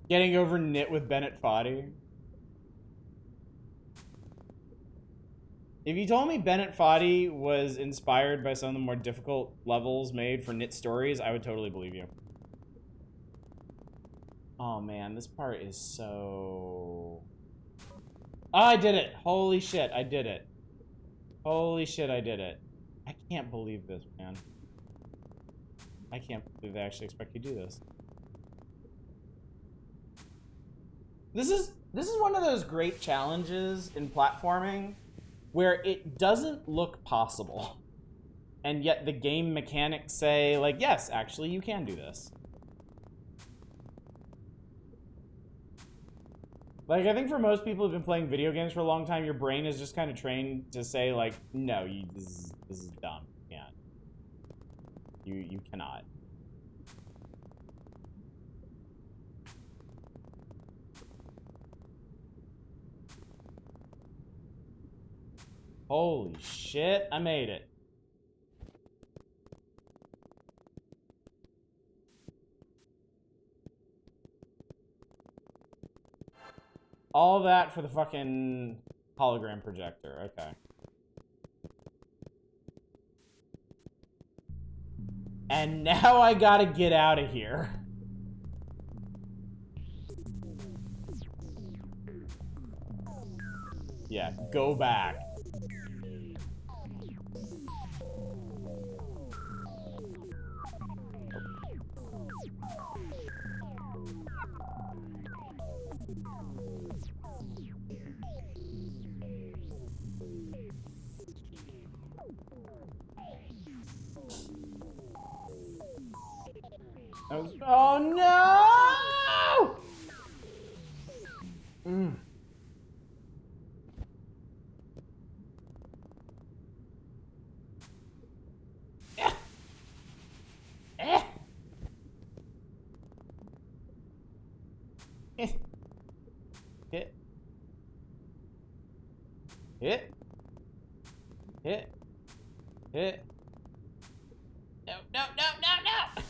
Getting over Knytt with Bennett Foddy. If you told me Bennett Foddy was inspired by some of the more difficult levels made for Knytt stories, I would totally believe you. Oh man, this part is so... Oh, I did it! Holy shit, I did it. Holy shit, I did it. I can't believe this, man. I can't believe they actually expect you to do this. This is one of those great challenges in platforming where it doesn't look possible. And yet the game mechanics say, like, yes, actually you can do this. Like, I think for most people who've been playing video games for a long time, your brain is just kind of trained to say, like, no, this is dumb. You can't. You cannot. Holy shit, I made it. All that for the fucking hologram projector. Okay. And now I gotta get out of here. Yeah, go back. Oh no! Hit. Hit. Hit. Hit. No, no, no, no, no!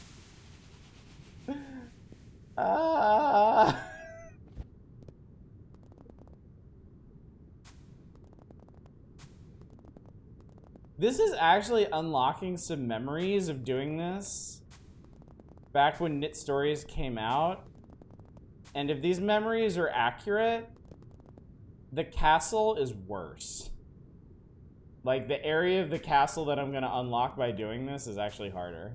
Ah. This is actually unlocking some memories of doing this back when Knytt Stories came out. And if these memories are accurate, the castle is worse. Like, the area of the castle that I'm gonna unlock by doing this is actually harder.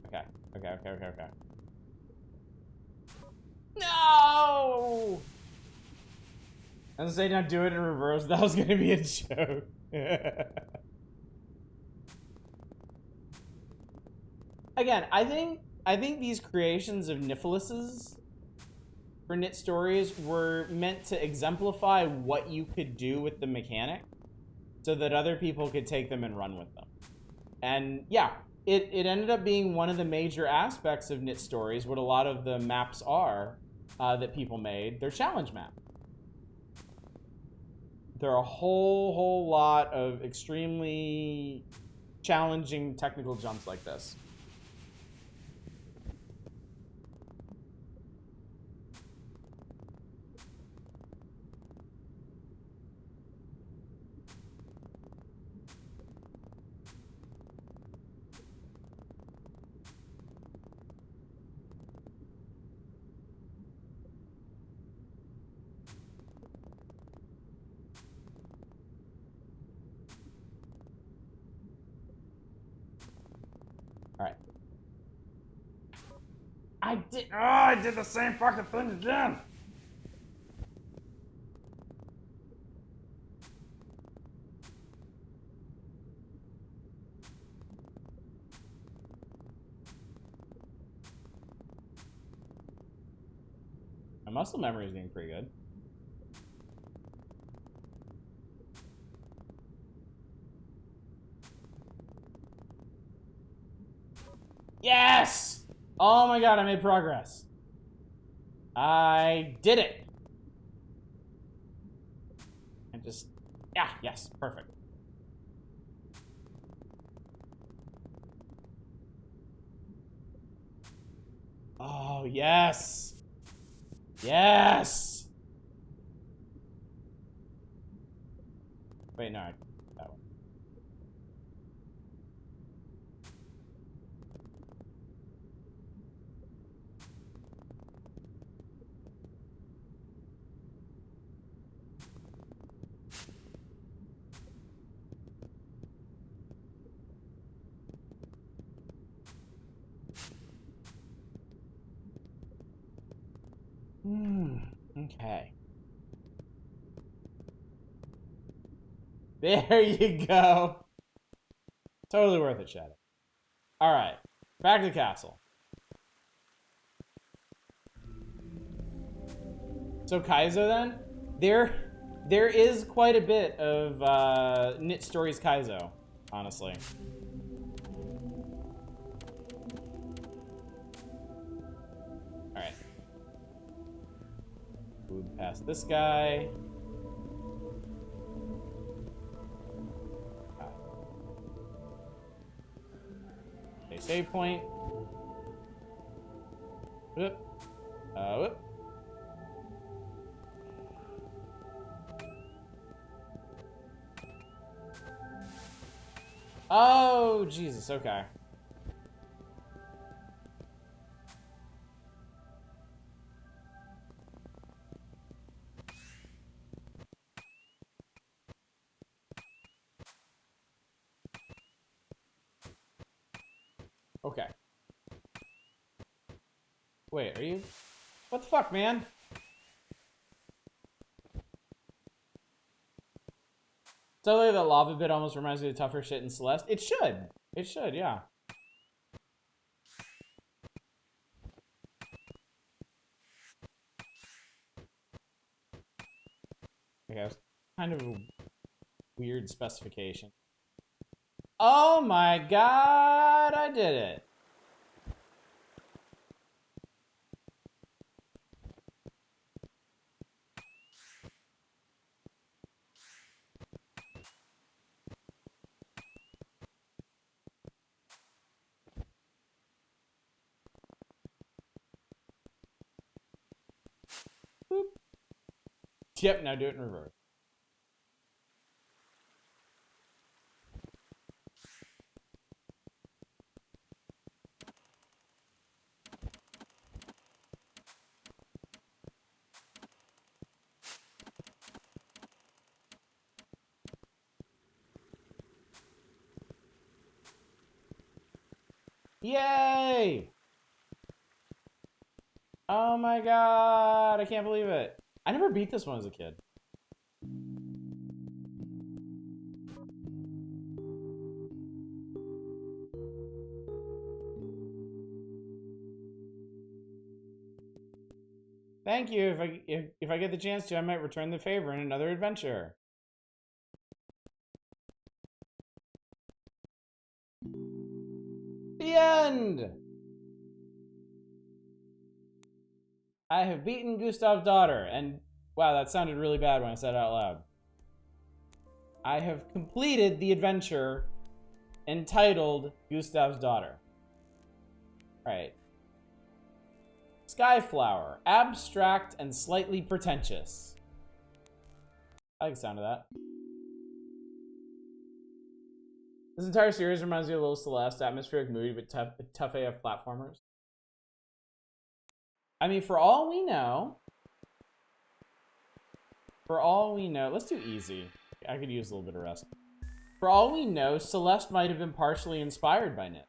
Okay, okay, okay, okay, okay. No! I was gonna say, not do it in reverse. That was gonna be a joke. Again, I think these creations of Nipholuses for Knytt Stories were meant to exemplify what you could do with the mechanic so that other people could take them and run with them. And yeah, it ended up being one of the major aspects of Knytt Stories. What a lot of the maps are that people made, they're challenge maps. There are a whole lot of extremely challenging technical jumps like this. All right. I did the same fucking thing again. My muscle memory is getting pretty good. Yes! Oh my god, I made progress. I did it. And just, yeah, yes, perfect. Oh, yes. Yes. Wait, no, that one. Okay. There you go. Totally worth it, Shadow. Alright. Back to the castle. So Kaizo then? There is quite a bit of Knytt Stories Kaizo, honestly. Alright. Move past this guy. Okay, save point. Whoop. Whoop. Oh, Jesus, okay. Okay. Wait, are you... What the fuck, man? Totally, that lava bit almost reminds me of the tougher shit in Celeste. It should. It should, yeah. Okay, that's kind of a weird specification. Oh my god, I did it. Boop. Yep, now do it in reverse. Yay! Oh my god, I can't believe it. I never beat this one as a kid. Thank you. If I get the chance to, I might return the favor in another adventure. The end! I have beaten Gustav's daughter, and wow, that sounded really bad when I said it out loud. I have completed the adventure entitled Gustav's Daughter. Alright. Skyflower. Abstract and slightly pretentious. I like the sound of that. This entire series reminds me of Little Celeste, atmospheric, moody, but tough AF platformers. I mean, for all we know, let's do easy. I could use a little bit of rest. For all we know, Celeste might have been partially inspired by Knytt.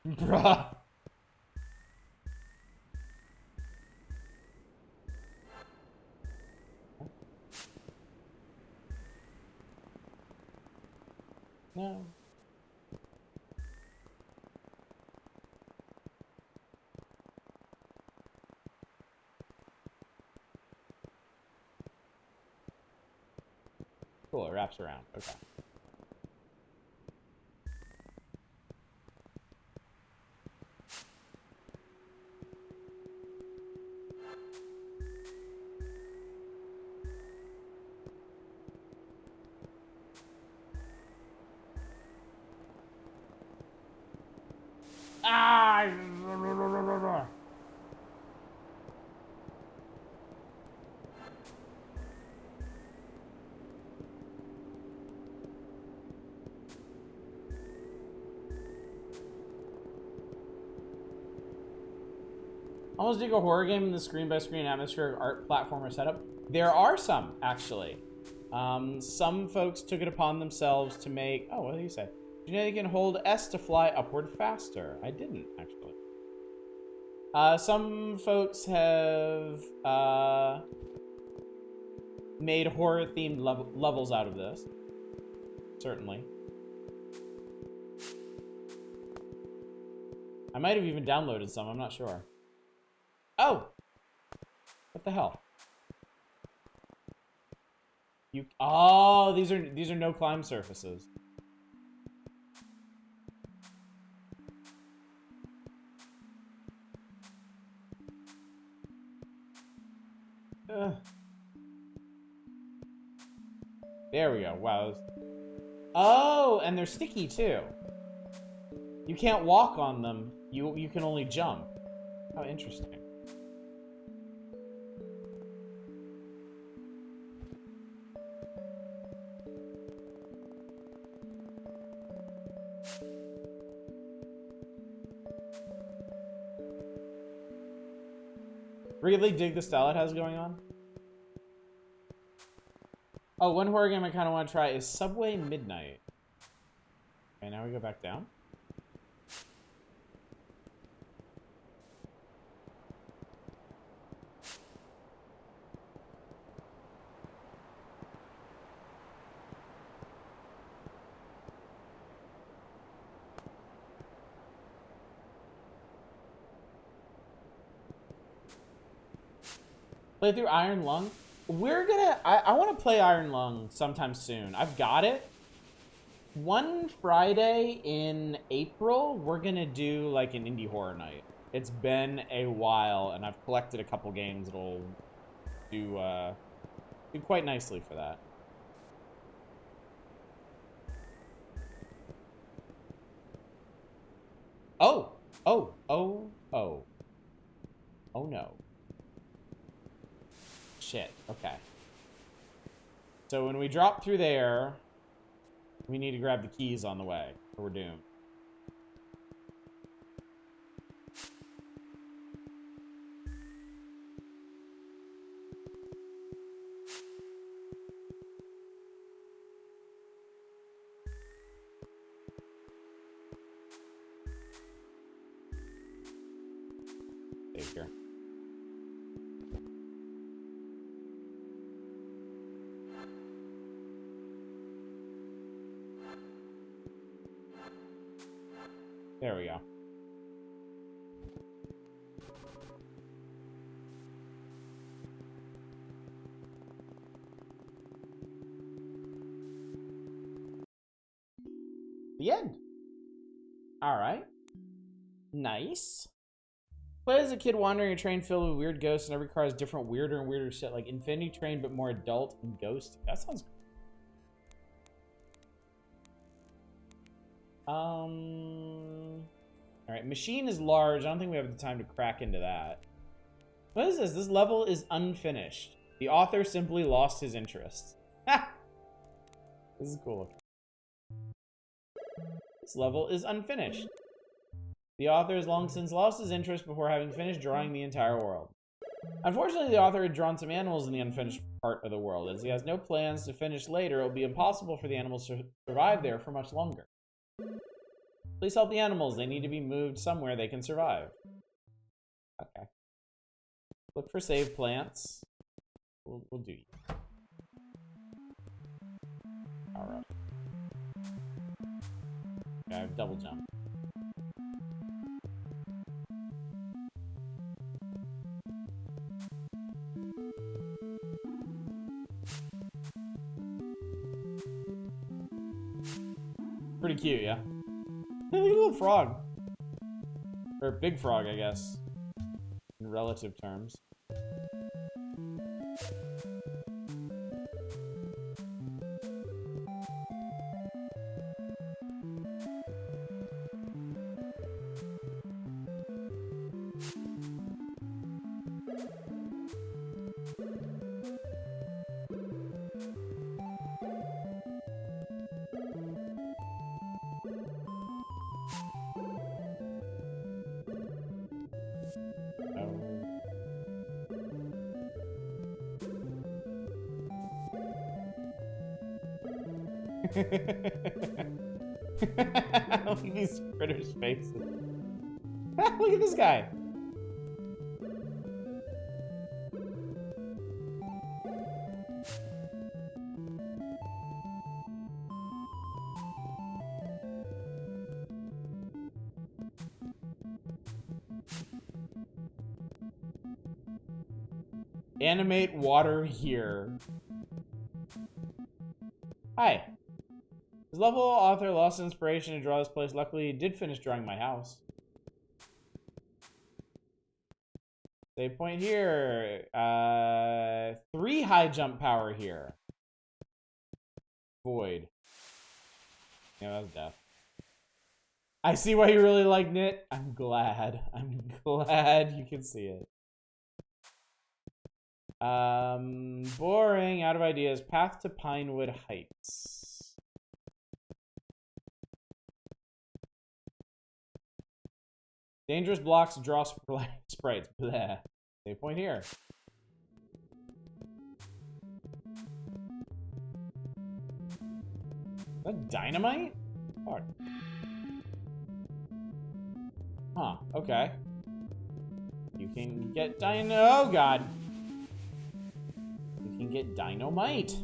Bruh. No. cool. It wraps around. Okay. Ah! Almost dig a horror game in the screen-by-screen atmospheric art platformer setup. There are some, actually. Some folks took it upon themselves to make... Oh, what do you say? Do you know you can hold S to fly upward faster? I didn't, actually. Some folks have made horror-themed levels out of this. Certainly. I might have even downloaded some, I'm not sure. Oh! What the hell? Oh, these are no climb surfaces. Ugh. There we go. Wow. Oh, and they're sticky too. You can't walk on them. You can only jump. How interesting. Really dig the style it has going on. Oh, one horror game I kind of want to try is Subway Midnight. Okay, now we go back down. Play through Iron Lung. We're gonna... I want to play Iron Lung sometime soon. I've got it. One Friday in April, we're gonna do like an indie horror night. It's been a while, and I've collected a couple games that'll do quite nicely for that. Oh! Oh! Oh! Oh. Oh no. Shit. Okay. So when we drop through there, we need to grab the keys on the way, or we're doomed. Save here. There we go. The end. All right. Nice. Play as a kid wandering a train filled with weird ghosts, and every car has different weirder and weirder shit, like Infinity Train, but more adult and ghost. That sounds cool. Alright, machine is large. I don't think we have the time to crack into that. What is this? This level is unfinished. The author simply lost his interest. Ha! This is cool. This level is unfinished. The author has long since lost his interest before having finished drawing the entire world. Unfortunately, the author had drawn some animals in the unfinished part of the world. As he has no plans to finish later, it will be impossible for the animals to survive there for much longer. Please help the animals. They need to be moved somewhere they can survive. Okay. Look for save plants. We'll do you. Alright. Okay, I have double jump. cute, yeah. Hey, look at a little frog. Or big frog, I guess. In relative terms. Look at these critters' faces. Look at this guy. Animate water here. Hi. His level author lost inspiration to draw this place. Luckily, he did finish drawing my house. Save point here. 3 high jump power here. Void. Yeah, that was death. I see why you really like Knytt. I'm glad. I'm glad you can see it. Boring. Out of ideas. Path to Pinewood Heights. Dangerous blocks draw sprites. Bleh. Save point here. Is that dynamite? Fuck. Huh, okay. You can get oh god. You can get dynamite.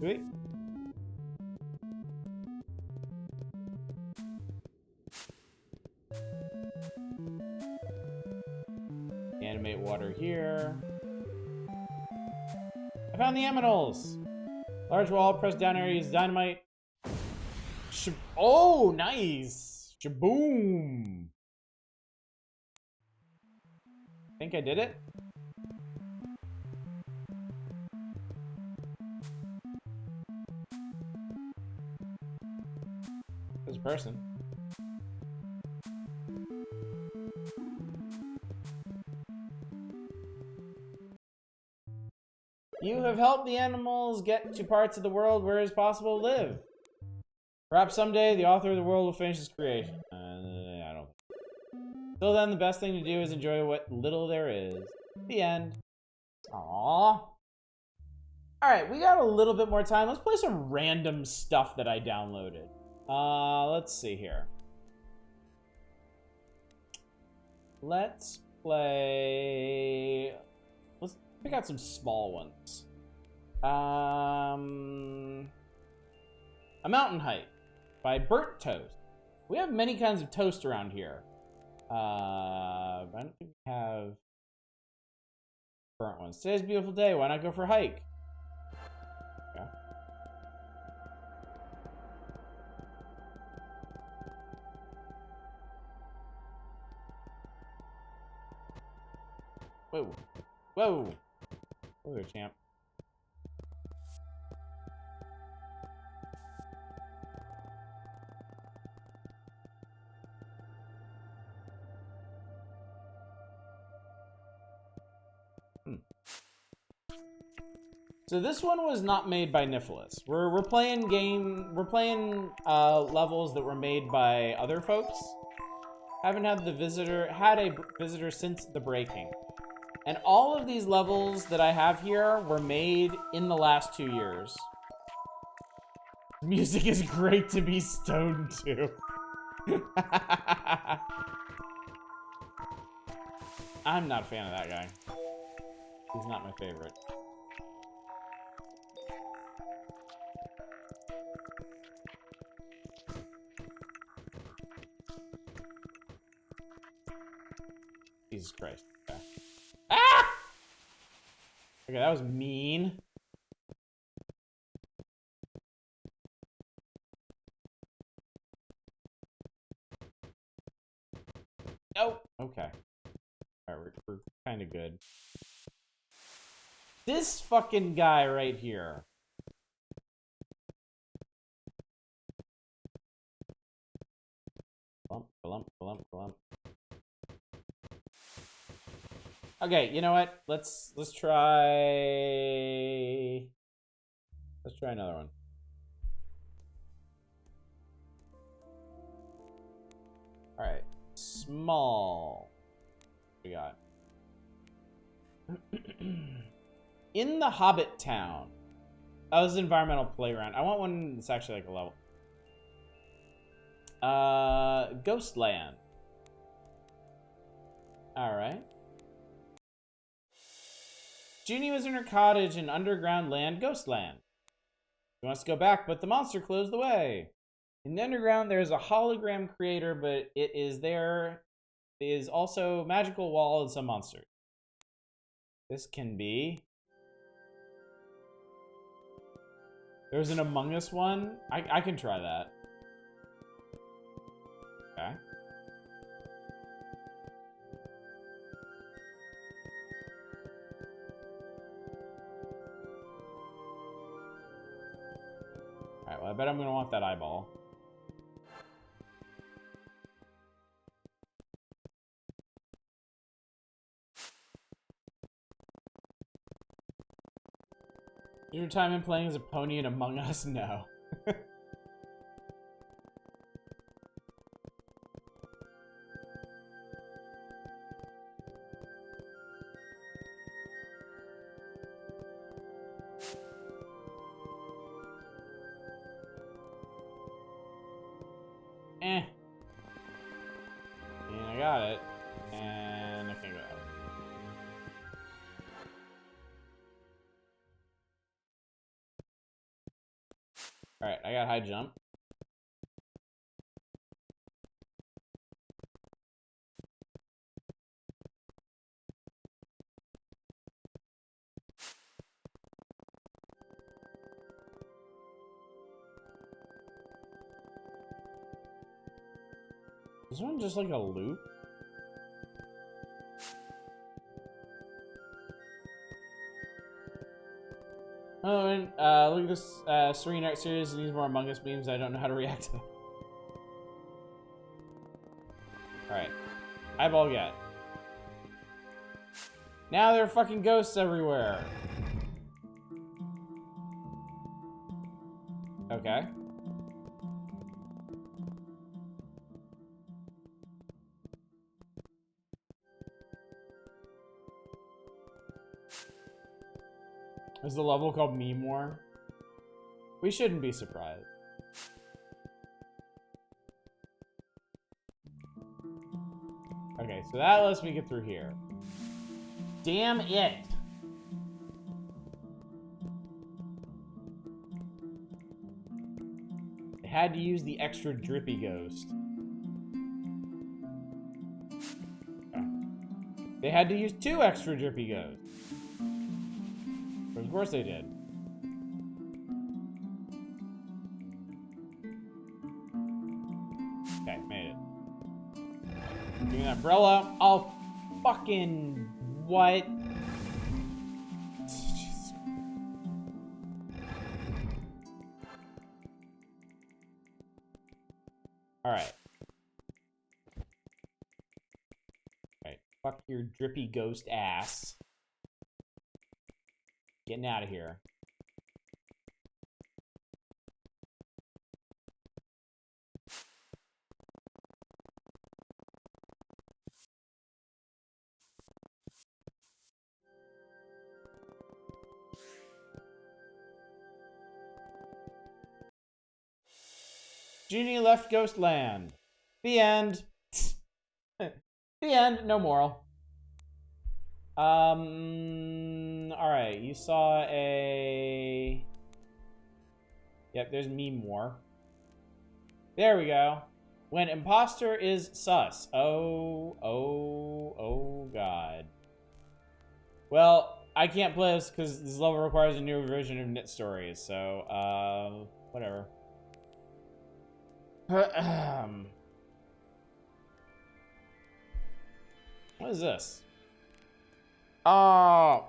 Wait. Animate water here. I found the aminals. Large wall, press down area, use dynamite. Oh, nice. Shaboom. Think I did it? There's a person. You have helped the animals get to parts of the world where it is possible to live. Perhaps someday the author of the world will finish his creation. I don't. Till then, the best thing to do is enjoy what little there is. The end. Aww. Alright, we got a little bit more time. Let's play some random stuff that I downloaded. Let's see here. Let's play... Let's pick out some small ones. A Mountain Hike by Burnt Toast. We have many kinds of toast around here. I don't think we have burnt ones. Today's a beautiful day. Why not go for a hike? Okay. Whoa. Whoa. Whoa there, champ. So this one was not made by Nicholas. We're playing levels that were made by other folks. Haven't had a visitor since the breaking. And all of these levels that I have here were made in the last 2 years. Music is great to be stoned to. I'm not a fan of that guy. He's not my favorite. Jesus Christ. Okay. Ah! Okay, that was mean. Oh, okay. Alright, we're kind of good. This fucking guy right here. Glump. Okay, you know what? Let's try. Let's try another one. All right, small. What we got in the Hobbit town. Oh, this is an environmental playground. I want one that's actually like a level. Ghostland. All right. Junie was in her cottage in underground land, Ghostland. She wants to go back, but the monster closed the way. In the underground, there is a hologram creator, but it is also a magical wall and some monsters. This can be. There's an Among Us one. I can try that. Okay. Alright, well, I bet I'm gonna want that eyeball. Your time in playing as a pony in Among Us? No. And I got it. And I can't go out. Alright, I got high jump. Is this one just like a loop? Oh, and look at this Serene Art series. It needs more Among Us memes. I don't know how to react to them. Alright. Eyeball get. Now there are fucking ghosts everywhere. Okay. Is the level called Meme War? We shouldn't be surprised. Okay, so that lets me get through here. Damn it! I had to use the extra drippy ghost. Okay. They had to use 2 extra drippy ghosts. Of course they did. Okay, made it. Give me that umbrella. I'll fucking... What? Jesus. Alright. Alright, fuck your drippy ghost ass. Getting out of here. Junie left Ghostland. The end. The end. No moral. Alright, you saw a... Yep, there's Meme War. There we go. When imposter is sus. Oh, God. Well, I can't play this because this level requires a new version of Knytt Stories, so, whatever. What is this? Oh.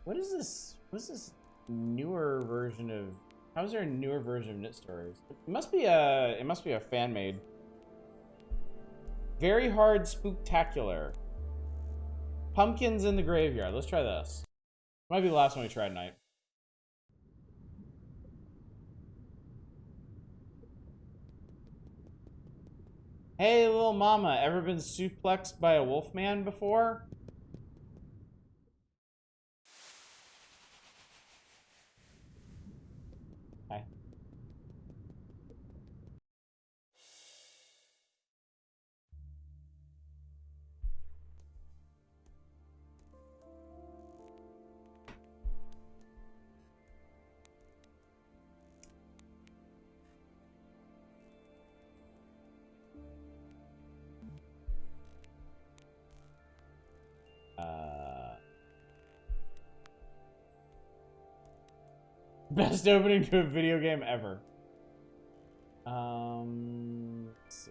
What is this? What is this newer version of... How is there a newer version of Knytt Stories? It must be a fan made. Very hard spooktacular. Pumpkins in the graveyard. Let's try this. Might be the last one we tried tonight. Hey, little mama, ever been suplexed by a wolfman before? Hi. Best opening to a video game ever. Let's see.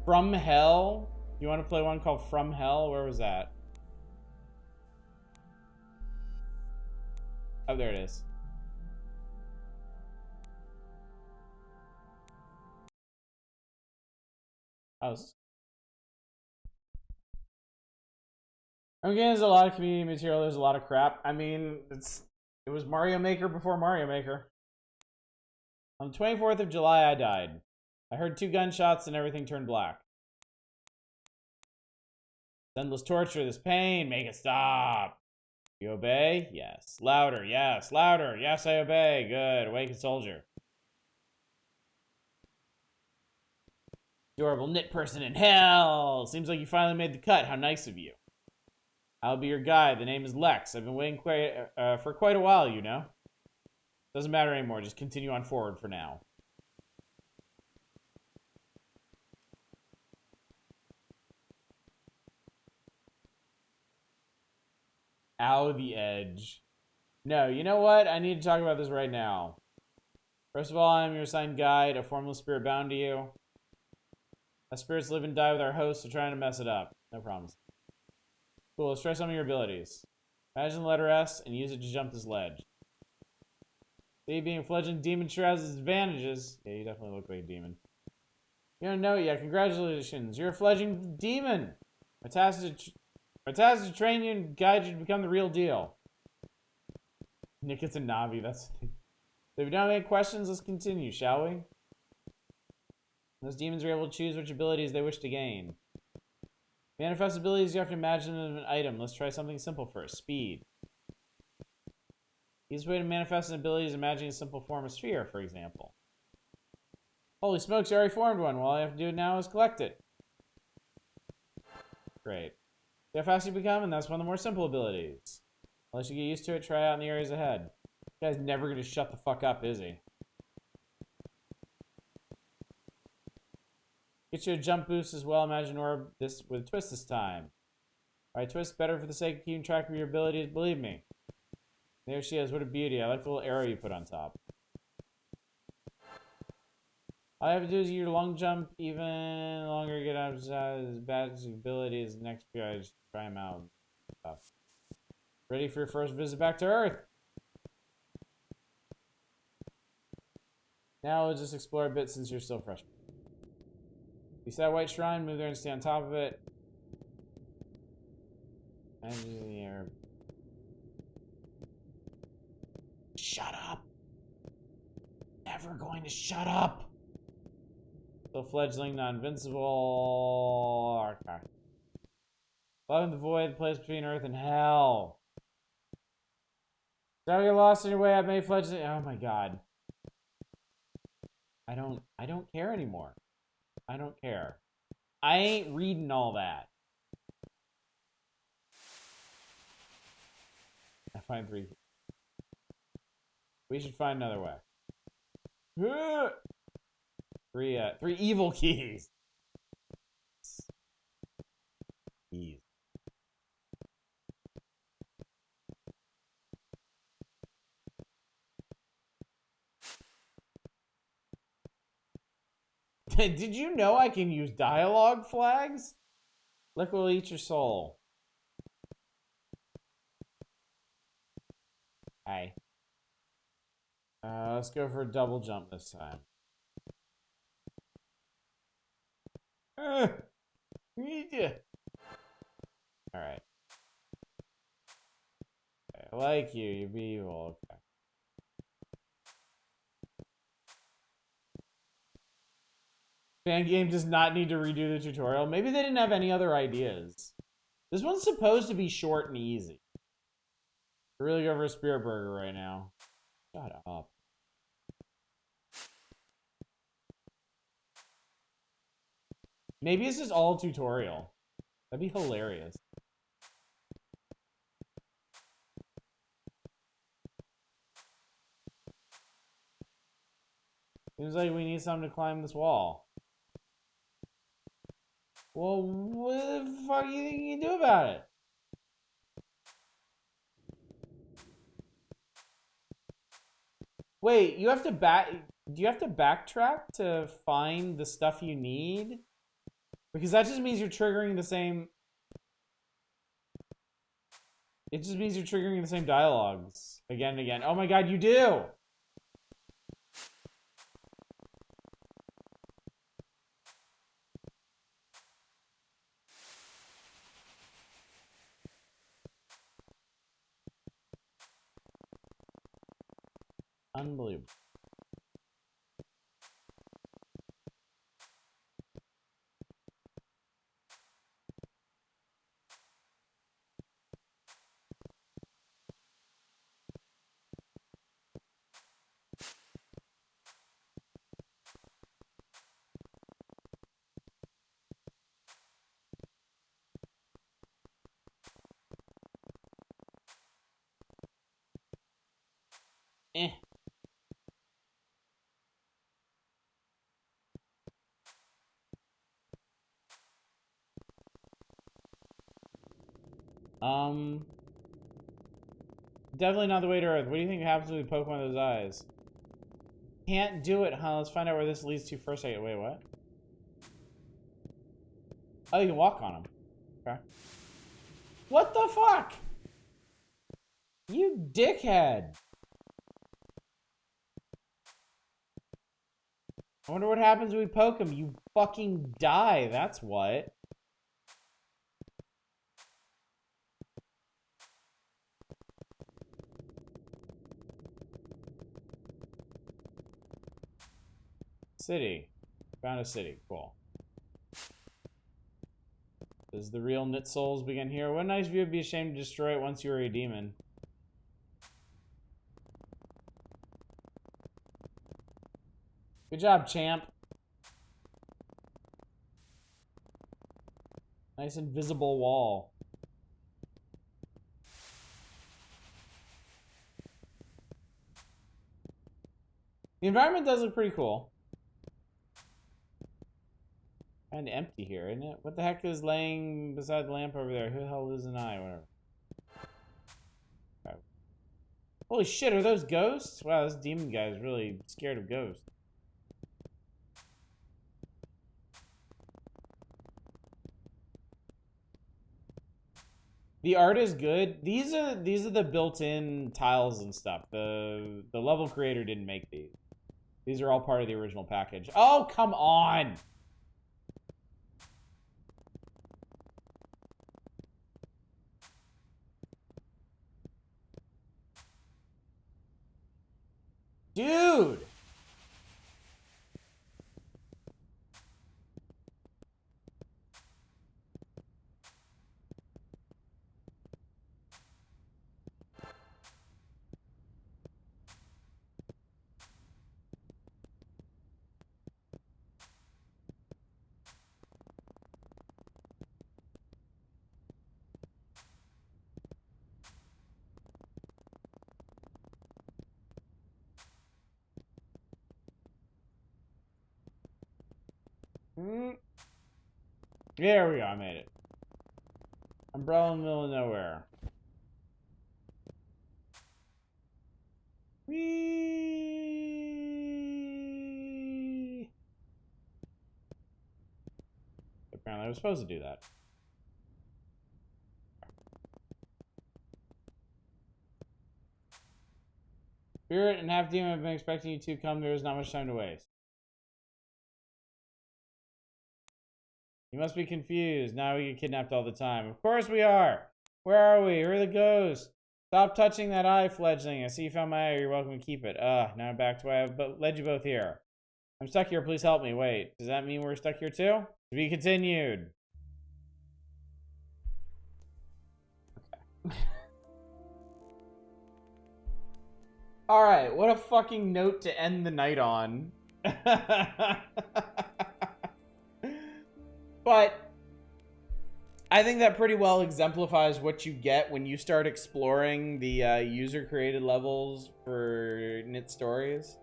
From Hell? You want to play one called From Hell? Where was that? Oh, there it is. Oh, I'm getting there's a lot of community material. There's a lot of crap. I mean, it was Mario Maker before Mario Maker. On the 24th of July, I died. I heard 2 gunshots and everything turned black. Endless torture, this pain, make it stop. You obey? Yes. Louder, yes. Louder, yes, I obey. Good. Awaken soldier. Adorable knit person in hell. Seems like you finally made the cut. How nice of you. I'll be your guide. The name is Lex. I've been waiting for quite a while, you know. Doesn't matter anymore. Just continue on forward for now. Ow, the edge. No, you know what? I need to talk about this right now. First of all, I'm your assigned guide, a formless spirit bound to you. Our spirits live and die with our hosts, so trying to mess it up. No promise. Cool, let's try some of your abilities. Imagine the letter S and use it to jump this ledge. See, being a fledgling demon sure has its advantages. Yeah, you definitely look like a demon. You don't know it yet. Congratulations. You're a fledgling demon. My task is to train you and guide you to become the real deal. Nick, it's a Navi. That's the thing. So if you don't have any questions, let's continue, shall we? Those demons are able to choose which abilities they wish to gain. Manifest abilities, you have to imagine an item. Let's try something simple first. Speed. Easiest way to manifest an ability is imagining a simple form of sphere, for example. Holy smokes, you already formed one. Well, all you have to do now is collect it. Great. See how fast you become, and that's one of the more simple abilities. Unless you get used to it, try it out in the areas ahead. This guy's never going to shut the fuck up, is he? Get you a jump boost as well. Imagine orb this with a twist this time. Alright, twist better for the sake of keeping track of your abilities, believe me. There she is, what a beauty. I like the little arrow you put on top. All you have to do is use your long jump even longer, get out as bad as abilities. Next few I just try them out. Ready for your first visit back to Earth? Now we'll just explore a bit since you're still fresh. You see that white shrine? Move there and stay on top of it. And in the air. Shut up! Never going to shut up! Still fledgling, not invincible. Okay. Love in the void, the place between earth and hell. Don't get lost in your way. I've made fledgling. Oh my god. I don't care anymore. I don't care. I ain't reading all that. I find 3. We should find another way. Three evil keys. Keys. Did you know I can use dialogue flags? Lick will eat your soul. Hey. Let's go for a double jump this time. Alright. I like you. You're evil. Okay. Fan game does not need to redo the tutorial. Maybe they didn't have any other ideas. This one's supposed to be short and easy. I really go for a spirit burger right now. Shut up. Maybe this is all tutorial. That'd be hilarious. Seems like we need something to climb this wall. Well, what the fuck do you think you can do about it? Wait, you have to do you have to backtrack to find the stuff you need? Because that just means you're triggering the same... It just means you're triggering the same dialogues again and again. Oh my god, you do! Unbelievable. Eh. Definitely not the way to Earth. What do you think happens when we poke one of those eyes? Can't do it, huh? Let's find out where this leads to first. Wait, what? Oh, you can walk on them. Okay. What the fuck? You dickhead. I wonder what happens when we poke him. You fucking die, that's what. City. Found a city. Cool. Does the real Knytt souls begin here? What a nice view. Would be ashamed to destroy it once you were a demon. Good job, champ. Nice invisible wall. The environment does look pretty cool. Kind of empty here, isn't it? What the heck is laying beside the lamp over there? Who the hell is an eye? Whatever. Okay. Holy shit, are those ghosts? Wow, this demon guy is really scared of ghosts. The art is good. These are the built-in tiles and stuff. The level creator didn't make these. These are all part of the original package. Oh, come on! Dude! There we go, I made it. Umbrella in the middle of nowhere. Whee! Apparently I was supposed to do that. Spirit and Half Demon have been expecting you to come. There is not much time to waste. You must be confused. Now we get kidnapped all the time. Of course we are. Where are we? Where are the ghosts? Stop touching that eye, fledgling. I see you found my eye. You're welcome to keep it. Now I'm back to why I've led you both here. I'm stuck here. Please help me. Wait, does that mean we're stuck here too? To be continued. Okay. Alright, what a fucking note to end the night on. But I think that pretty well exemplifies what you get when you start exploring the user-created levels for Knytt Stories.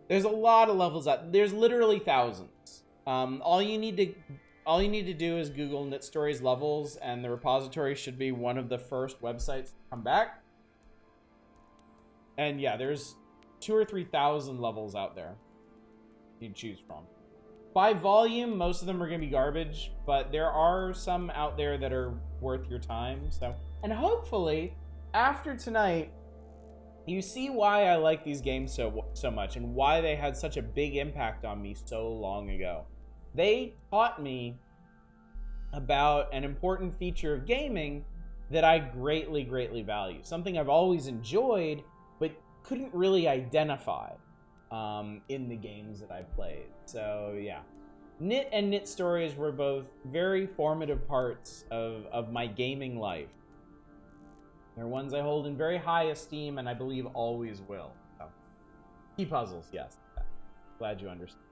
There's a lot of levels out. There's literally thousands. All you need to do is Google Knytt Stories levels, and the repository should be one of the first websites to come back. And yeah, there's 2,000 or 3,000 levels out there you can choose from. By volume, most of them are going to be garbage, but there are some out there that are worth your time. So, and hopefully, after tonight, you see why I like these games so much and why they had such a big impact on me so long ago. They taught me about an important feature of gaming that I greatly, greatly value. Something I've always enjoyed, but couldn't really identify in the games that I played. So yeah, Knytt and Knytt Stories were both very formative parts of my gaming life. They're ones I hold in very high esteem, and I believe always will. So, key puzzles, yes. Glad you understand.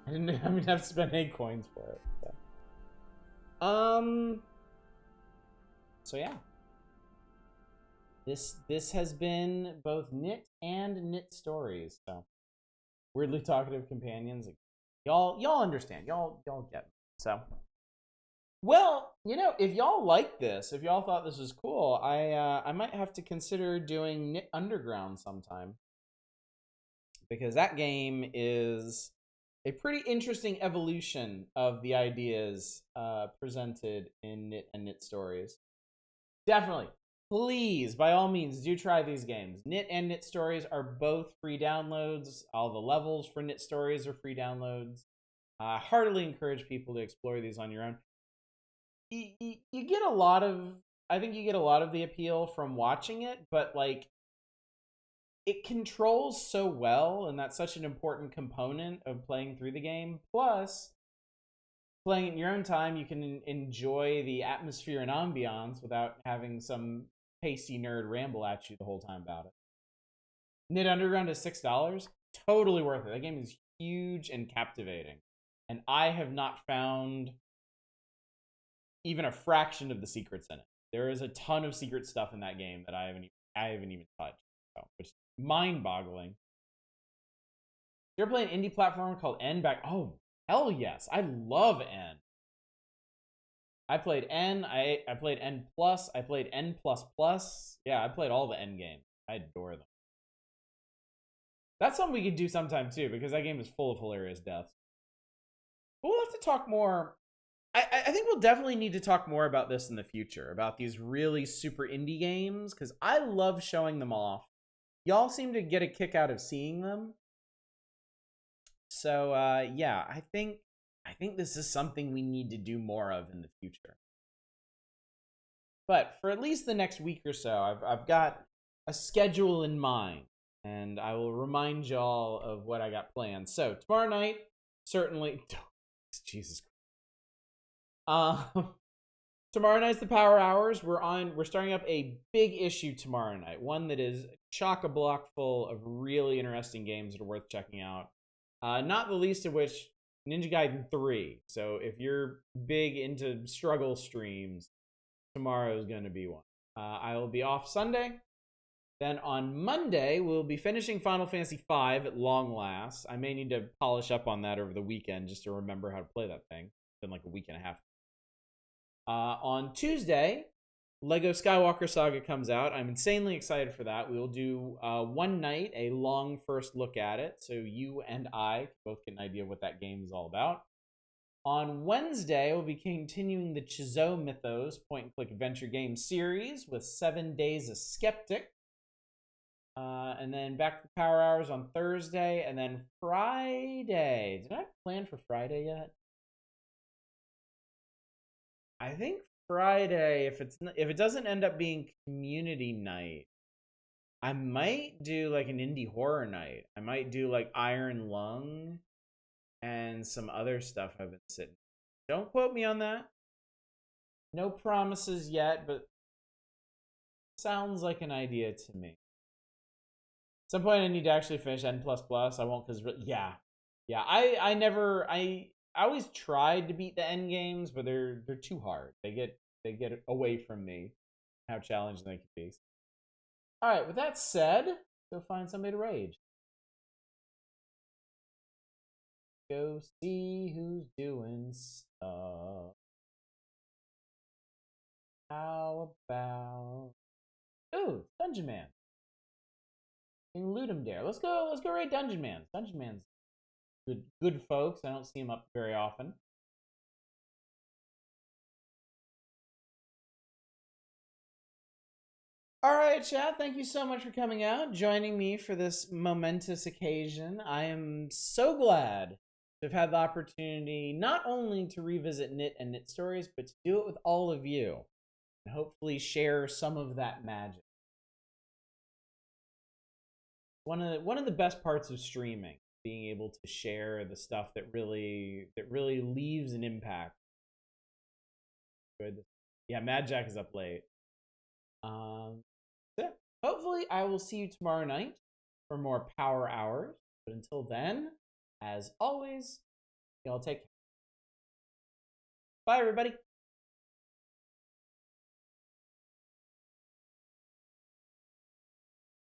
I didn't even have to spend 8 coins for it. So yeah. This has been both Knytt and Knytt Stories. So weirdly talkative companions. Y'all understand. Y'all get me. So well, you know, if y'all like this, if y'all thought this was cool, I might have to consider doing Knytt Underground sometime. Because that game is a pretty interesting evolution of the ideas presented in Knytt and Knytt Stories. Definitely. Please, by all means, do try these games. Knytt and Knytt Stories are both free downloads. All the levels for Knytt Stories are free downloads. I heartily encourage people to explore these on your own. You get a lot of, I think you get a lot of the appeal from watching it, but like, it controls so well, and that's such an important component of playing through the game. Plus, playing in your own time, you can enjoy the atmosphere and ambiance without having some pasty nerd ramble at you the whole time about it. Knytt Underground is $6. Totally worth it. That game is huge and captivating. And I have not found even a fraction of the secrets in it. There is a ton of secret stuff in that game that I haven't even touched. So, which is mind-boggling. You're playing an indie platformer called N back. Oh, hell yes. I love N. I played N. I played N+. I played N++. Yeah, I played all the N games. I adore them. That's something we could do sometime too, because that game is full of hilarious deaths. But we'll have to talk more. I think we'll definitely need to talk more about this in the future, about these really super indie games, because I love showing them off. Y'all seem to get a kick out of seeing them. So yeah, I think this is something we need to do more of in the future. But for at least the next week or so, I've got a schedule in mind, and I will remind y'all of what I got planned. So tomorrow night, certainly, Jesus. Tomorrow night's the Power Hours. We're starting up a big issue tomorrow night. One that is chock-a-block full of really interesting games that are worth checking out. Not the least of which, Ninja Gaiden 3. So if you're big into struggle streams, tomorrow is going to be one. I will be off Sunday. Then on Monday, we'll be finishing Final Fantasy V at long last. I may need to polish up on that over the weekend just to remember how to play that thing. It's been like a week and a half. On Tuesday, Lego Skywalker Saga comes out. I'm insanely excited for that. We will do one night, a long first look at it, so you and I both get an idea of what that game is all about. On Wednesday, we'll be continuing the Chizo Mythos point-and-click adventure game series with 7 Days of Skeptic. And then back to Power Hours on Thursday, and then Friday. Did I plan for Friday yet? I think Friday, if it doesn't end up being community night, I might do like an indie horror night. I might do like Iron Lung and some other stuff I've been sitting. Don't quote me on that. No promises yet, but sounds like an idea to me. At some point I need to actually finish N++. I won't because yeah. I always tried to beat the end games, but they're too hard. They get away from me. How challenging they can be. All right. With that said, go find somebody to rage. Go see who's doing stuff. How about Dungeon Man? You can loot him there. Let's go raid Dungeon Man. Dungeon Man's good folks. I don't see him up very often. All right, chat. Thank you so much for coming out, joining me for this momentous occasion. I am so glad to have had the opportunity not only to revisit Knytt and Knytt Stories, but to do it with all of you and hopefully share some of that magic. One of the best parts of streaming, being able to share the stuff that really leaves an impact. Good. Yeah, Mad Jack is up late. Yeah. Hopefully I will see you tomorrow night for more Power Hours. But until then, as always, y'all take care. Bye, everybody.